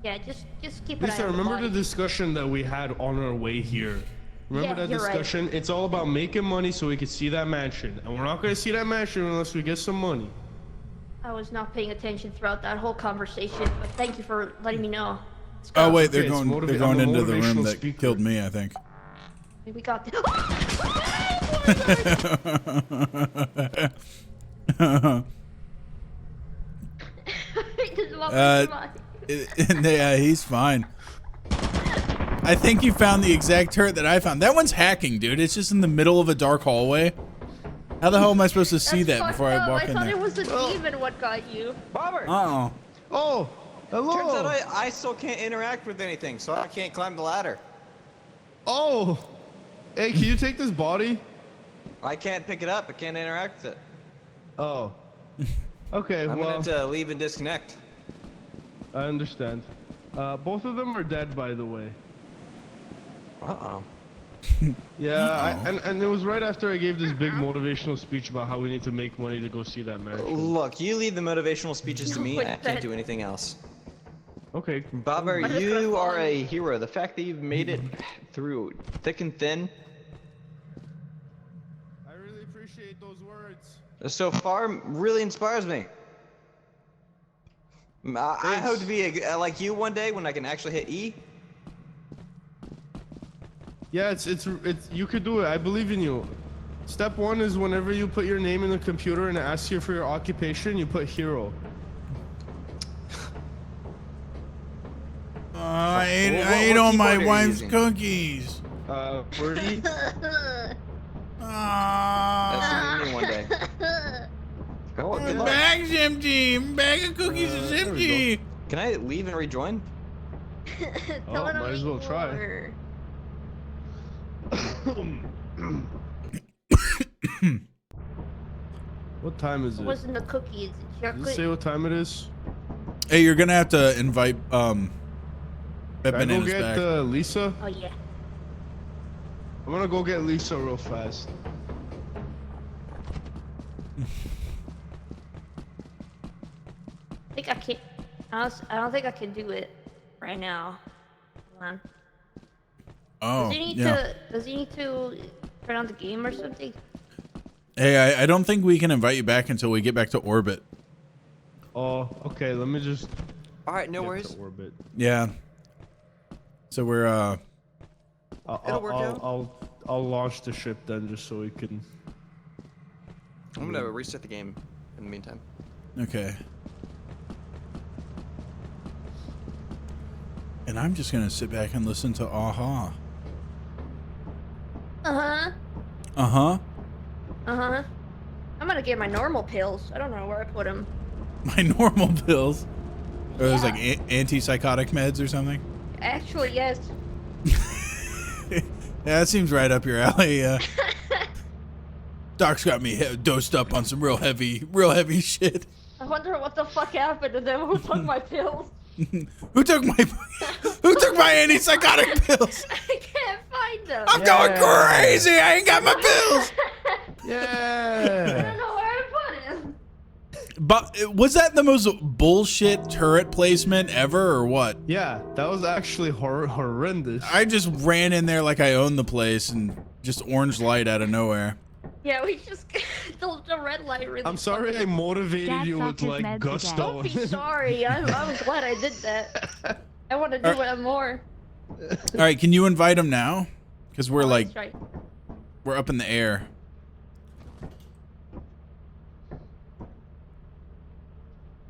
Yeah, just keep an eye Lisa, on the remember body. the discussion that we had on our way here? Remember Yeah, that you're right. discussion? It's all about making money so we can see that mansion. And we're not going to see that mansion unless we get some money. I was not paying attention throughout that whole conversation, but thank you for letting me know. Let's Oh go. wait, Okay, they're it's going. motiva- They're going I'm a into the room motivational that speaker. killed me. I think. We got this. Yeah, he's fine. I think you found the exact turret that I found. That one's hacking, dude. It's just in the middle of a dark hallway. How the hell am I supposed to see that before I walk I in thought there? it was a demon what got you. Bobber! Uh-oh. Oh, hello. Turns out I still can't interact with anything, so I can't climb the ladder. Oh. Hey, can you take this body? I can't pick it up. I can't interact with it. Oh. Okay, I'm well, gonna have to leave and disconnect. I understand. Both of them are dead, by the way. Uh-oh. Yeah, and it was right after I gave this big motivational speech about how we need to make money to go see that mansion. Look, you leave the motivational speeches to me. Wait, I can't do anything else. Okay. Bobber, But it's you gonna are fall a hero. The fact that you've made it through thick and thin I really appreciate those words. so far really inspires me. I hope to be like you one day when I can actually hit E. Yeah, it's you could do it. I believe in you. Step one is whenever you put your name in the computer and it asks you for your occupation, you put hero. I What ate all my keyboard are you wife's using? cookies. Birdie. That's Ah, gonna be me one day. Oh, my good luck. bag's empty. My bag of cookies is there we empty. Can I leave and rejoin? Tell it might as well try. more. What time is It it? wasn't the cookies. It's Does it say chocolate. what time it is? Hey, you're gonna have to invite Can I go Bananas get back. Lisa? Oh yeah. I'm gonna go get Lisa real fast. I think I can't. I don't think I can do it right now. Hold on. Oh, yeah. Does he need to turn on the game or something? Hey, I don't think we can invite you back until we get back to orbit. Oh, okay. Let me just All right, no get worries. to orbit. Yeah. So we're It'll work out. I'll launch the ship then, just so we can. I'm gonna reset the game in the meantime. okay. And I'm just gonna sit back and listen to Aha. Uh-huh. Uh-huh. Uh-huh. I'm gonna get my normal pills. I don't know where I put them. My normal pills. Or those Yeah. like antipsychotic meds or something. Actually, yes. Yeah, that seems right up your alley. Doc's got me dosed up on some real heavy shit. I wonder what the fuck happened to them. Who took my pills? Who took my antipsychotic pills? I can't find them. I'm going crazy. I ain't got my pills. I Yeah. don't know where I put them. But was that the most bullshit turret placement ever, or what? Yeah, that was actually horrendous. I just ran in there like I owned the place and just orange light out of nowhere. Yeah, we just the red light really. I'm sorry I motivated Dad you sucked with his like meds gusto. Don't be sorry. I'm glad I did that. I want to do it more. All right, can you invite him now? Because we're Oh, like that's right. we're up in the air.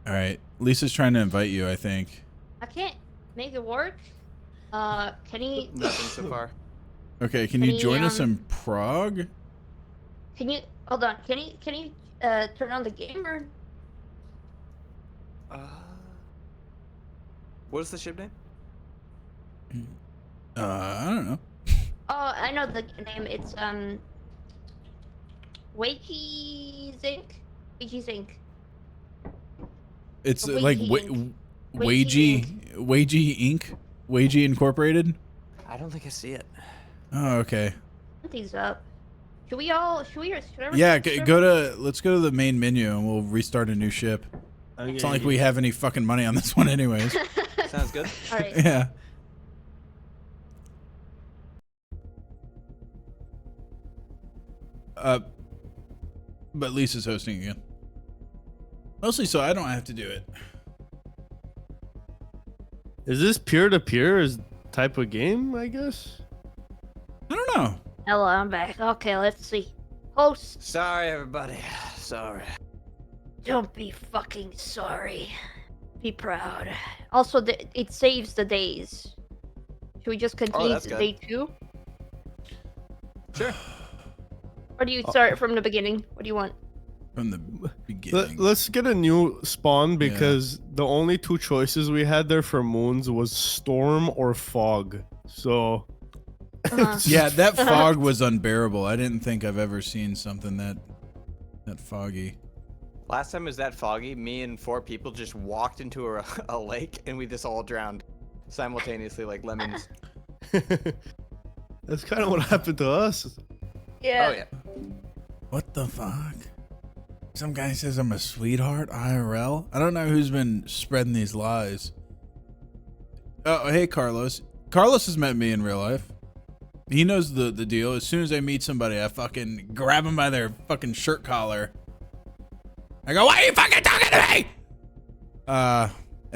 All right. Lisa's trying to invite you, I think. I can't make it work. Can he? Nothing so far. Okay, can Can you he, join us in Prague? Can you hold on? Can you turn on the game or? What is the ship name? I don't know. Oh, I know the name. It's Wakey Zinc. It's Wagey like Inc. Wagey Inc. Wagey Incorporated. I don't think I see it. Oh, okay. Things up. Should we Yeah, let's go to the main menu and we'll restart a new ship. It's not like we have any fucking money on this one anyways. Sounds good. All right. Yeah. But Lisa's hosting again. Mostly so I don't have to do it. Is this peer-to-peer type of game, I guess? I don't know. Hello, I'm back. Okay, let's see. Host. Sorry, everybody. Sorry. Don't be fucking sorry. Be proud. Also, it saves the days. Should we just continue that's to good. day 2? Sure. Or do you start from the beginning? What do you want? From the beginning. Let's get a new spawn because the only 2 choices we had there for moons was storm or fog. So Yeah, that fog was unbearable. I didn't think I've ever seen something that foggy. Last time it was that foggy, me and 4 people just walked into a lake and we just all drowned simultaneously like lemons. that's kind of what happened to us. Yeah. Oh yeah. What the fuck? Some guy says I'm a sweetheart IRL. I don't know who's been spreading these lies. Oh, hey Carlos. Carlos has met me in real life. He knows the deal. As soon as I meet somebody, I fucking grab them by their fucking shirt collar. I go, why are you fucking talking to me? And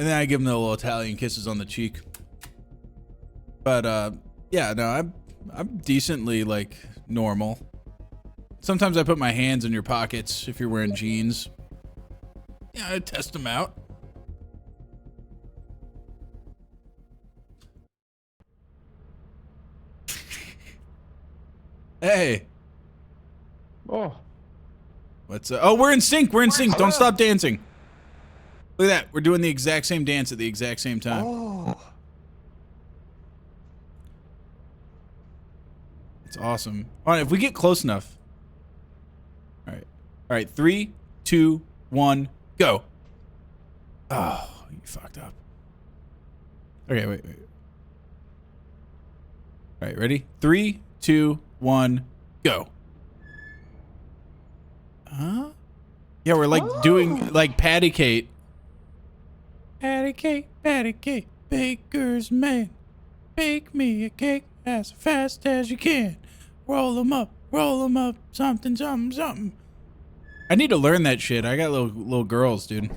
then I give them the little Italian kisses on the cheek. But yeah, no, I'm decently like normal. Sometimes I put my hands in your pockets if you're wearing jeans. Yeah, I test them out. Hey. Oh. What's oh, we're in sync. We're in sync. Don't stop dancing. Look at that. We're doing the exact same dance at the exact same time. Oh. It's awesome. All right, if we get close enough. All right. All right, 3, 2, 1, go. Oh, you fucked up. Okay, wait. All right, ready? 3, 2, 1, go. Huh? Yeah, we're like doing like patty cake. Patty cake, baker's man. Bake me a cake as fast as you can. Roll 'em up, something, something, something. I need to learn that shit. I got little girls, dude.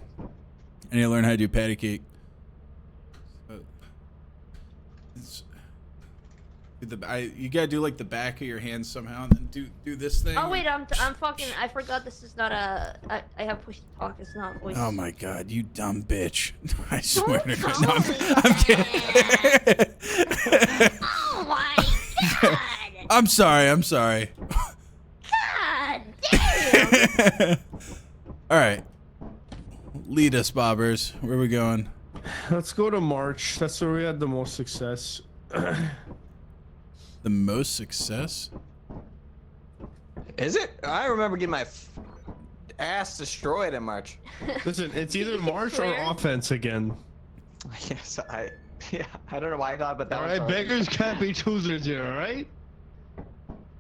I need to learn how to do patty cake. You gotta do like the back of your hands somehow, and then do this thing. Oh wait, I'm fucking. I forgot this is not a. I have push to talk. It's not voice. Oh my god, you dumb bitch! I swear to God, no, I'm kidding. Oh my god! I'm sorry. God damn! All right, lead us, bobbers. Where are we going? Let's go to March. That's where we had the most success. The most success? Is it? I remember getting my ass destroyed in March. Listen, it's either March or offense again. Yes, I don't know why I thought about that. All right, beggars can't be choosers here, all right?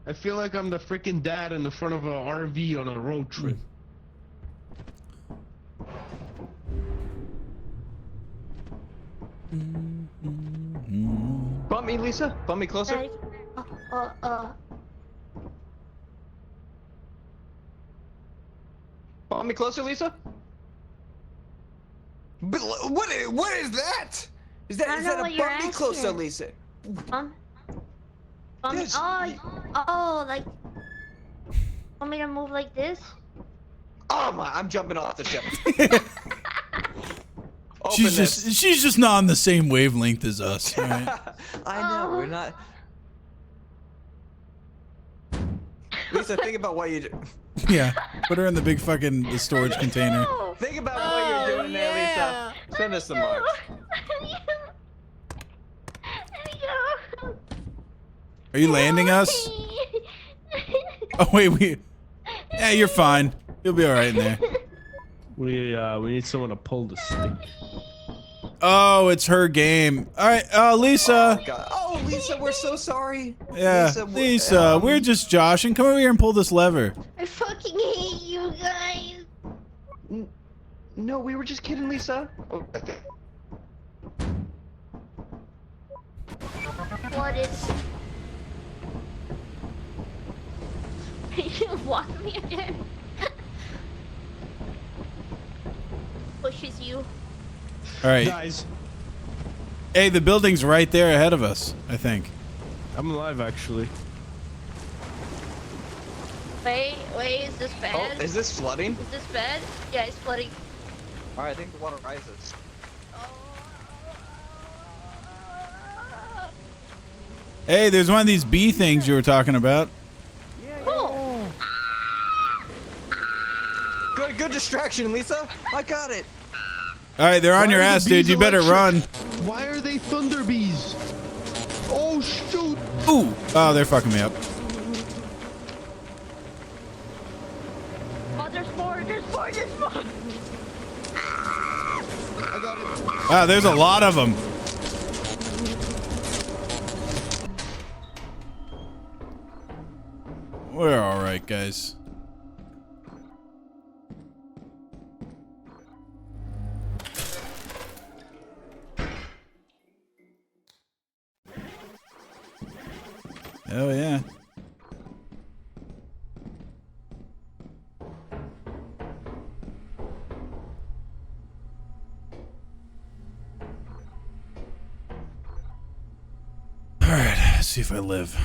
I feel like I'm the freaking dad in the front of an RV on a road trip. Bump me, Lisa. Bump me closer. Bump me closer, Lisa. But what is that? Is that a bump me closer, Lisa? Yes. Oh, like. Want me to move like this? Oh my! I'm jumping off the ship. She's just not on the same wavelength as us, right? I know, we're not. Lisa, think about what you do. Yeah, put her in the big fucking the storage container. Think about what you're doing there, Lisa. Send us some marks. Are you landing us? Oh wait, yeah, you're fine. You'll be all right in there. We need someone to pull the stick. Oh, it's her game. All right, Lisa. Oh, God. Oh, Lisa, we're so sorry. Yeah, Lisa, we're just Josh, and come over here and pull this lever. I fucking hate you guys. No, we were just kidding, Lisa. Oh, What is? You walk me again. Pushes you. All right. Guys, Hey, the building's right there ahead of us, I think. I'm alive actually. Wait, is this bad? Oh, is this flooding? Is this bad? Yeah, it's flooding. All right, I think the water rises. Hey, there's one of these bee things you were talking about. Cool. Good distraction, Lisa. I got it. All right, they're on Why your are the ass, dude. bees You better run. electric? Why are they thunder bees? Oh shoot! Ooh. Oh, they're fucking me up. Oh, there's more. I got it. Wow, there's a lot of them. We're all right, guys. Oh yeah. All right, let's see if I live.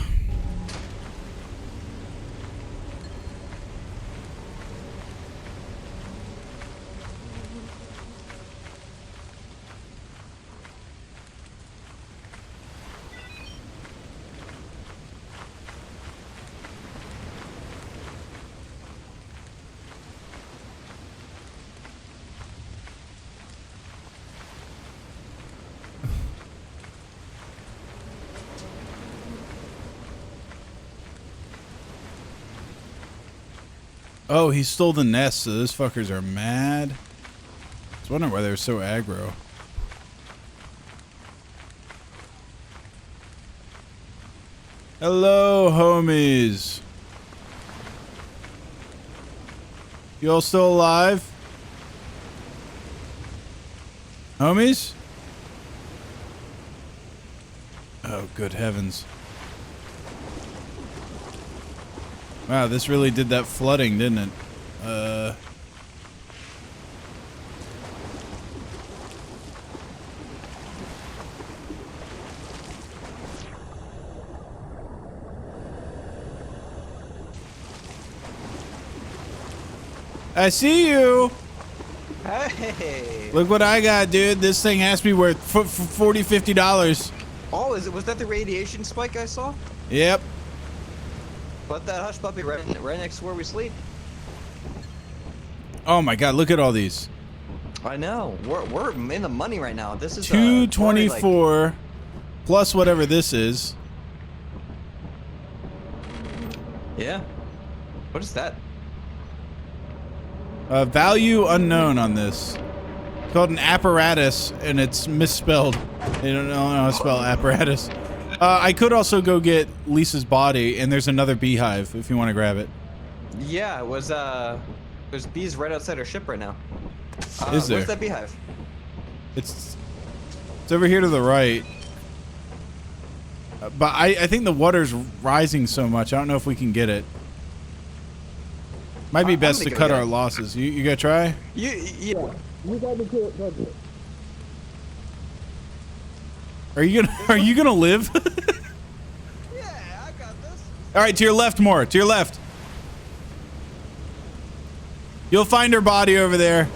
Oh, he stole the nest, so those fuckers are mad. I was wondering why they were so aggro. Hello, homies. You all still alive? Homies? Oh, good heavens. Wow, this really did that flooding, didn't it? I see you. Hey. Look what I got, dude. This thing has to be worth $40, $50. Oh, was that the radiation spike I saw? Yep. Put that hush puppy right next to where we sleep. Oh my god, look at all these. I know. We're in the money right now. This is 224 plus whatever this is. Yeah. What is that? Value unknown on this. It's called an apparatus, and it's misspelled. They don't know how to spell apparatus. I could also go get Lisa's body, and there's another beehive if you want to grab it. Yeah, it was there's bees right outside our ship right now. Is there? Where's that beehive? It's over here to the right. But I think the water's rising so much. I don't know if we can get it. Might be best to cut our losses. You gonna try? Yeah. You got to it. Are you gonna live? Yeah, I got this. All right, to your left more. To your left. You'll find her body over there.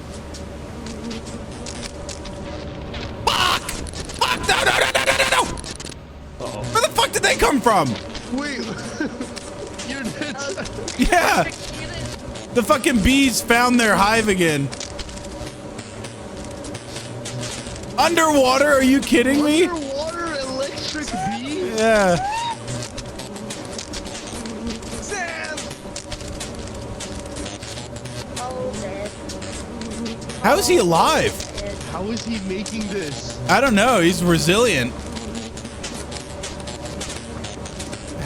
Where the fuck did they come from? Wait. You're dead. Yeah. The fucking bees found their hive again. Underwater? Are you kidding me? Underwater electric bees? Yeah. Sam! How is he alive? How is he making this? I don't know. He's resilient.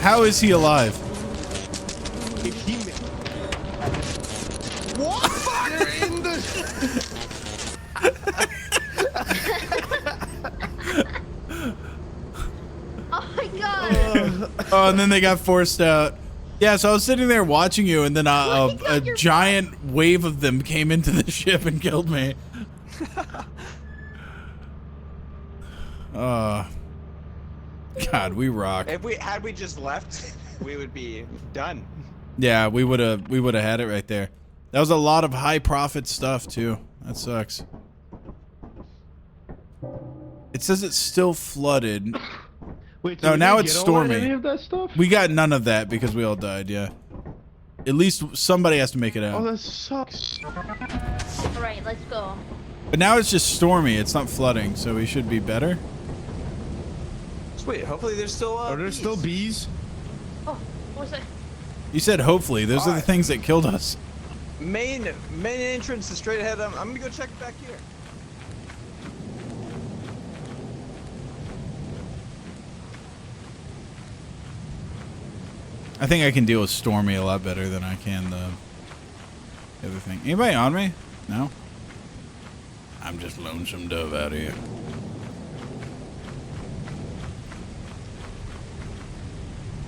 How is he alive? If he what? They're in the. Oh my god. Oh, and then they got forced out. Yeah, so I was sitting there watching you, and then a giant wave of them came into the ship and killed me. God, we rock. If we had just left, we would be done. Yeah, we would have had it right there. That was a lot of high profit stuff too. That sucks. It says it's still flooded. Wait, No, did now we it's get stormy. Any of that stuff? We got none of that because we all died. Yeah. At least somebody has to make it Oh, out. that sucks. Alright, let's go. But now it's just stormy. It's not flooding, so we should be better. Sweet. Hopefully there's still. Are there still bees? Oh, what was that? You said hopefully. Those are the things that killed us. Main entrance is straight ahead. I'm gonna go check back here. I think I can deal with stormy a lot better than I can the other thing. Anybody on me? No? I'm just lonesome dove out here.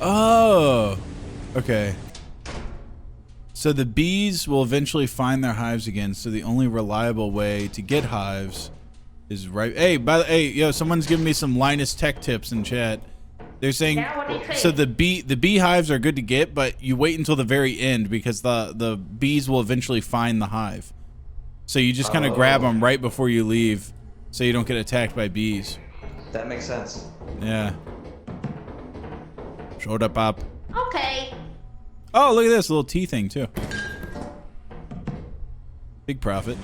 Oh, okay. So the bees will eventually find their hives again. So the only reliable way to get hives is right. Hey, yo, someone's giving me some Linus Tech tips in chat. They're saying, Yeah, what do you say? so the beehives are good to get, but you wait until the very end because the bees will eventually find the hive. So you just kind of grab them right before you leave, so you don't get attacked by bees. That makes sense. Yeah. Showed up. Okay. Oh, look at this little T thing too. Big profit.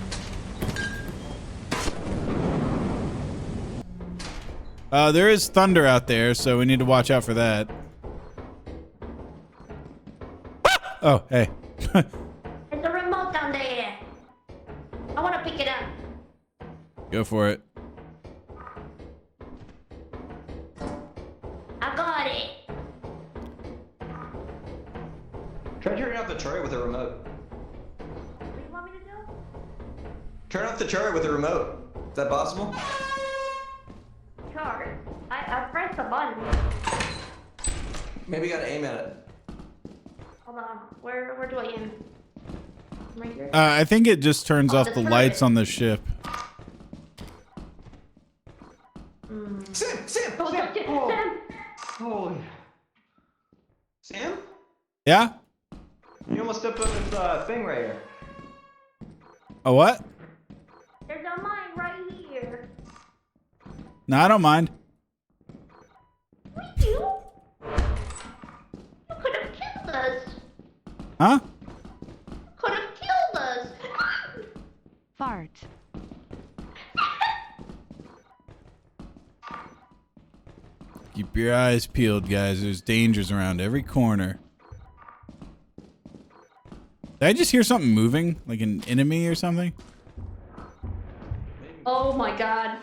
There is thunder out there, so we need to watch out for that. Oh, hey. There's a remote down there. I want to pick it up. Go for it. I got it. Try turning off the turret with a remote. What do you want me to do? Turn off the turret with a remote. Is that possible? Chart. I pressed the button. Maybe you gotta aim at it. Hold on. Where do I aim? Right here? I think it just turns off the the turret. lights on the ship. Sam! Oh, Sam! Holy. Sam? Yeah? You almost stepped on this thing right here. A what? There's a mine right here. No, I don't mind. What you? You could have killed us. Huh? Could have killed us. Fart. Keep your eyes peeled, guys. There's dangers around every corner. Did I just hear something moving? Like an enemy or something? Oh my god.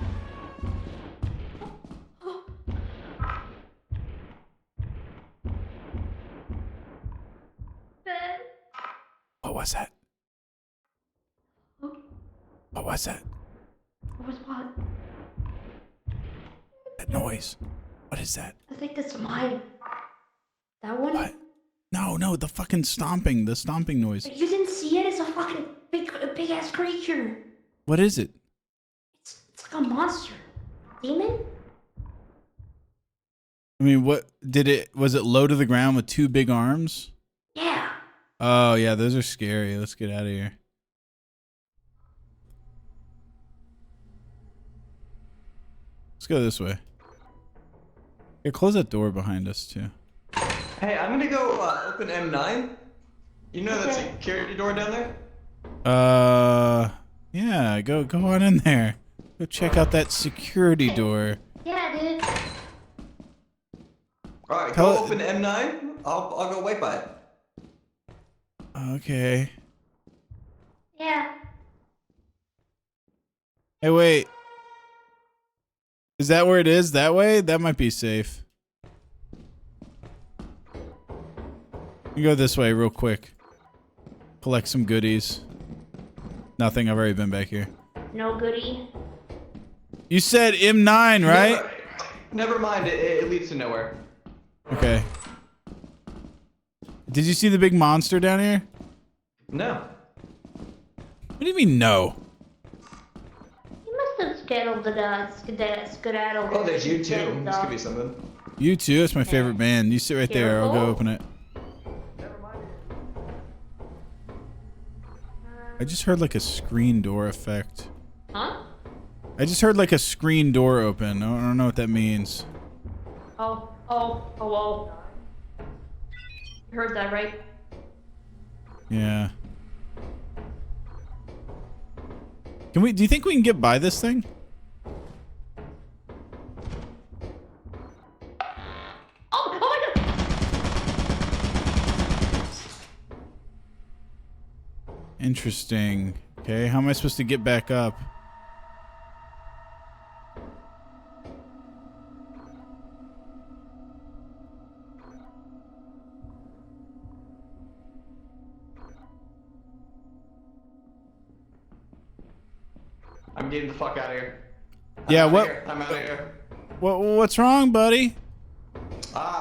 What was that? What was that? What was what? That noise. What is that? I think that's mine. That one? What? No, the fucking stomping. The stomping noise. You didn't see it? It's a fucking big ass creature. What is it? It's like a monster. Demon? I mean, what did it? Was it low to the ground with two big arms? Yeah. Oh yeah, those are scary. Let's get out of here. Let's go this way. Here, close that door behind us too. Hey, I'm gonna go open M9. You know that Okay. security door down there? Yeah, go on in there. Go check out that security door. Yeah, dude. Alright, Tell go it- open M9. I'll go wait by it. Okay. Yeah. Hey, wait. Is that where it is? That way? That might be safe. You go this way real quick. Collect some goodies. Nothing. I've already been back here. No goodie. You said M9, right? Never mind, it leads to nowhere. Okay. Did you see the big monster down here? No. What do you mean, no? You must have skedaddled. Oh, there's you too. This could be something. You too. It's my favorite band. You sit right there. I'll go open it. I just heard like a screen door effect. Huh? I just heard like a screen door open. I don't know what that means. Oh. You heard that, right? Yeah. Do you think we can get by this thing? Oh my god! Interesting. Okay, how am I supposed to get back up? I'm getting the fuck out of here. Yeah, I'm what? I'm out of here. What's wrong, buddy?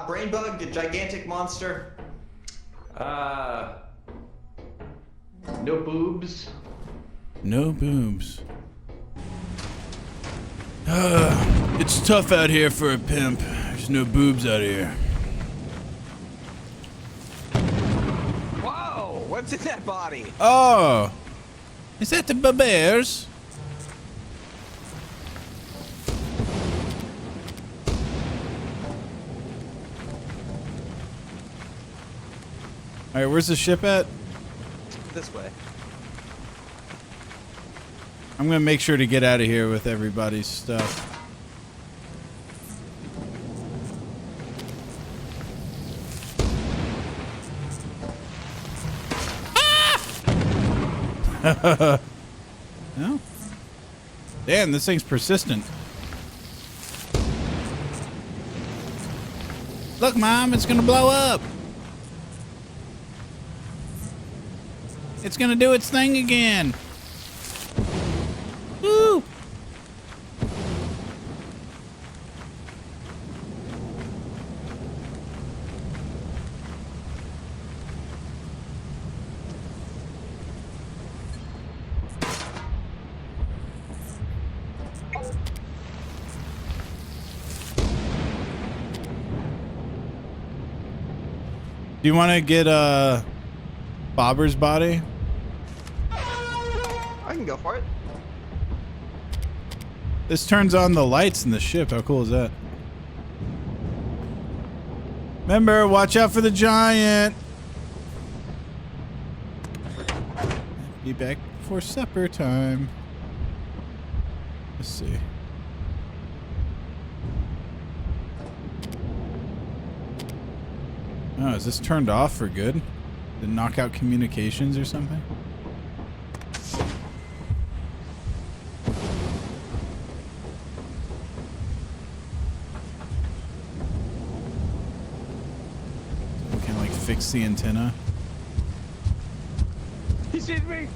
Brain bug, a gigantic monster. No boobs. No boobs. It's tough out here for a pimp. There's no boobs out here. Whoa! What's in that body? Oh, is that the bears? All right, where's the ship at? This way. I'm gonna make sure to get out of here with everybody's stuff. Ah! No? Damn, this thing's persistent. Look, Mom, it's gonna blow up. It's gonna do its thing again. Woo! Do you want to get Bobber's body? I can go for it. This turns on the lights in the ship. How cool is that? Remember, watch out for the giant. Be back for supper time. Let's see. Oh, is this turned off for good? Did it knock out communications or something? We can like fix the antenna. He sees me.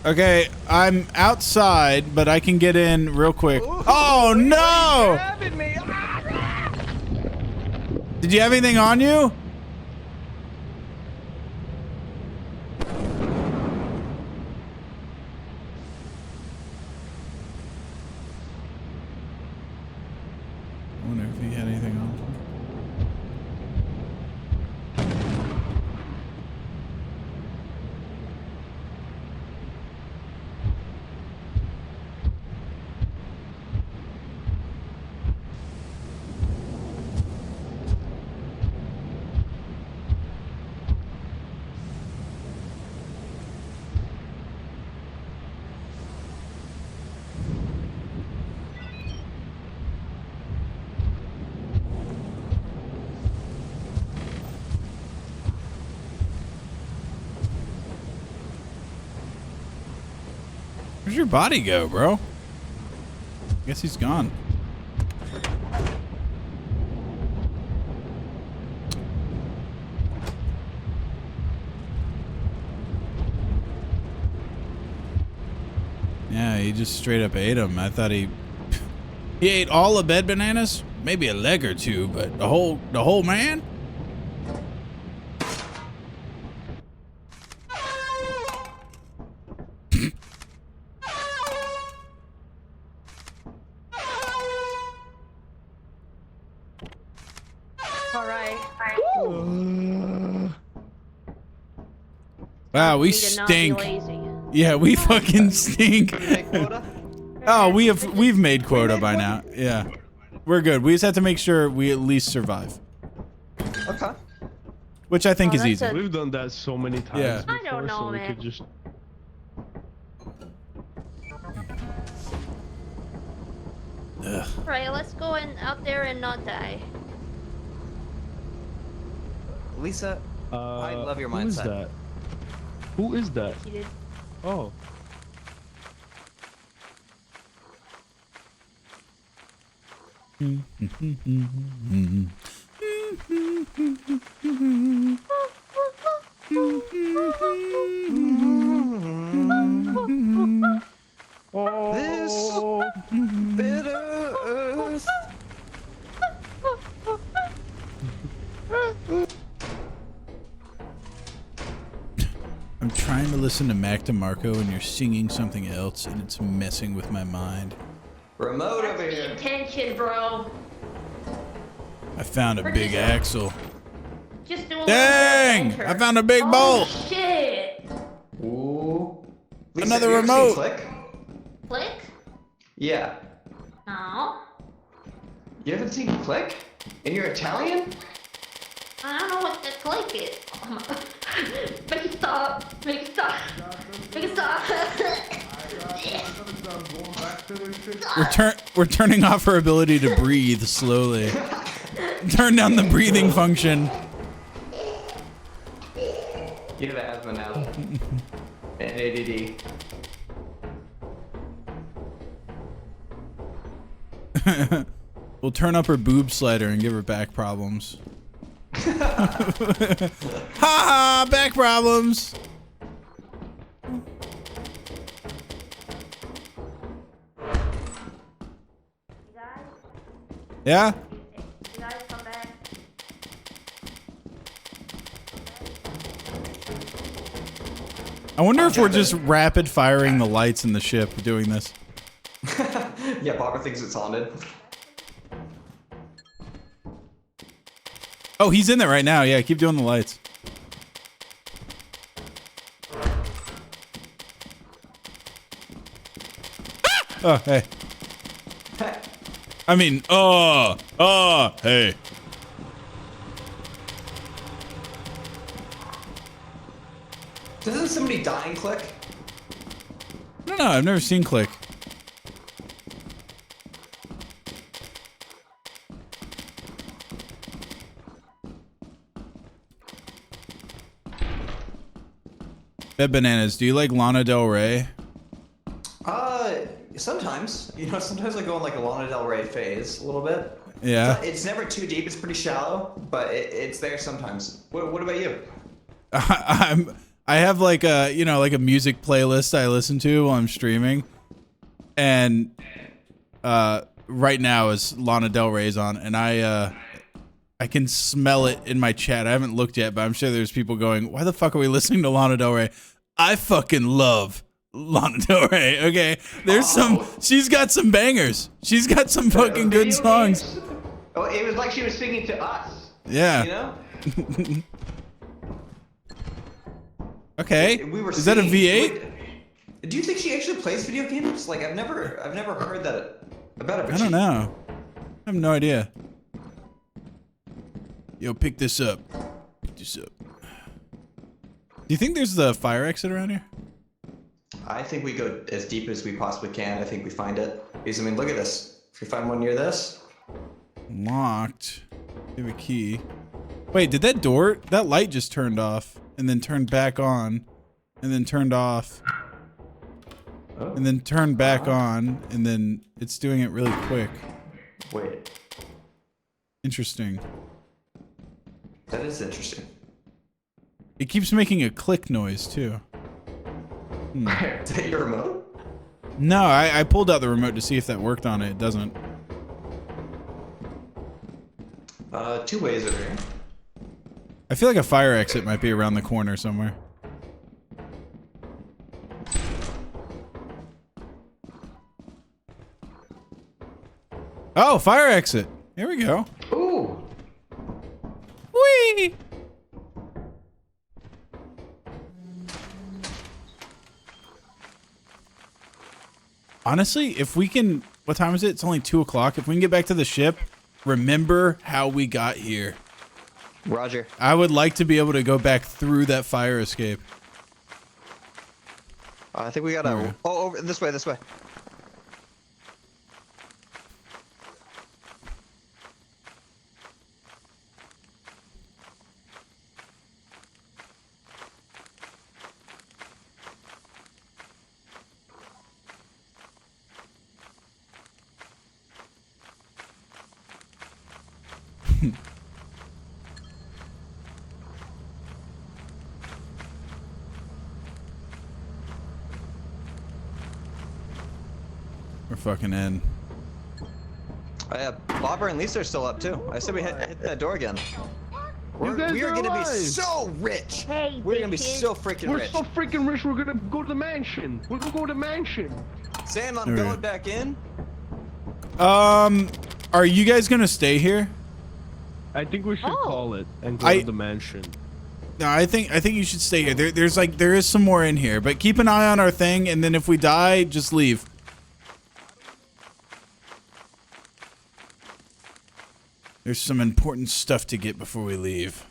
Okay, I'm outside, but I can get in real quick. Oh no! Grabbing me. Did you have anything on you? I wonder if he had anything on. Where's your body go, bro? Guess he's gone. Yeah, he just straight up ate him. I thought he ate all the bed bananas, maybe a leg or two, but the whole man. All right. Wow, we Need to not be stink. lazy. Yeah, we fucking stink. Make quota? Oh, we've made quota by now. Yeah, we're good. We just have to make sure we at least survive, Okay. which I think Oh, is that's easy. a- We've done that so many times Yeah. before, I don't know, so we man. could just... Ugh. Right, let's go out there and not die. Lisa, I love your Who is mindset. that? Who is that? You did. Oh. This bitter earth. I'm trying to listen to Mac DeMarco and you're singing something else and it's messing with my mind. Remote over That's the here. intention, bro. I found a big axle. Just do a Dang! little I found a big oh, bolt. Shit! Ooh. Lisa, Another have you ever seen remote. Click? Click? Yeah. No. You haven't seen Click? And you're Italian? I don't know what the click is. Make it stop. Make it stop. Make it stop. We're turning off her ability to breathe slowly. Turn down the breathing function. You have asthma now. And ADD. We'll turn up her boob slider and give her back problems. Ha ha! Back problems. You guys? Yeah. You guys come back. I wonder if we're just rapid firing the lights in the ship doing this. Yeah, Barbara thinks it's haunted. Oh, he's in there right now. Yeah, keep doing the lights. Oh, hey. I mean, hey. Doesn't somebody die in Click? No, I've never seen Click. Bed Bananas, do you like Lana Del Rey? Sometimes. You know, sometimes I go in like a Lana Del Rey phase a little bit. Yeah. It's never too deep, it's pretty shallow, but it's there sometimes. What about you? I have like a, like a music playlist I listen to while I'm streaming. And right now is Lana Del Rey's on, and I can smell it in my chat. I haven't looked yet, but I'm sure there's people going, "Why the fuck are we listening to Lana Del Rey?" I fucking love Lana Del Rey. Okay, there's she's got some bangers. She's got some fucking good Video songs. games? Oh, it was like she was singing to us. Yeah. You know? Okay. We were Is that a singing- V8? Do you think she actually plays video games? Like I've never heard that about her. But I don't know. I have no idea. Yo, pick this up. Pick this up. Do you think there's the fire exit around here? I think we go as deep as we possibly can. I think we find it. Because I mean, look at this. If we find one near this, Locked. You have a key. Wait, did that light just turned off and then turned back on and then turned off? and then turn back on, and then it's doing it really quick. Wait. Interesting. That is interesting. It keeps making a click noise too. Is that your remote? No, I pulled out the remote to see if that worked on it. It doesn't. 2 ways over here. I feel like a fire exit might be around the corner somewhere. Oh, fire exit. Here we go. Ooh. Whee! Honestly, if we can... What time is it? It's only 2 o'clock. If we can get back to the ship, remember how we got here. Roger. I would like to be able to go back through that fire escape. I think we gotta... Oh, over this way, this way. We're fucking in. Oh, yeah, Bobber and Lisa are still up too. I said we hit that door again. We are gonna be so rich. Hey, We're gonna be bitches. so freaking We're rich. so freaking rich. We're gonna go to the mansion. We're gonna go to the mansion. Sam, I'm Okay. going back in. Are you guys gonna stay here? I think we should Oh. call it and go I- to the mansion. No, I think you should stay here. There is some more in here, but keep an eye on our thing, and then if we die, just leave. There's some important stuff to get before we leave.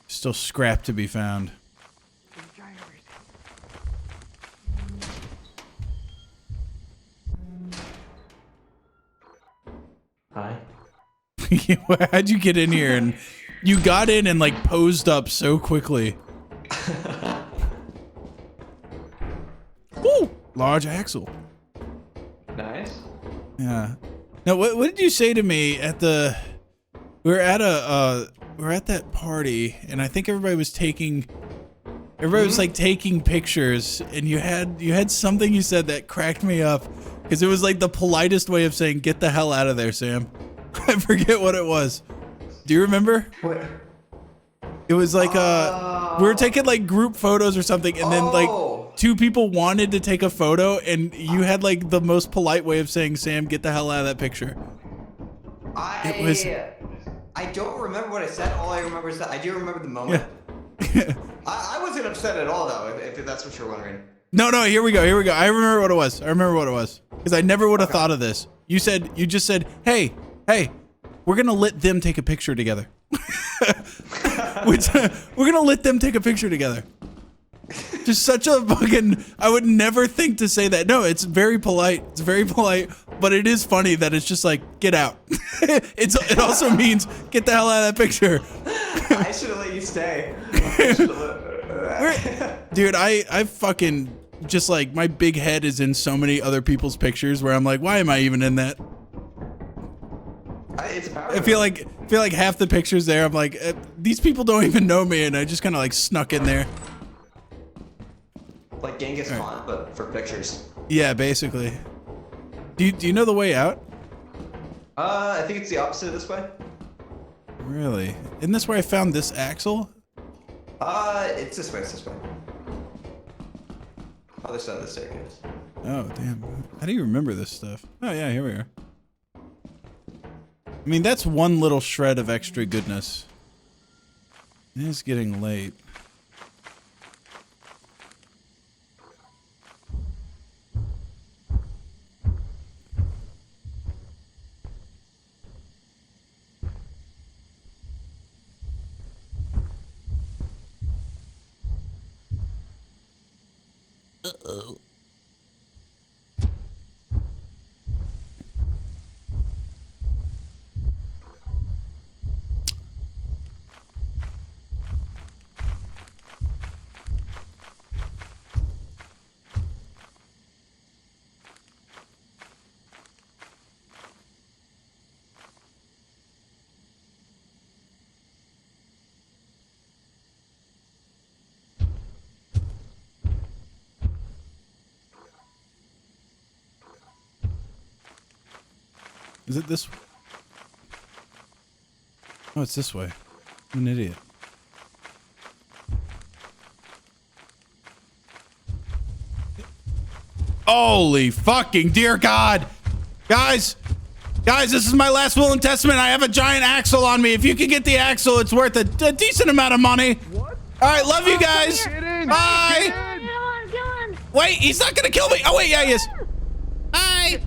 Still scrap to be found. Hi. How'd you get in here? And you got in and like posed up so quickly. Ooh, large axle. Nice. Yeah. Now, what did you say to me at the? We were at that party, and I think everybody was like taking pictures, and you had something you said that cracked me up, because it was like the politest way of saying "get the hell out of there, Sam." I forget what it was. Do you remember? What? It was like we were taking like group photos or something, and then like two people wanted to take a photo, and you had like the most polite way of saying, "Sam, get the hell out of that picture." I don't remember what I said. All I remember is that I do remember the moment. Yeah. I wasn't upset at all though, if that's what you're wondering. No, here we go. I remember what it was. Because I never would have thought of this. You just said, hey, we're gonna let them take a picture together. We're gonna let them take a picture together. Just such a fucking, I would never think to say that. No, it's very polite. But it is funny that it's just like, get out. It also means get the hell out of that picture. I should have let you stay. Dude, I fucking just like, my big head is in so many other people's pictures where I'm like, why am I even in that? It's a power. I feel like half the pictures there, I'm like, these people don't even know me, and I just kind of like snuck in there. Like Genghis Khan, but for pictures. Yeah, basically. Do you know the way out? I think it's the opposite of this way. Really? Isn't this where I found this axle? It's this way. Other side of the staircase. Oh, damn. How do you remember this stuff? Oh, yeah, here we are. I mean, that's one little shred of extra goodness. It is getting late. Uh-oh. Is it this? Oh, it's this way. I'm an idiot. Holy fucking dear God. Guys, this is my last will and testament. I have a giant axle on me. If you can get the axle, it's worth a decent amount of money. What? All right, love you guys. Bye. Come on. Wait, he's not gonna kill me. Oh wait, yeah, he is. Bye.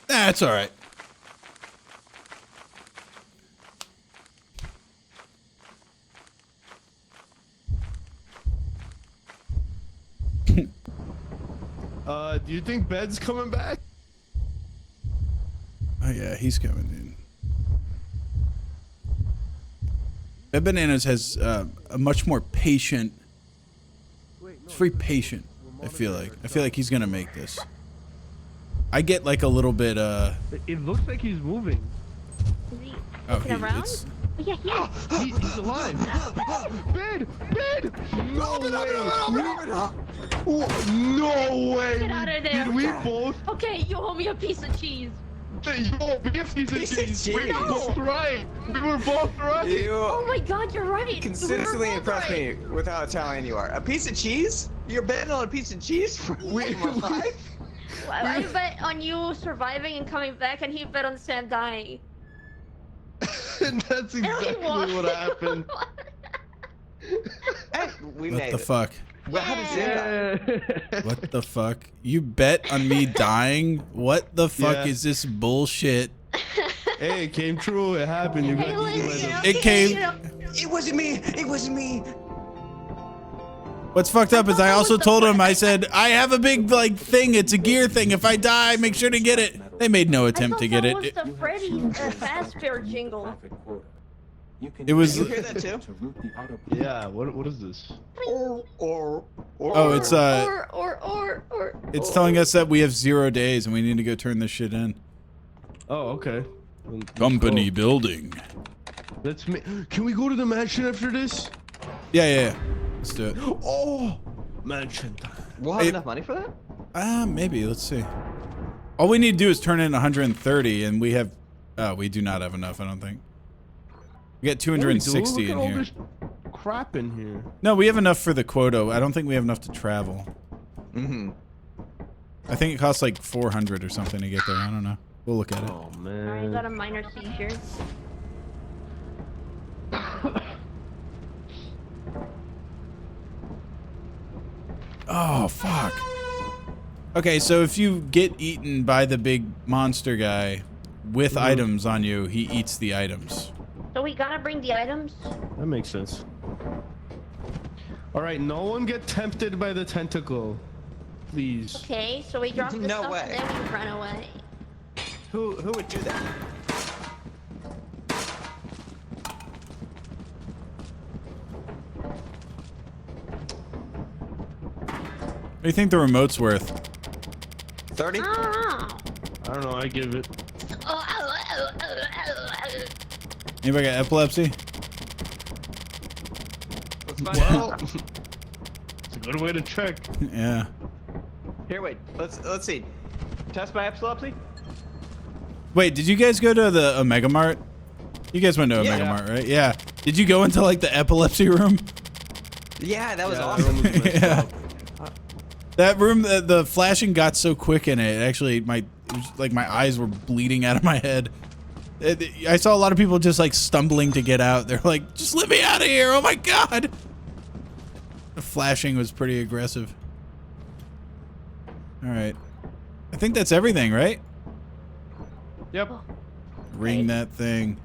That's all right. Do you think Bed's coming back? Oh yeah, he's coming in. Bed Bananas has a much more patient. It's very patient. I feel like he's gonna make this. I get like a little bit. It looks like he's moving. Is he Oh, looking around? it's, Oh, yeah, he is. He's alive. Bed! No way! Get out of there. Did we both? Okay, you owe me a piece of cheese. You owe me a piece of cheese. We were both right. Oh my God, you're right. Consistently We were both impress right. me with how Italian you are. A piece of cheese? You're betting on a piece of cheese for my life? I bet on you surviving and coming back, and he bet on Sam dying. And that's exactly what happened. Hey, we what made the it. fuck? Well, how does it die? What the fuck? You bet on me dying? What the fuck Yeah. is this bullshit? Hey, it came true. It happened. You got eaten by the... It came. It wasn't me. It wasn't me. What's fucked up is I also told him, I said, I have a big like thing. It's a gear thing. If I die, make sure to get it. They made no attempt to get it. I thought that was the Freddy's Fazbear jingle. It was. You hear that too? Yeah, what is this? Or. Oh, it's Or. it's telling us that we have 0 days and we need to go turn this shit in. Oh, okay. Company building. Let's Can we go to the mansion after this? Yeah. Let's do it. Oh, mansion time. We'll have enough money for that? Maybe. Let's see. All we need to do is turn in 130, and we have. We do not have enough. I don't think. We got 260 in Look at here. all this crap in here. No, we have enough for the quota. I don't think we have enough to travel. Mm-hmm. I think it costs like 400 or something to get there. I don't know. We'll look at it. Oh I man. got a minor seizure. Oh, fuck. Okay, so if you get eaten by the big monster guy with items on you, he eats the items. So we gotta bring the items? That makes sense. All right, no one get tempted by the tentacle, please. Okay, so we drop the No stuff way. and then we run away. Who would do that? What do you think the remote's worth? 30? Oh. I don't know. I give it. Anybody got epilepsy? Let's find Well, out. it's a good way to check. Yeah. Here, wait. Let's see. Test my epilepsy? Wait, did you guys go to the Omega Mart? You guys went to Omega Mart, right? Yeah. Did you go into like the epilepsy room? Yeah, that was Yeah, awesome. that room was messed Yeah. up. That room, the flashing got so quick in it. Actually, it was like my eyes were bleeding out of my head. I saw a lot of people just like stumbling to get out. They're like, just let me out of here. Oh my God. The flashing was pretty aggressive. All right. I think that's everything, right? Yep. Ring that thing.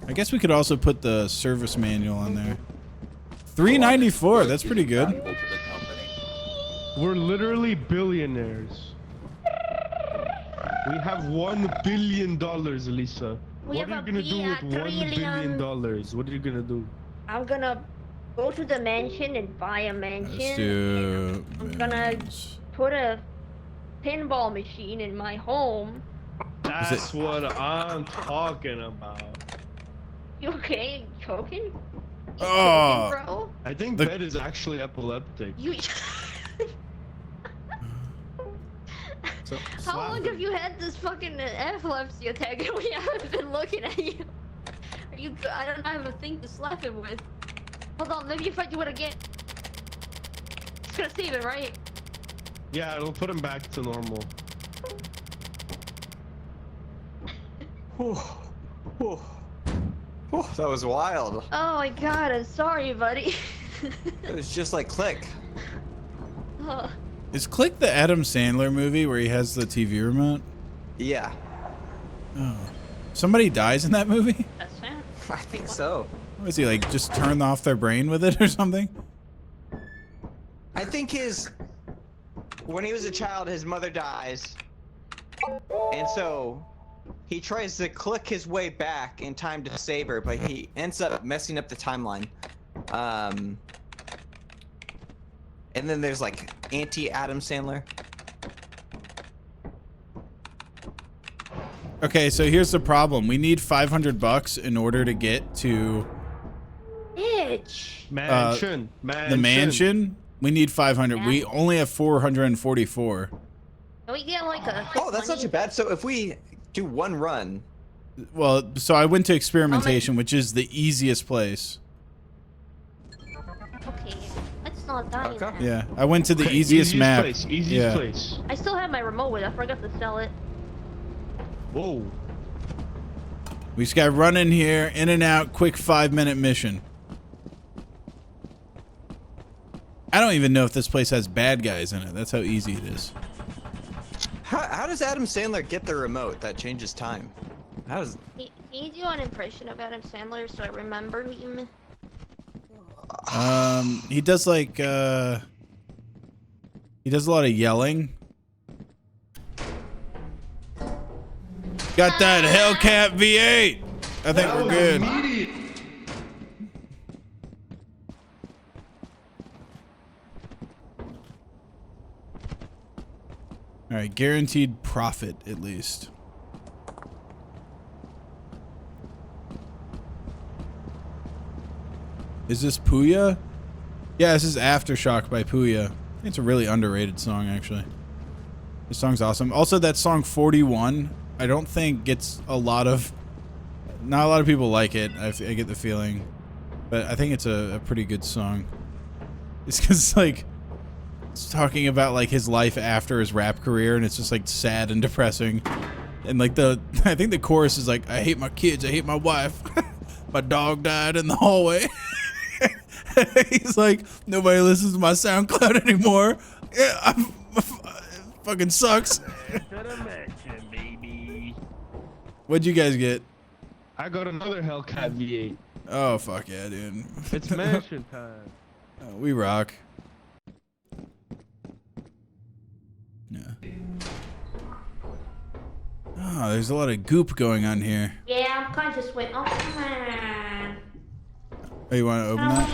I guess we could also put the service manual on there. $3.94. That's pretty good. We're literally billionaires. We have $1 billion, Elisa. We What are you have a gonna do with $1 trillion. billion? What are you gonna do? I'm gonna go to the mansion and buy a mansion. Let's do. I'm gonna put a pinball machine in my home. That's what I'm talking about. You okay? You choking? You Oh. choking, bro? I think The- Bed is actually epileptic. You. How long have you had this fucking epilepsy attack and we haven't been looking at you? Are you? I don't have a thing to slap him with. Hold on, maybe if I do it again. It's gonna save it, right? Yeah, it'll put him back to normal. That was wild. Oh my god, I'm sorry, buddy. It was just like click. Oh. Is Click the Adam Sandler movie where he has the TV remote? Yeah. Oh. Somebody dies in that movie? That's sad. I think so. Was he like just turned off their brain with it or something? I think when he was a child, his mother dies. And so he tries to click his way back in time to save her, but he ends up messing up the timeline. And then there's like anti-Adam Sandler. Okay, so here's the problem. We need $500 in order to get to Bitch. Mansion. the mansion. We need 500. We only have 444. Can we get like a? Oh, that's not too bad. So if we do one run. Well, so I went to experimentation, which is the easiest place. Okay, let's not die. Okay. Then. Yeah, I went to the easiest map. Easiest place. I still have my remote with. I forgot to sell it. Whoa. We just got run in here, in and out, quick 5-minute mission. I don't even know if this place has bad guys in it. That's how easy it is. How does Adam Sandler get the remote that changes time? How does? Can you do an impression of Adam Sandler so I remember him? He does like he does a lot of yelling. Got that Hellcat V8. I think we're good. All right, guaranteed profit at least. Is this Puya? Yeah, this is Aftershock by Puya. It's a really underrated song, actually. This song's awesome. Also, that song 41, I don't think gets a lot of... Not a lot of people like it, I get the feeling. But I think it's a pretty good song. It's because, like, it's talking about, like, his life after his rap career, and it's just, like, sad and depressing. And, like, I think the chorus is, like, I hate my kids, I hate my wife. My dog died in the hallway. He's like, nobody listens to my SoundCloud anymore. Yeah, fucking sucks. What'd you guys get? I got another Hellcat V8. Oh, fuck yeah, dude. It's mansion time. Oh, we rock. Yeah. Oh, there's a lot of goop going on here. Yeah, I'm conscious with. Oh, come on. Oh, you want to open that?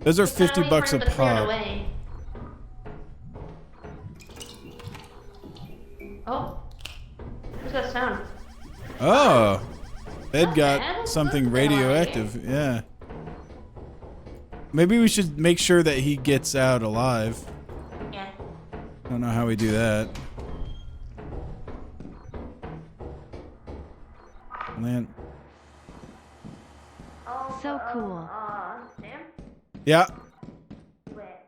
Those are $50 a pop. Oh, what's that sound? Oh, Ed What the got hell? something What's going on radioactive. Yeah. Maybe we should make sure that he gets out alive. Yeah. I don't know how we do that. Man. Oh, So cool. Sam? Yeah. Where?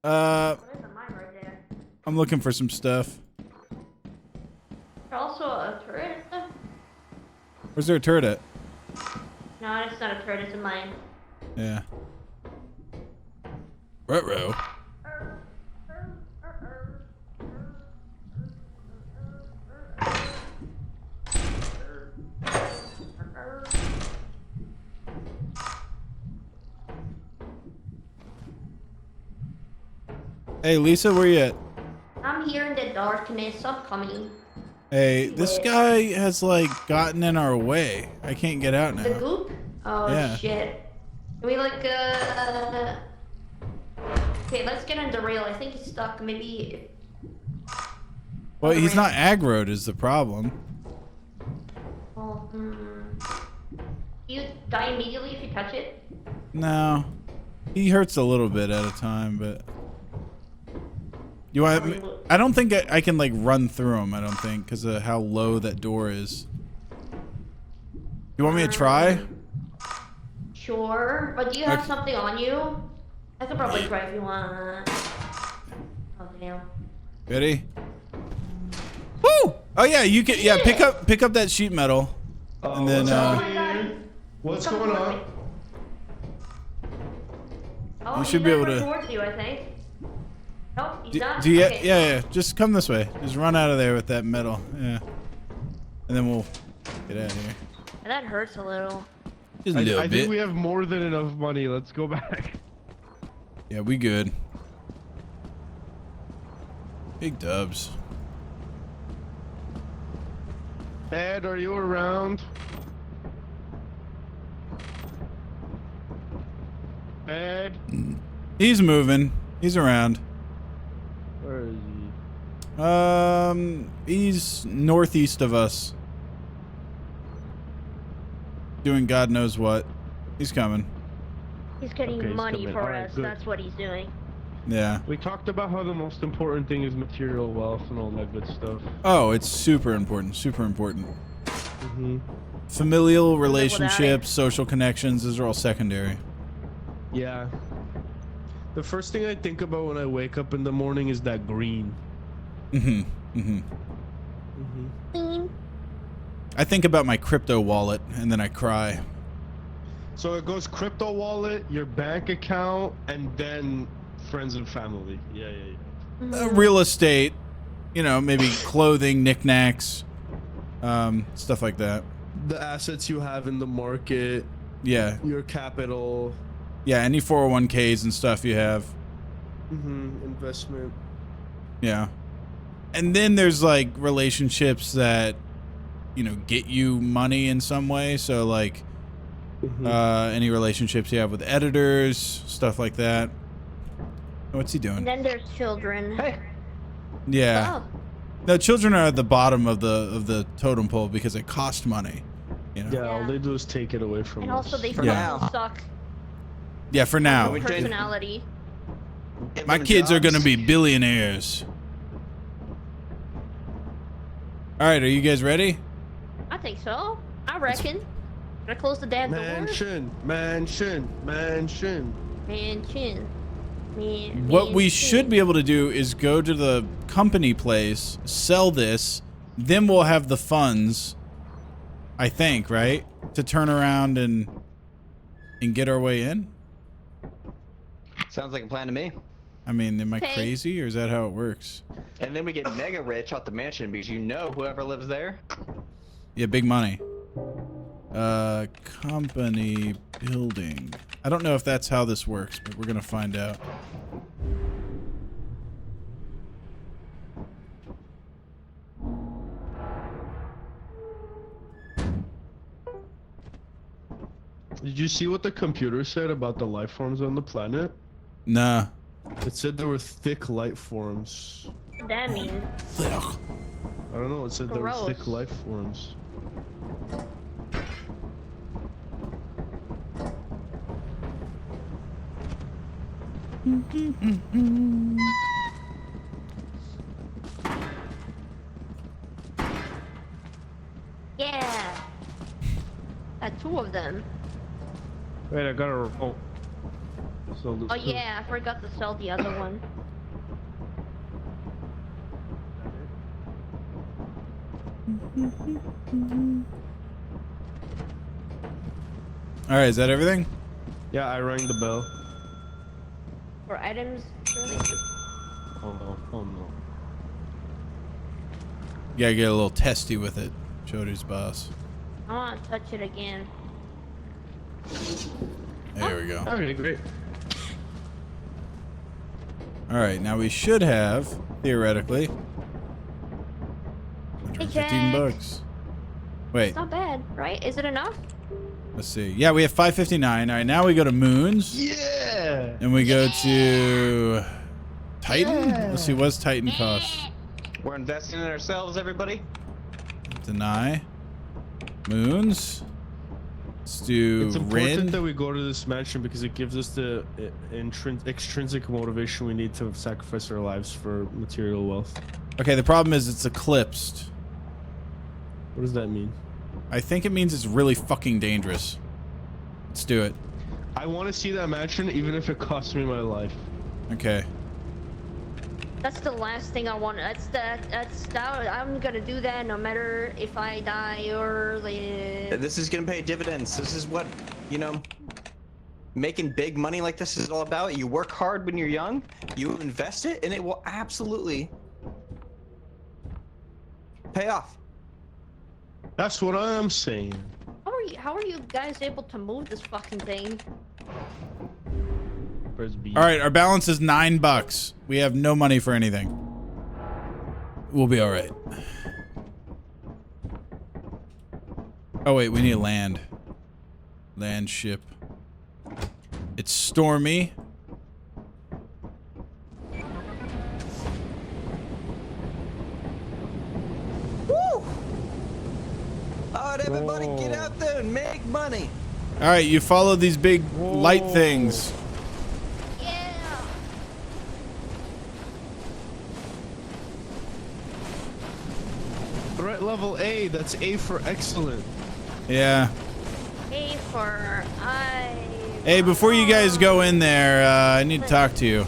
Uh, There's a mine right there. I'm looking for some stuff. There's also a turret. Where's there a turret at? No, it's not a turret, it's a mine. Yeah. Ruh-roh. Hey, Lisa, where you at? I'm here in the darkness, I'm coming. Hey, this guy has, like, gotten in our way. I can't get out The now. goop? Oh, Yeah. shit. Can we, like, Okay, let's get on the rail. I think he's stuck. Maybe... Well, he's not aggroed is the problem. Oh, You die immediately if you touch it? No. He hurts a little bit at a time, but... You want? I don't think I can like run through them. I don't think because of how low that door is. You want me to try? Sure. But do you have Okay. something on you? I could probably try if you want. Oh damn. Ready? Woo! Oh yeah, you can. Yeah, pick up that sheet metal, and then. What's going on? Oh, You should be able to. Towards you, I think. Nope, he's not. Do you? Okay. Yeah. Just come this way. Just run out of there with that metal. Yeah. And then we'll get out of here. That hurts a little. Just a little I bit. think we have more than enough money. Let's go back. Yeah, we good. Big dubs. Ed, are you around? Ed? He's moving. He's around. Where is he? He's northeast of us. Doing God knows what. He's coming. He's getting Okay, he's money coming. for Alright, us. good. That's what he's doing. Yeah. We talked about how the most important thing is material wealth and all that good stuff. Oh, it's super important. Super important. Mm-hmm. Familial without relationships, social connections, those are all secondary. Yeah. The first thing I think about when I wake up in the morning is that green. Mm-hmm. Mm-hmm. Mm-hmm. I think about my crypto wallet and then I cry. So it goes crypto wallet, your bank account, and then friends and family. Yeah. Real estate, you know, maybe clothing, knickknacks, stuff like that. The assets you have in the market, Yeah. your capital. Yeah, any 401ks and stuff you have. Mm-hmm. Investment. Yeah. And then there's like relationships that, you know, get you money in some way. So like any relationships you have with editors, stuff like that. What's he doing? And then there's children. Hey. Yeah. Oh, No, children are at the bottom of the totem pole because it costs money. You know? Yeah, all they do is take it away from and us. also they For now. fucking suck. Yeah, for now. We did- Personality. Give My them kids are jobs. gonna be billionaires. All right, are you guys ready? I think so. I reckon. Gotta close the damn door. Mansion. Mansion. What we should be able to do is go to the company place, sell this, then we'll have the funds, I think, right? To turn around and get our way in. Sounds like a plan to me. I mean, am I Okay. crazy or is that how it works? And then we get mega rich off the mansion because you know whoever lives there. Yeah, big money. Company building. I don't know if that's how this works, but we're gonna find out. Did you see what the computer said about the life forms on the planet? Nah. It said there were thick life forms. What that means? Ugh. I don't know. It said there were Gross. thick life forms. Yeah. Two of them. Wait, I got a remote. So Oh yeah, I forgot to sell the other one. All right, is that everything? Yeah, I rang the bell. For items. Oh no! Oh no! You gotta get a little testy with it. Jody's boss. I want to touch it again. There we go. Okay, great. All right, now we should have theoretically Hey, 115 Jack. bucks. Wait, It's not bad, right? Is it enough? let's see. Yeah, we have 559. All right, now we go to Moons. Yeah. And we go to Titan. Let's see, what's Titan cost? We're investing in ourselves, everybody. Deny. Moons. Let's do It's important Rin. that we go to this mansion because it gives us the extrinsic motivation we need to sacrifice our lives for material wealth. Okay, the problem is it's eclipsed. What does that mean? I think it means it's really fucking dangerous. Let's do it. I want to see that mansion even if it costs me my life. Okay. That's the last thing I want. That's that. I'm gonna do that no matter if I die or live. This is gonna pay dividends. This is what, you know, making big money like this is all about. You work hard when you're young, you invest it, and it will absolutely pay off. That's what I am saying. How are you guys able to move this fucking thing? Press B. All right, our balance is $9. We have no money for anything. We'll be all right. Oh wait, we need land. Land ship. It's stormy. Woo! Alright, everybody, get out there and make money. All right, you follow these big light things. Yeah. Threat level A. That's A for excellent. Yeah. A for I. Hey, before you guys go in there, I need to talk to you.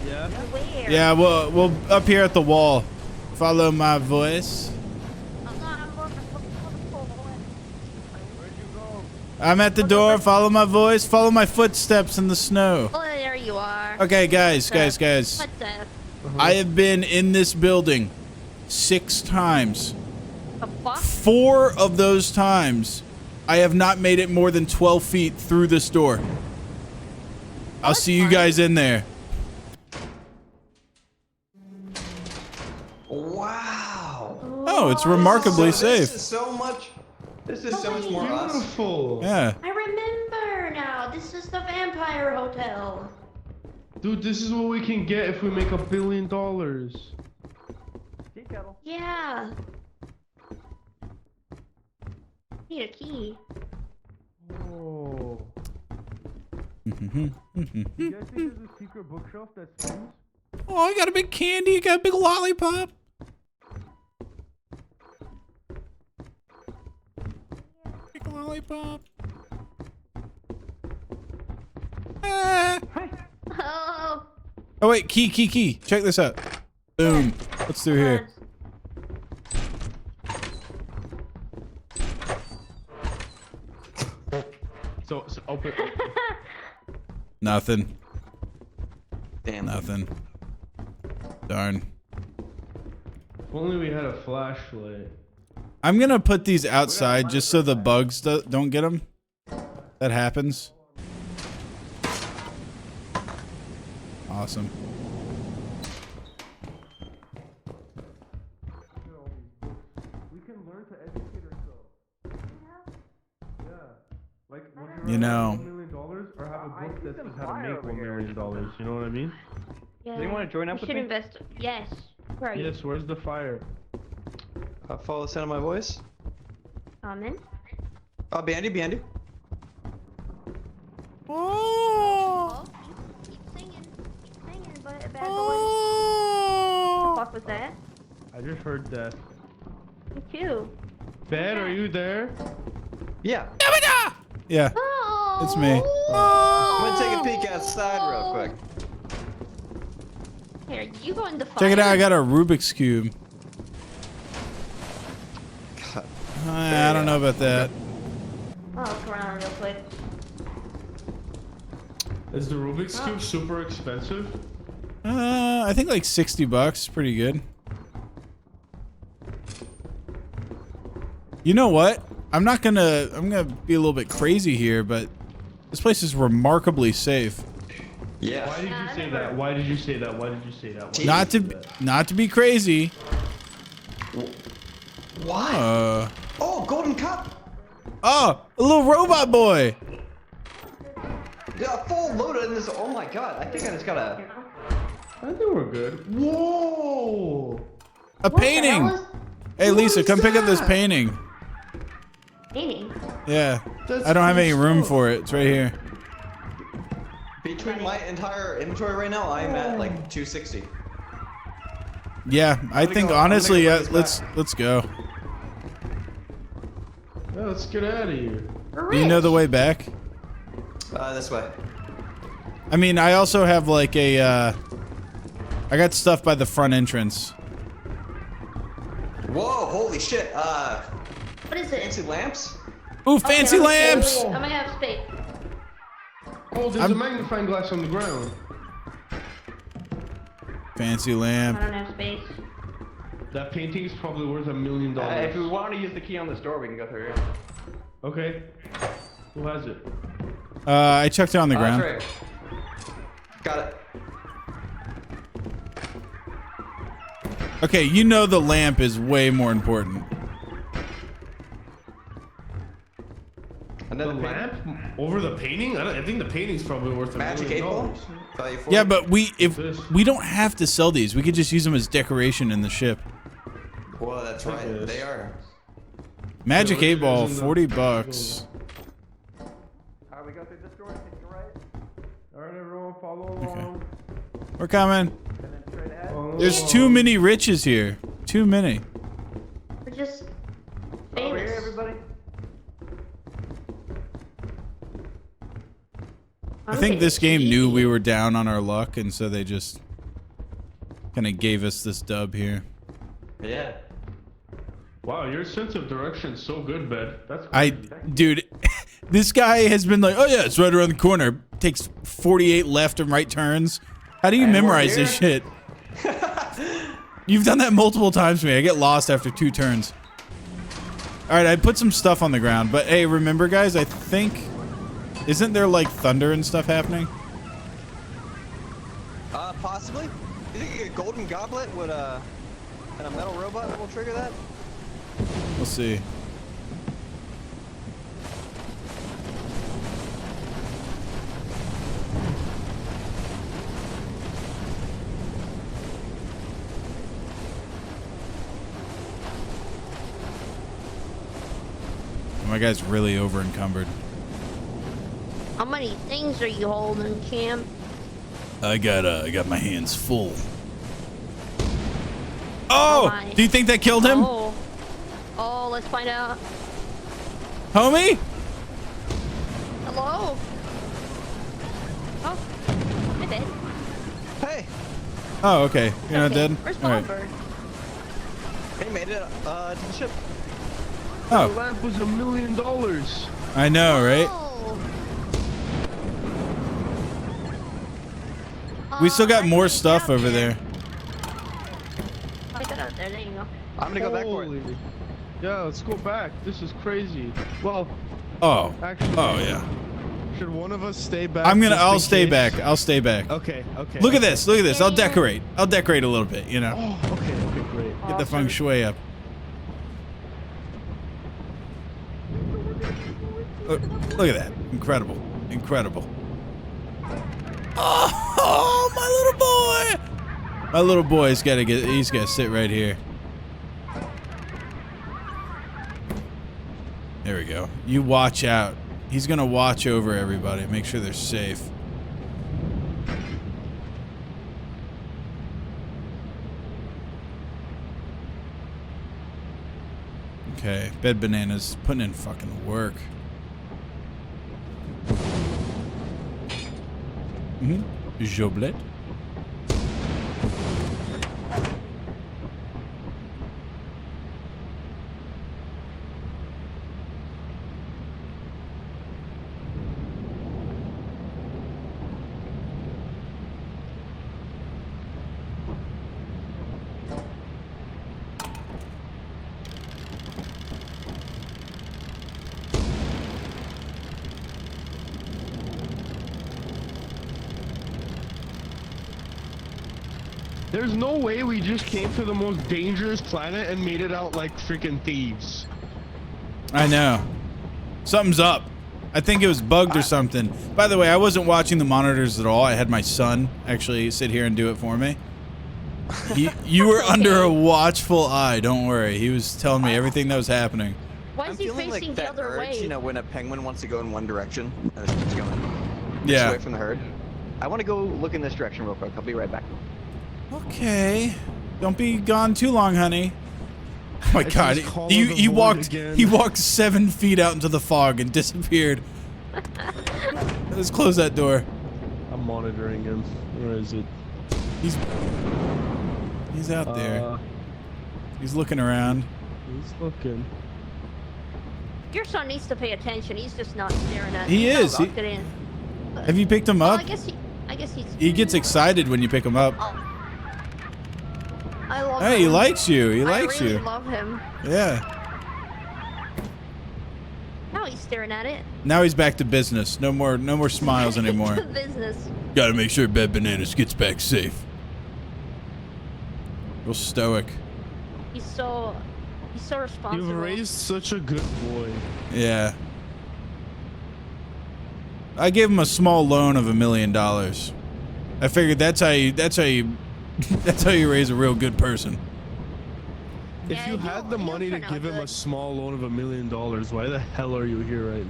Yeah. Where? Yeah, we'll up here at the wall. Follow my voice. I'm at the door. Follow my voice. Follow my footsteps in the snow. Oh, there you are. Okay, guys. What's that? I have been in this building 6 times. The fuck? 4 of those times, I have not made it more than 12 feet through this door. I'll see you guys in there. Wow. Oh, it's remarkably safe. This is so much. This is so much more us. Beautiful. Yeah. I remember now. This is the Vampire Hotel. Dude, this is what we can get if we make $1 billion. Yeah. Need a key. Oh. You guys think there's a secret bookshelf that spins? Oh, I got a big candy. I got a big lollipop. Big lollipop. Oh. Oh wait, key. Check this out. Boom. What's through here? So open. Nothing. Damn. Nothing. Darn. If only we had a flashlight. I'm gonna put these outside just so the bugs don't get them. That happens. Awesome. We can learn to educate ourselves. Yeah. Like, would You know. $1 million or have a book that says how to make $1 million? You know what I mean? Yeah. Does anyone want to join up We with should me? invest. Yes. Where are you? Yes, where's the fire? Follow the sound of my voice. Common. Oh, behind you. Oh. Keep singing, but bad boy. What the fuck was that? I just heard death. Me too. Ben, are you there? Yeah. Yeah, Oh. it's me. I'm gonna take a peek outside real quick. Here, you go in the fire. Check it out. I got a Rubik's Cube. God. I don't know about that. I'll look around real quick. Is the Rubik's Cube super expensive? I think like $60. Pretty good. You know what? I'm gonna be a little bit crazy here, but this place is remarkably safe. Yeah. Why did you say that? Why did you say that? Why did you say that? Why Not did you to say that? not to be crazy. Why? Oh, golden cup. Oh, a little robot boy. Yeah, full loaded in this. Oh my god! I think I just got a. I think we're good. Whoa! A What the painting. hell is Hey Lisa, is come pick up this that? painting. painting? Yeah. I don't have any room for it. It's right here. Between my entire inventory right now, I'm at like 260. Yeah, I think honestly, let's go. Yeah, let's get out of here. Do you know the way back? This way. I mean, I also have like a, I got stuff by the front entrance. Whoa, holy shit. What is it? Fancy lamps? Ooh, fancy lamps! I might have space. Oh, there's a magnifying glass on the ground. Fancy I lamp. don't have space. That painting is probably worth $1 million. If we want to use the key on this door, we can go through here. Okay. Who has it? I chucked it on the ground. That's right. Got it. Okay, you know the lamp is way more important. Another The lamp over the painting? I think the painting's probably worth Magic $1 million. 8 ball? Value 40? Yeah, but we don't have to sell these. We could just use them as decoration in the ship. Well, that's right. They are. Magic Yeah, 8 ball, in the- 40 bucks. How do we go through this door? Take the right, Alright, everyone, follow along. We're coming. and then straight ahead. Follow There's along. too many riches here. Too many. We're just Over famous. here, everybody. I think this game knew we were down on our luck, and so they just kind of gave us this dub here. Yeah. Wow, your sense of direction is so good, Ben. That's Dude, this guy has been like, oh yeah, it's right around the corner. Takes 48 left and right turns. How do you And we're memorize this shit? You've done that multiple times to me. I get lost after 2 turns. All right, I put some stuff on the ground, but hey, remember guys, I think, isn't there like thunder and stuff happening? Possibly. You think a golden goblet would, and a metal robot will trigger that? We'll see. My guy's really over encumbered. How many things are you holding, champ? I got my hands full. Oh! my. Do you think that killed him? Oh. Oh, let's find out. Homie? Hello? Oh. Hi, dead. Hey, Oh, okay. You're not Okay, dead? Where's All right. Bonbird? he made it, to the ship. The Oh, lamp was $1 million. I know, right? Oh. We still got I more can't stuff get out over there. I got out there. There you go. I'm gonna go back for it. Holy. Yeah, let's go back. This is crazy. Well, Oh. actually, Oh, yeah. should one of us stay back? I'll just in stay case? back. I'll stay back. Okay, okay. Look at this. Look at this. I'll decorate. I'll decorate a little bit, you know. Oh, okay, okay, great. Get the feng shui up. Look at that. Incredible. Incredible. Oh, my little boy. My little boy's got to he's got to sit right here. There we go. You watch out. He's going to watch over everybody. Make sure they're safe. Okay. Bed Banana's putting in fucking work. Joblet. There's no way we just came to the most dangerous planet and made it out like freaking thieves. I know. Something's up. I think it was bugged or something. By the way, I wasn't watching the monitors at all. I had my son actually sit here and do it for me. You were under a watchful eye. Don't worry. He was telling me everything that was happening. Why is I'm he feeling facing like the that other urge, way? you know, when a penguin wants to go in one direction and it keeps going Yeah. away from the herd. I want to go look in this direction real quick. I'll be right back. Okay. Don't be gone too long, honey. Oh my I God! just call He, the he void walked. again. He walked 7 feet out into the fog and disappeared. Let's close that door. I'm monitoring him. Where is it? He's out there. He's looking around. He's looking. Your son needs to pay attention. He's just not staring at. He he's is. not locked it in. Have you picked him Well, up? I guess he's. He gets excited when you pick him up. I love Hey, him. he likes you. He likes I really you. love him. Yeah. Now he's staring at it. Now he's back to business. No more smiles anymore. Business. Gotta make sure Bed Bananas gets back safe. Real stoic. He's so responsible. You've raised such a good boy. Yeah. I gave him a small loan of $1 million. I figured that's how you raise a real good person. If Yeah, you had the money to turn out give him a good. small loan of $1 million, why the hell are you here right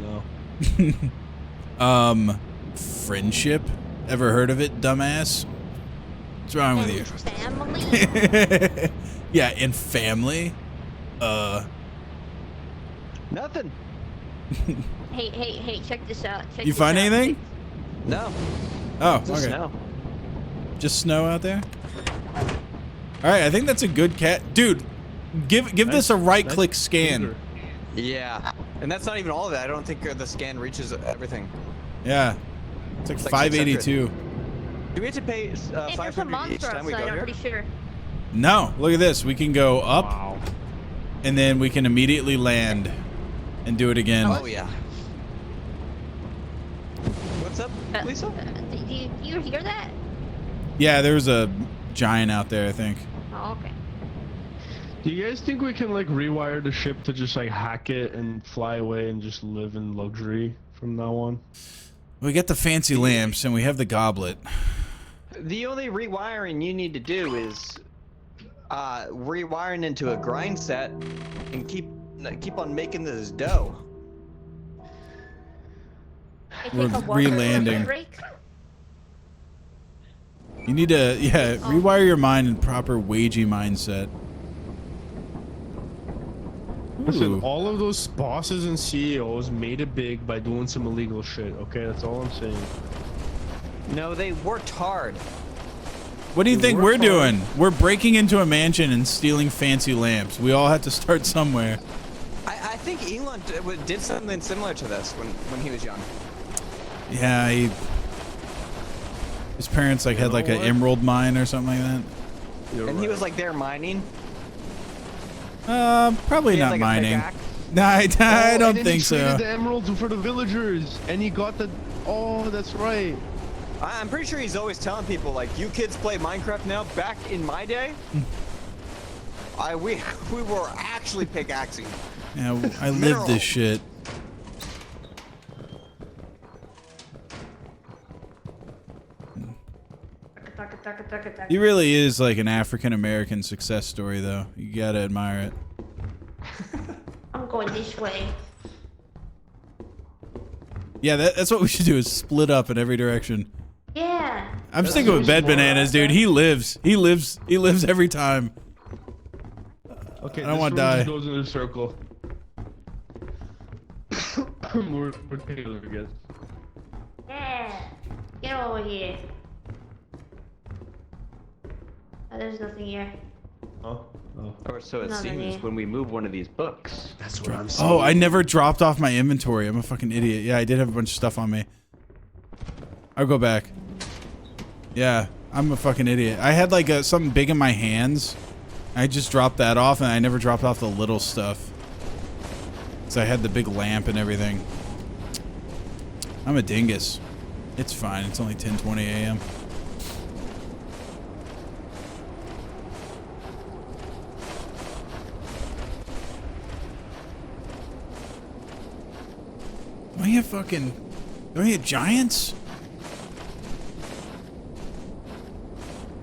now? Friendship? Ever heard of it, dumbass? What's wrong with you? Family. Yeah, in family. Nothing. Hey! Check this out. Check You this find out. anything? No. Oh, Just okay. snow. Just snow out there. All right, I think that's a good cat, dude. Give this a right-click scan. Yeah. And that's not even all of that. I don't think the scan reaches everything. Yeah, it's like It's like 582. Do we have to pay Hey, there's a 500 each monster time we outside. go I'm here? pretty sure. No, look at this. We can go up, Wow. and then we can immediately land, and do it again. Oh yeah. What's up, Lisa? Do you hear that? Yeah, there was a giant out there, I think. Oh, okay. Do you guys think we can like rewire the ship to just like hack it and fly away and just live in luxury from now on? We got the fancy lamps, and we have the goblet. The only rewiring you need to do is rewiring into a grind set and keep on making this dough. Hey, We're take a walk. re-landing. Break. You need to, yeah, rewire your mind in proper wagey mindset. Listen, Ooh. all of those bosses and CEOs made it big by doing some illegal shit, okay? That's all I'm saying. No, they worked hard. What do you They think work we're hard. doing? We're breaking into a mansion and stealing fancy lamps. We all have to start somewhere. I think Elon did something similar to this when he was young. Yeah, his parents like had like an what? emerald mine or something like that. You're And he right. was like there mining. Probably He had, not like, a mining. pickaxe. No, I Oh, don't and then he think so. traded the emeralds for the villagers, and he got the. Oh, that's right. I'm pretty sure he's always telling people like, you kids play Minecraft now. Back in my day, we were actually pickaxing. Yeah, I live Mineral. this shit. He really is like an African American success story, though. You gotta admire it. I'm going this way. Yeah, that's what we should do: is split up in every direction. Yeah. I'm sticking with Bed Bananas, dude. He lives every time. Okay, I don't this wanna room die. just goes in a circle. we're together again. Yeah. Get over here. Oh, there's nothing here. Oh. Or so it Nothing seems here. when we move one of these books. That's what I'm saying. Oh, I never dropped off my inventory. I'm a fucking idiot. Yeah, I did have a bunch of stuff on me. I'll go back. Yeah, I'm a fucking idiot. I had like something big in my hands. I just dropped that off, and I never dropped off the little stuff. So I had the big lamp and everything. I'm a dingus. It's fine. It's only 10:20 a.m. Do we have giants?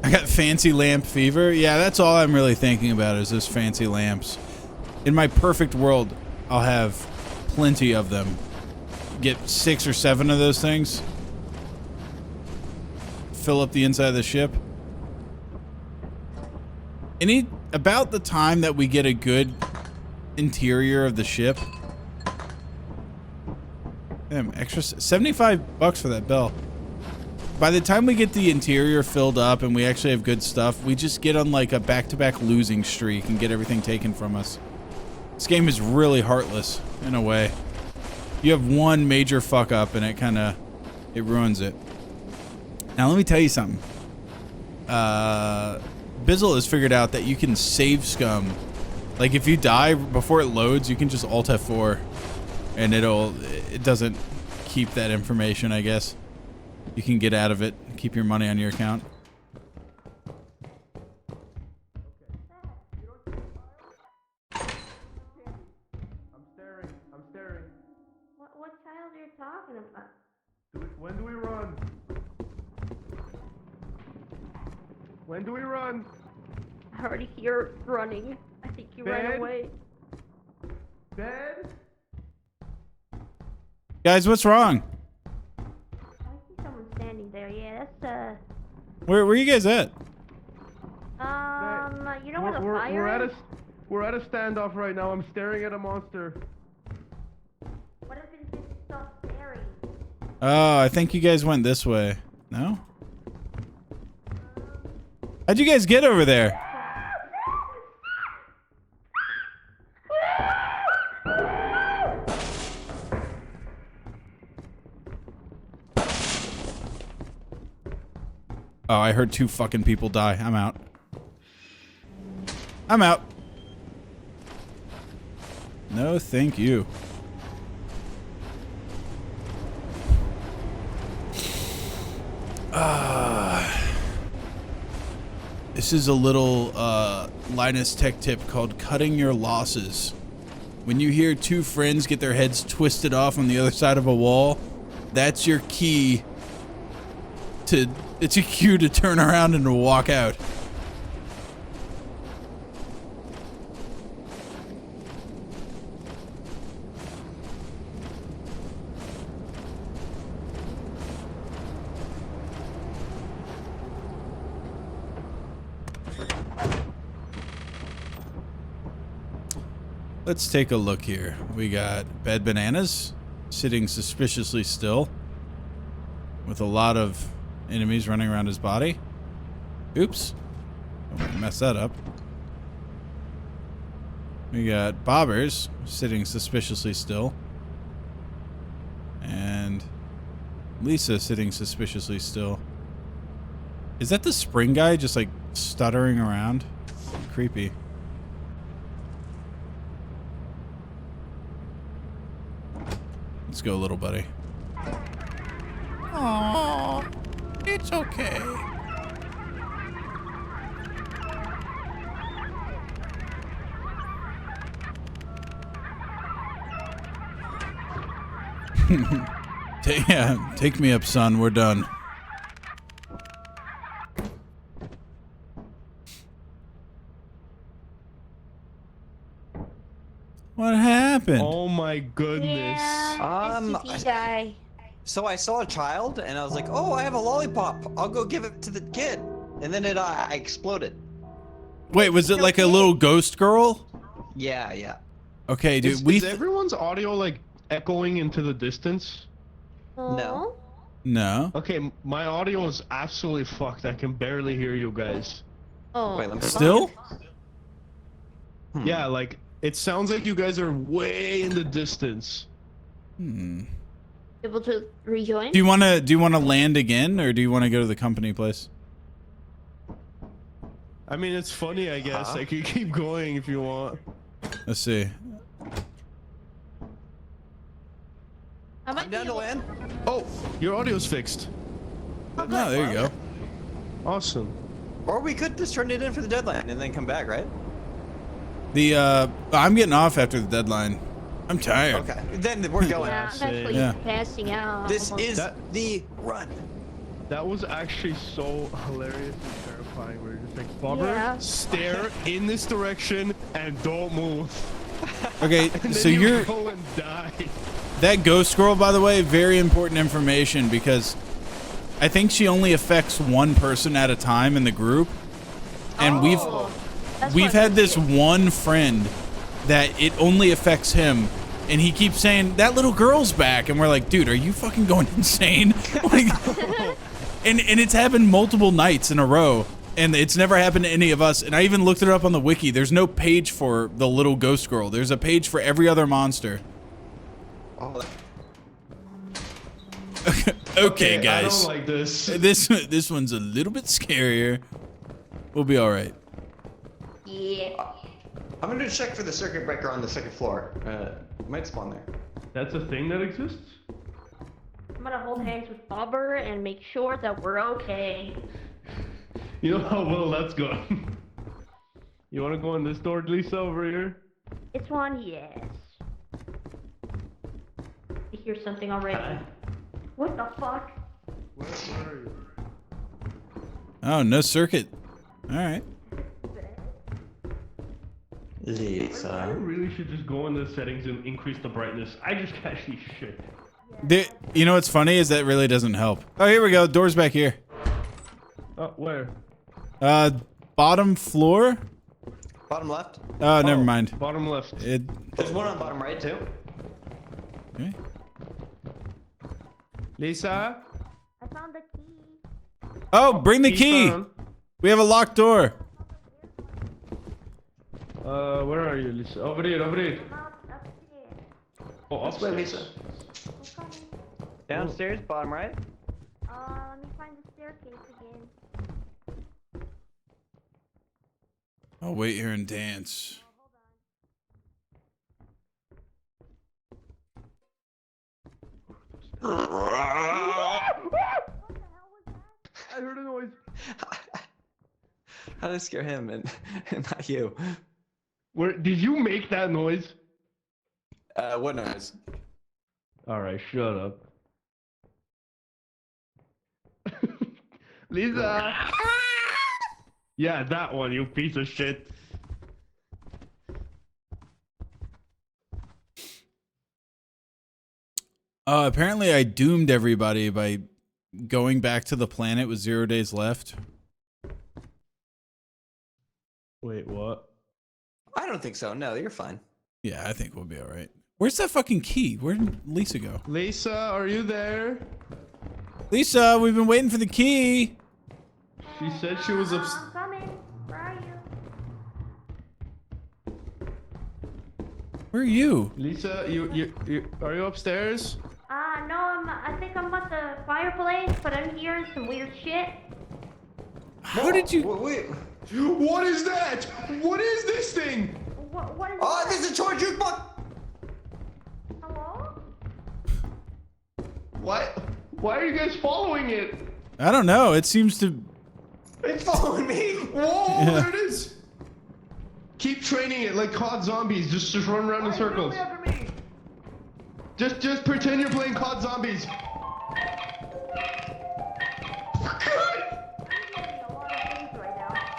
I got fancy lamp fever. Yeah, that's all I'm really thinking about is those fancy lamps. In my perfect world, I'll have plenty of them. Get 6 or 7 of those things. Fill up the inside of the ship. About the time that we get a good interior of the ship. Damn, extra $75 for that bell. By the time we get the interior filled up and we actually have good stuff, we just get on like a back-to-back losing streak and get everything taken from us. This game is really heartless in a way. You have one major fuck up and it ruins it. Now let me tell you something. Bizzle has figured out that you can save scum. Like if you die before it loads, you can just Alt F4 and it doesn't keep that information, I guess. You can get out of it, keep your money on your account. I'm staring. What child are you talking about? When do we run? When do we run? I already hear running. I think you ran Ben? away. Ben? Guys, what's wrong? I see someone standing there. Yeah, that's Where are you guys at? you know where the fire is? We're at a standoff right now. I'm staring at a monster. What if it's just stop staring? Oh, I think you guys went this way. No? How'd you guys get over there? Oh, I heard 2 fucking people die. I'm out. I'm out. No, thank you. This is a little Linus Tech tip called cutting your losses. When you hear 2 friends get their heads twisted off on the other side of a wall, that's your key to... It's a cue to turn around and to walk out. Let's take a look here. We got Bad Bananas sitting suspiciously still with a lot of enemies running around his body. Oops. Don't want to mess that up. We got Bobbers sitting suspiciously still. And Lisa sitting suspiciously still. Is that the spring guy just like stuttering around? Creepy. Let's go, little buddy. Aww. It's okay. Take me up, son. We're done. What happened? Oh my goodness. SCP guy. So I saw a child and I was like, oh, I have a lollipop. I'll go give it to the kid. And then I exploded. Wait, was it like a little ghost girl? Yeah, yeah. Okay, dude. Is everyone's audio like echoing into the distance? No. No. Okay, my audio is absolutely fucked. I can barely hear you guys. Oh. Wait, let me Still? Yeah, like it sounds like you guys are way in the distance. Able to rejoin? Do you want to land again, or do you want to go to the company place? I mean, it's funny, I guess. I could keep going if you want. Let's see. I'm down to land. Oh, your audio's fixed. Oh, there you go. Awesome. Or we could just turn it in for the deadline and then come back, right? I'm getting off after the deadline. I'm tired. Okay, then we're going. Yeah, I'm actually passing out. This is the run. That was actually so hilarious and terrifying. We were just like, Bobber, stare in this direction and don't move. Okay, And so then you're go and die. that ghost scroll, by the way, very important information because I think she only affects one person at a time in the group, and we've had this one friend that it only affects him, and he keeps saying that little girl's back, and we're like, dude, are you fucking going insane? Like, and it's happened multiple nights in a row. And it's never happened to any of us. And I even looked it up on the wiki. There's no page for the little ghost girl. There's a page for every other monster. Oh. Okay, guys. I don't like this. This one's a little bit scarier. We'll be all right. Yeah. I'm gonna check for the circuit breaker on the second floor. It might spawn there. That's a thing that exists? I'm gonna hold hands with Bobber and make sure that we're okay. You know how well that's gone. You want to go in this door, Lisa, over here? This one, yes. I hear something already. What the fuck? Where are you? Oh, no circuit. All right. I Lisa. really should just go in the settings and increase the brightness. I just can't see shit. You know what's funny is that really doesn't help. Oh, here we go. Door's back here. Oh, where? Bottom floor? Bottom left. Oh, never mind. Bottom left. There's one on bottom right too. Okay. Lisa? I found the key. Oh, bring the key. Found. We have a locked door. Where are you, Lisa? Over here, over here. Upstairs. Oh, This way, upstairs. Lisa. I'm coming. Downstairs, bottom right. Let me find the staircase again. I'll wait here and dance. I heard a noise. How did I scare him and not you? Where did you make that noise? What noise? Alright, shut up. Lisa! Yeah, that one, you piece of shit. Apparently I doomed everybody by going back to the planet with 0 days left. Wait, what? I don't think so. No, you're fine. Yeah, I think we'll be all right. Where's that fucking key? Where did Lisa go? Lisa, are you there? Lisa, we've been waiting for the key. She said she was I'm coming. Where are you? Where are you? Lisa, you are you upstairs? No, I think I'm at the fireplace, but I'm hearing some weird shit. How did you? Wait. What is that? What is this thing? What is Oh, that? this is a toy jukebox. Hello? What? Why are you guys following it? I don't know. It seems to. It's following me. Whoa, Yeah. there it is. Keep training it like COD zombies. Just run around in circles. Just pretend you're playing COD zombies.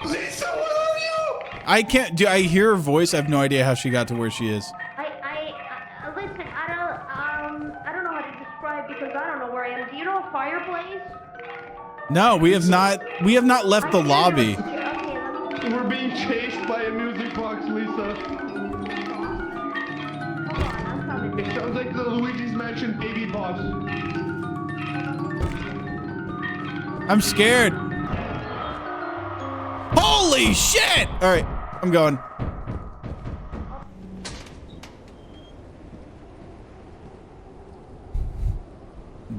Lisa, where are you? I can't. Do I hear her voice? I have no idea how she got to where she is. Listen, I don't know how to describe because I don't know where I am. Do you know a fireplace? No, we have not. We have not left the lobby. Okay, let me. We're being chased by a music box, Lisa. Hold on, I'm coming. It sounds like the Luigi's Mansion baby boss. I'm scared. Holy shit! All right, I'm going.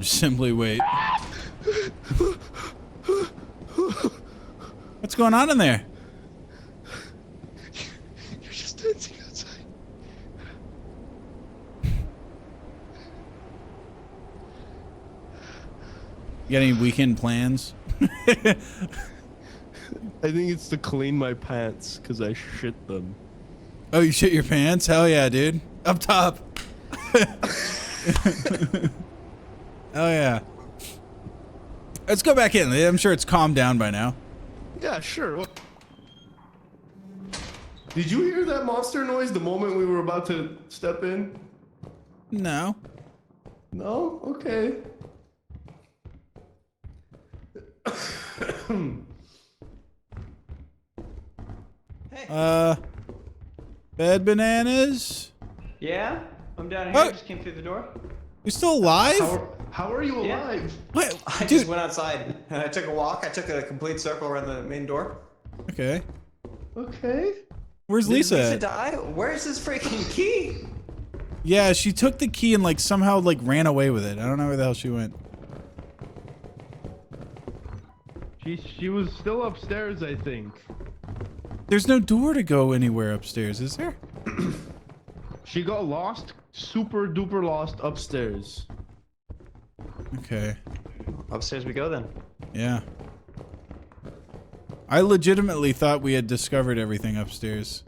Simply wait. What's going on in there? You're just dancing outside. You got any weekend plans? I think it's to clean my pants because I shit them. Oh, you shit your pants? Hell yeah, dude. Up top. Hell yeah. Let's go back in. I'm sure it's calmed down by now. Yeah, sure. Did you hear that monster noise the moment we were about to step in? No. No? Okay. Bed bananas. Yeah? I'm down here. Oh. Just came through the door. You still alive? How are you Yeah. alive? What? I Dude. just went outside and I took a walk. I took a complete circle around the main door. Okay. Okay. Where's Did Lisa? Lisa at? die? Where's this freaking key? Yeah, she took the key and like somehow like ran away with it. I don't know where the hell she went. She was still upstairs, I think. There's no door to go anywhere upstairs, is there? She got lost, super duper lost upstairs. Okay. Upstairs we go then. Yeah. I legitimately thought we had discovered everything upstairs.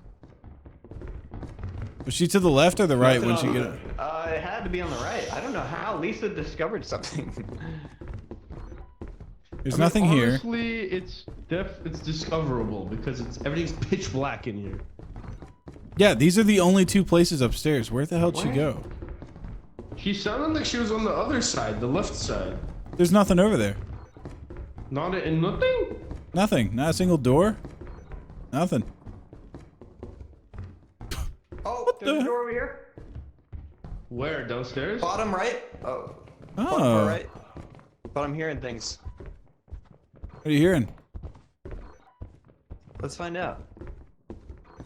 Was she to the left or the right when she get? It had to be on the right. I don't know how Lisa discovered something. There's nothing here. Honestly, it's discoverable because everything's pitch black in here. Yeah, these are the only two places upstairs. Where the hell'd she go? She sounded like she was on the other side, the left side. There's nothing over there. Nothing? Nothing. Not a single door. Nothing. Oh, There's a door over here. Where? Downstairs? bottom right. Oh. Oh. Bottom far right. But I'm hearing things. What are you hearing? Let's find out.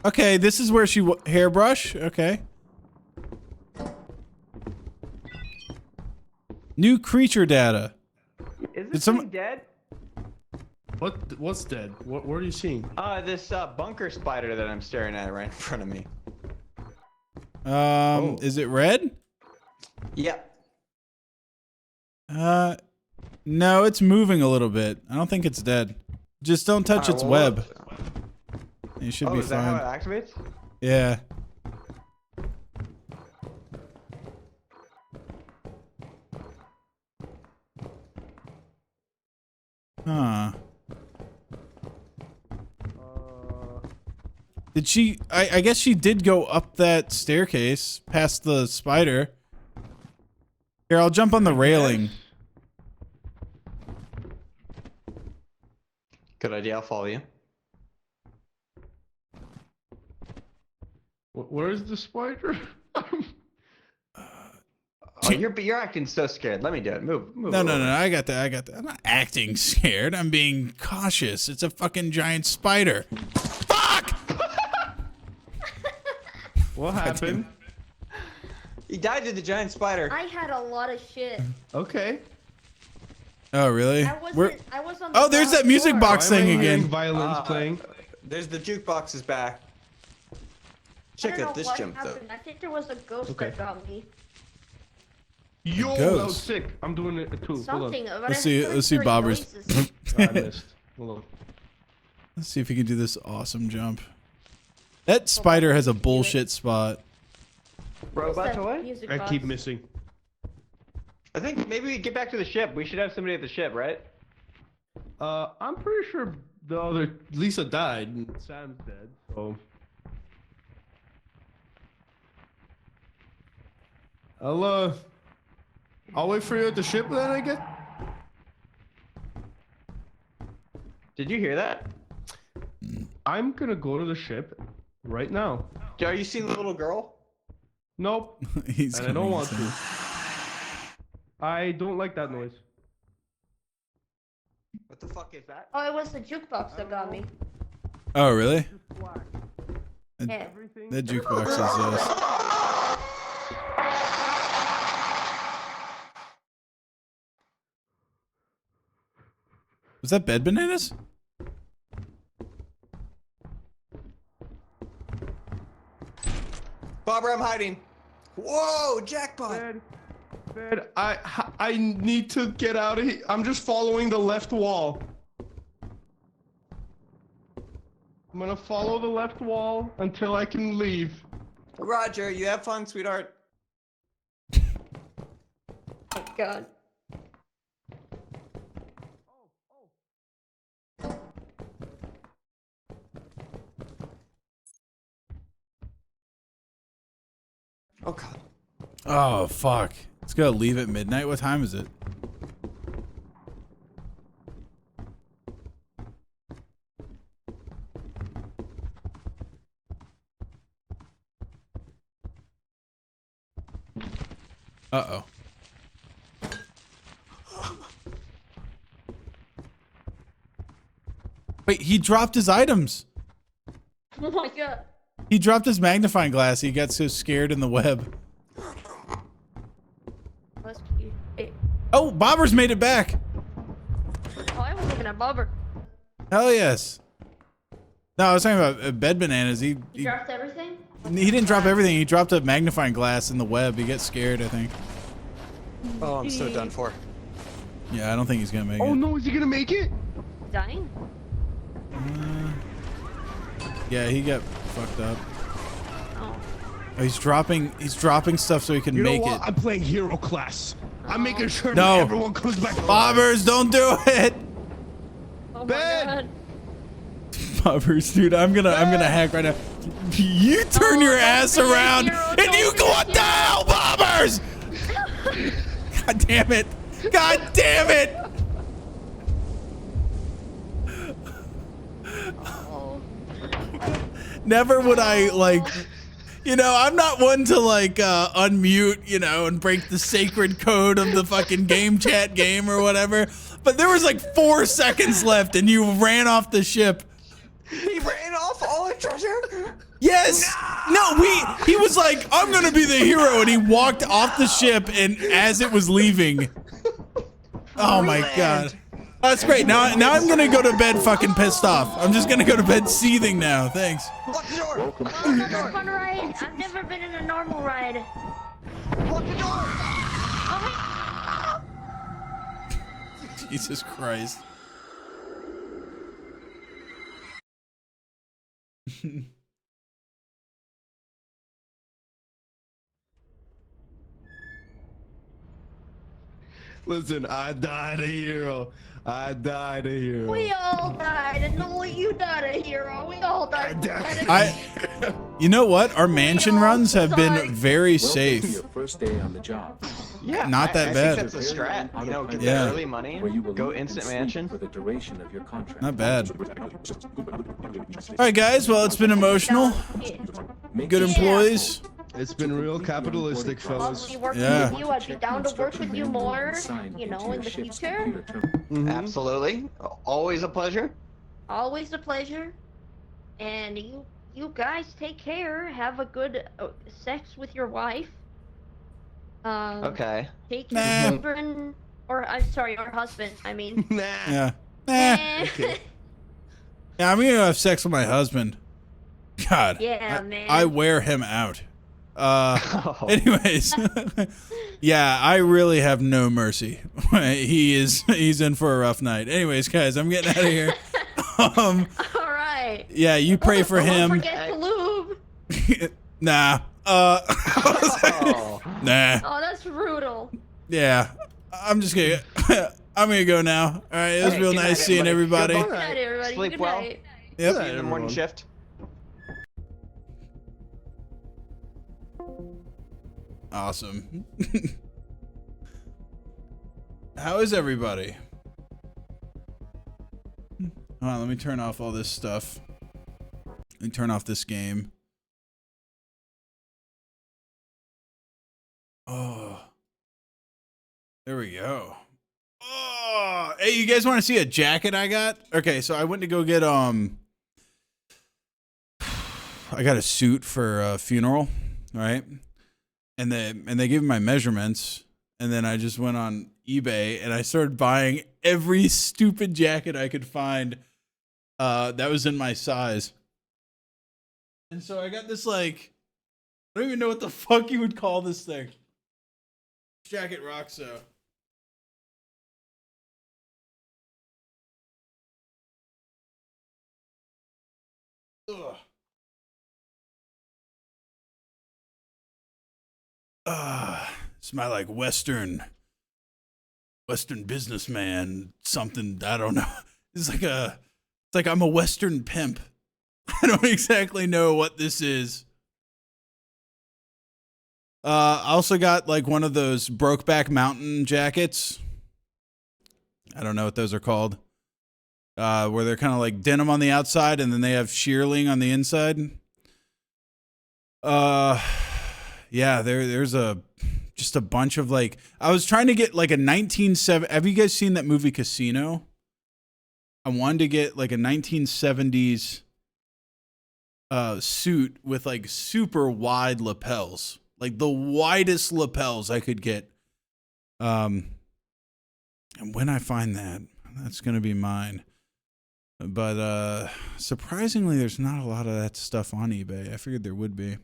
Okay, this is where she hairbrush. Okay. New creature data. Is Did this some- thing dead? What's dead? What are you seeing? This bunker spider that I'm staring at right in front of me. Is it red? Yeah. No, it's moving a little bit. I don't think it's dead. Just don't touch its web. You should be is that how fine. it activates? Yeah. Huh. Did she? I guess she did go up that staircase past the spider. Here, I'll jump on the railing. Good idea. I'll follow you. Where's the spider? Oh, you're acting so scared. Let me do it. Move. No, I got that. I'm not acting scared. I'm being cautious. It's a fucking giant spider. Fuck! What happened? He died to the giant spider. I had a lot of shit. Okay. Oh, really? I was on the Oh, there's that ground music floor. box Why am I thing hearing again. Violins playing. There's the jukebox is back. I Check don't out know this what jump though. happened. I think there was a ghost Okay. that got me. Yo, that Ghost. was sick. I'm doing it too. Something. But Let's I see. heard Let's see three Bobbers. noises. Hold on. I missed. Hold on. Let's see if we can do this awesome jump. That spider has a bullshit spot. What's Robots that away? music I box? keep missing. I think maybe we get back to the ship. We should have somebody at the ship, right? I'm pretty sure the other Lisa died and Sam's dead, so I'll wait for you at the ship then, I guess. Did you hear that? I'm gonna go to the ship right now. Are you seeing the little girl? Nope, He's and I don't coming want soon. to. I don't like that noise. What the fuck is that? Oh, it was the jukebox that got me. Oh, really? Yeah. That jukebox is Was that bed bananas? Bobber, I'm hiding. Whoa, jackpot. Fed, I need to get out of here. I'm just following the left wall. I'm gonna follow the left wall until I can leave. Roger, you have fun, sweetheart. Oh God. Oh god. Oh fuck. It's gonna leave at midnight. What time is it? Uh-oh. Wait, he dropped his items. Oh my god. He dropped his magnifying glass. He got so scared in the web. That's cute. Hey. Oh, Bobber's made it back. Oh, I was looking at Bobber. Hell yes. No, I was talking about bed bananas. You dropped everything? He didn't drop everything. He dropped a magnifying glass in the web. He got scared, I think. Oh, I'm so done for. Yeah, I don't think he's gonna make it. Oh no, is he gonna make it? Dying? Yeah, he got fucked up. Oh. Oh, he's dropping stuff so he can You know make what? it. I'm playing hero class. I'm making sure No. that everyone comes back. Bobbers, don't do it. Oh my Ben! god. Bobbers, dude, I'm gonna hack right now. You turn your ass around and you go what the hell, Bobbers! God damn it! God damn it! Oh. Never would I like, you know, I'm not one to like unmute, you know, and break the sacred code of the fucking game chat game or whatever. But there was like 4 seconds left and you ran off the ship. He ran off all the treasure? Yes. No, he was like, I'm gonna be the hero, and he walked off the ship, and as it was leaving. Oh my god. That's great. Now I'm gonna go to bed fucking pissed off. I'm just gonna go to bed seething now. Thanks. Lock the door! Oh, another fun ride. I've never been in a normal ride. Lock the door! Oh, Jesus Christ. Listen, I died a hero. I died a hero. we all died, and only you died a hero. We all died. You know what? Our mansion runs have been very Welcome to safe. your first day on the job. Yeah, Not that I bad. think that's a strat. You know, get Yeah. the early money, Where you will go eat and instant sleep mansion. for the duration of your contract. Not bad. All right, guys. Well, it's been emotional. Make Good sure- employees. It's been real capitalistic, I'll fellas. be working Yeah. with you. I'd be down to work with you more, Signed you know, into in the your ship's future. computer terminal. Mhm. Absolutely. Always a pleasure. Always a pleasure. And you guys take care. Have a good sex with your wife. Okay. Take Nah. your children, or I'm sorry, your husband. I mean. Nah. Yeah. Eh. Yeah, I'm gonna have sex with my husband. God. Yeah, man. I wear him out. Oh. Anyways. Yeah, I really have no mercy. He's in for a rough night. Anyways, guys, I'm getting out of here. All right. Yeah, you pray for Don't him. forget to lube. Nah. Oh. Nah. Oh, that's brutal. Yeah. I'm just gonna I'm gonna go now. All right, it was Hey, real good night, nice seeing everybody. everybody. Good night, everybody. Sleep Good well. night. Yep. See you in the morning shift. Awesome. How is everybody? Hold on, let me turn off all this stuff. Let me turn off this game. Oh. There we go. Oh, hey, you guys want to see a jacket I got? Okay, so I went to go get I got a suit for a funeral, right? And they gave me my measurements, and then I just went on eBay and I started buying every stupid jacket I could find that was in my size. And so I got this, like, I don't even know what the fuck you would call this thing. This jacket rocks though. Ugh. It's my like Western businessman something, I don't know. It's like I'm a Western pimp. I don't exactly know what this is. I also got like one of those Brokeback Mountain jackets. I don't know what those are called. Where they're kind of like denim on the outside and then they have shearling on the inside. Yeah, there's just a bunch of like, I was trying to get like a 1970. Have you guys seen that movie Casino? I wanted to get like a 1970s suit with like super wide lapels, like the widest lapels I could get. And when I find that, that's gonna be mine. But surprisingly, there's not a lot of that stuff on eBay. I figured there would be.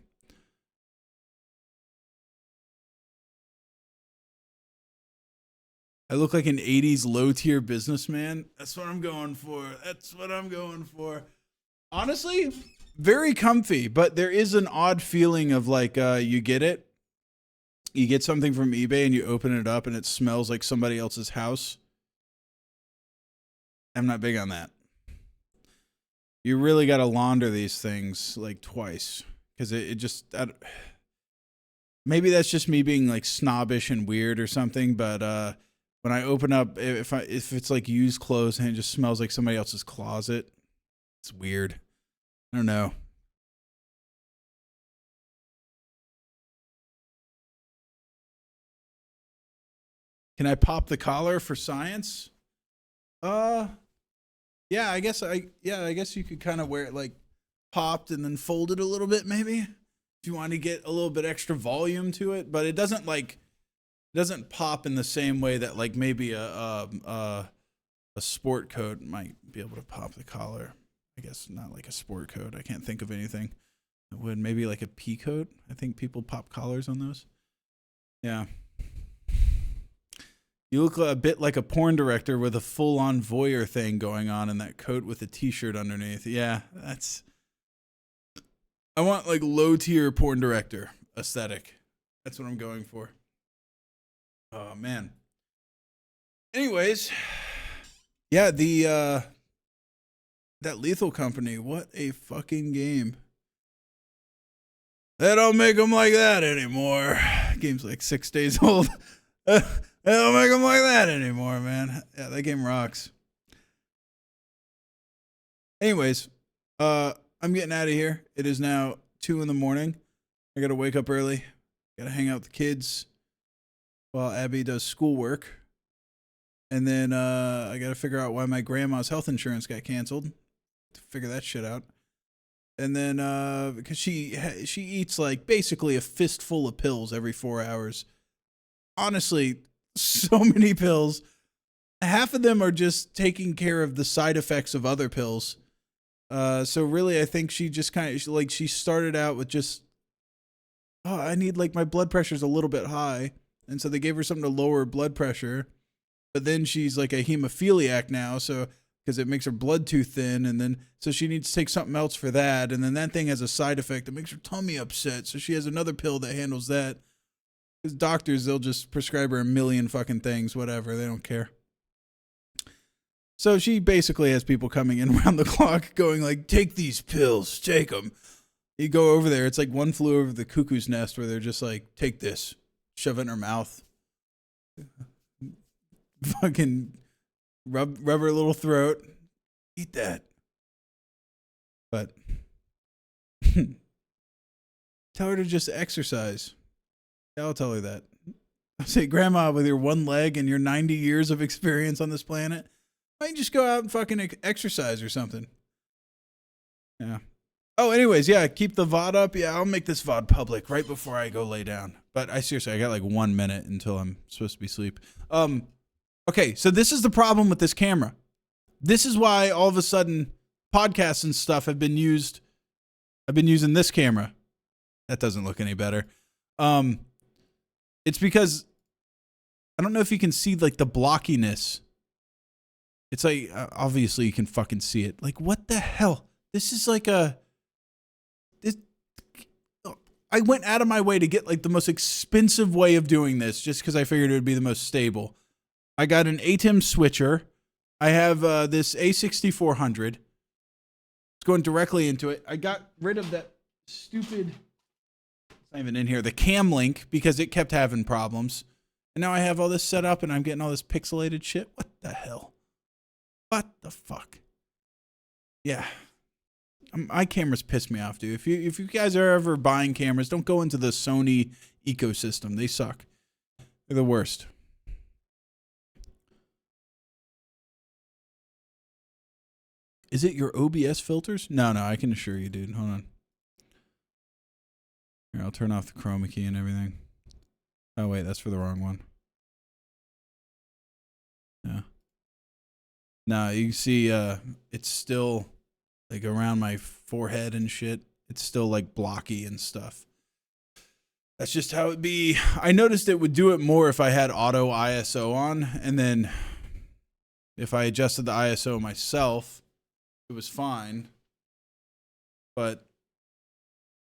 I look like an 80s low-tier businessman. That's what I'm going for. That's what I'm going for. Honestly, very comfy, but there is an odd feeling of like you get it. You get something from eBay and you open it up and it smells like somebody else's house. I'm not big on that. You really got to launder these things like twice because it just... maybe that's just me being like snobbish and weird or something, but... when I open up, if it's like used clothes and it just smells like somebody else's closet, it's weird. I don't know. Can I pop the collar for science? Yeah, I guess you could kind of wear it like popped and then folded a little bit maybe if you want to get a little bit extra volume to it, but it doesn't pop in the same way that like maybe a sport coat might be able to pop the collar. I guess not like a sport coat. I can't think of anything that would. Maybe like a pea coat. I think people pop collars on those. Yeah. You look a bit like a porn director with a full-on voyeur thing going on in that coat with a t-shirt underneath. Yeah, I want like low-tier porn director aesthetic. That's what I'm going for. Oh man. Anyways, yeah, that Lethal Company, what a fucking game. They don't make them like that anymore. Game's like 6 days old. They don't make them like that anymore, man. Yeah, that game rocks. Anyways, I'm getting out of here. It is now 2 a.m. I gotta wake up early. Gotta hang out with the kids while Abby does schoolwork. And then I got to figure out why my grandma's health insurance got canceled. To figure that shit out. And then because she eats like basically a fistful of pills every 4 hours. Honestly, so many pills. Half of them are just taking care of the side effects of other pills. So really, I think she just kind of like she started out with just, oh, I need like my blood pressure's a little bit high. And so they gave her something to lower her blood pressure. But then she's like a hemophiliac now, so because it makes her blood too thin, and then so she needs to take something else for that, and then that thing has a side effect that makes her tummy upset, so she has another pill that handles that. Because doctors, they'll just prescribe her a million fucking things, whatever, they don't care. So she basically has people coming in around the clock going like, take these pills, take them. You go over there, it's like One Flew Over the Cuckoo's Nest where they're just like, take this, shove it in her mouth. Fucking rub her little throat. Eat that. But tell her to just exercise. Yeah, I'll tell her that. I say, Grandma, with your one leg and your 90 years of experience on this planet, why don't you just go out and fucking exercise or something? Yeah. Oh, anyways, yeah, keep the VOD up. Yeah, I'll make this VOD public right before I go lay down. But I got like 1 minute until I'm supposed to be asleep. Okay, so this is the problem with this camera. This is why all of a sudden podcasts and stuff have been used. I've been using this camera. That doesn't look any better. It's because I don't know if you can see like the blockiness. It's like obviously you can fucking see it. Like what the hell? This is like I went out of my way to get like the most expensive way of doing this just because I figured it would be the most stable. I got an ATEM switcher. I have this A6400. It's going directly into it. I got rid of that stupid It's not even in here. The cam link, because it kept having problems. And now I have all this set up and I'm getting all this pixelated shit. What the hell? What the fuck? Yeah. My cameras piss me off, dude. If you guys are ever buying cameras, don't go into the Sony ecosystem. They suck. They're the worst. Is it your OBS filters? No, I can assure you, dude. Hold on. Here, I'll turn off the chroma key and everything. Oh, wait, that's for the wrong one. Yeah. No, you can see it's still like around my forehead and shit. It's still like blocky and stuff. That's just how it be. I noticed it would do it more if I had auto ISO on, and then if I adjusted the ISO myself, it was fine. But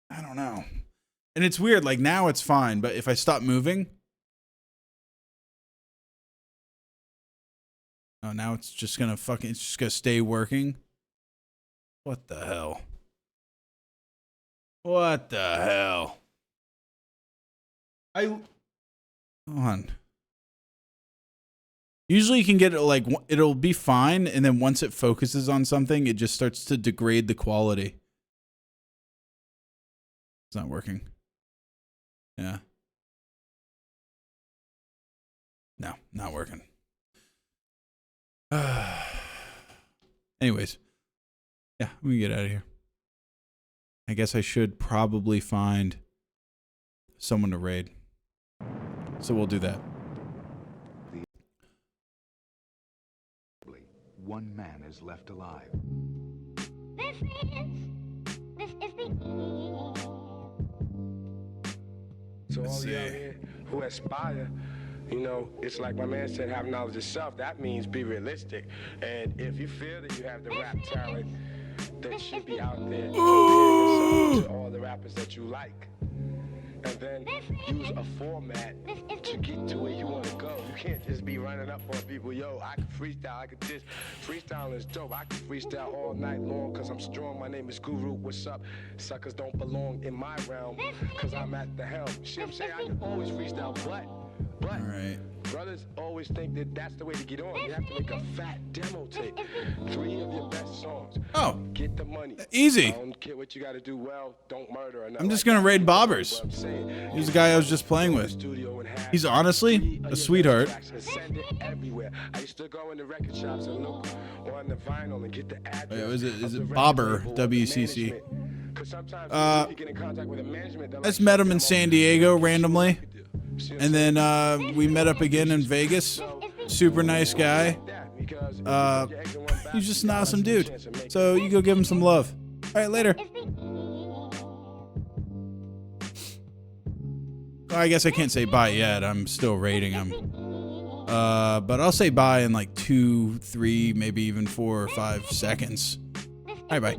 I don't know. And it's weird, like now it's fine, but if I stop moving, oh, now it's just gonna it's just gonna stay working. What the hell? What the hell? Hold on. Usually you can get it like, it'll be fine, and then once it focuses on something, it just starts to degrade the quality. It's not working. Yeah. No, not working. Anyways. Yeah, we can get out of here. I guess I should probably find someone to raid. So we'll do that. One man is left alive. This is the So all y'all here who aspire, you know, it's like my man said, have knowledge of self. That means be realistic. And if you feel that you have the rap talent, that should be out there comparing to all the rappers that you like. And then use a format to get to where you want to go. You can't just be running up on people, yo, I can freestyle, I can this. Freestyle is dope. I can freestyle all night long because I'm strong. My name is Guru. What's up? Suckers don't belong in my realm because I'm at the helm. You see what I'm saying? I can always freestyle, but all right. Brothers always think that that's the way to get on. You have to make a fat demo tape. 3 of your best songs. Oh. Get the money. Easy. I don't care what you got to do well. Don't murder. I'm just going to raid Bobbers. He's the guy I was just playing with. He's honestly a sweetheart. Send it everywhere. I used to go in the record shops and look on the vinyl and get the address. Wait, is it Bobber, WCC? I just met him in San Diego randomly. And then we met up again in Vegas. Super nice guy. He's just an awesome dude. So you go give him some love. All right, later. Well, I guess I can't say bye yet. I'm still rating him. But I'll say bye in like 2, 3, maybe even 4 or 5 seconds. All right, bye.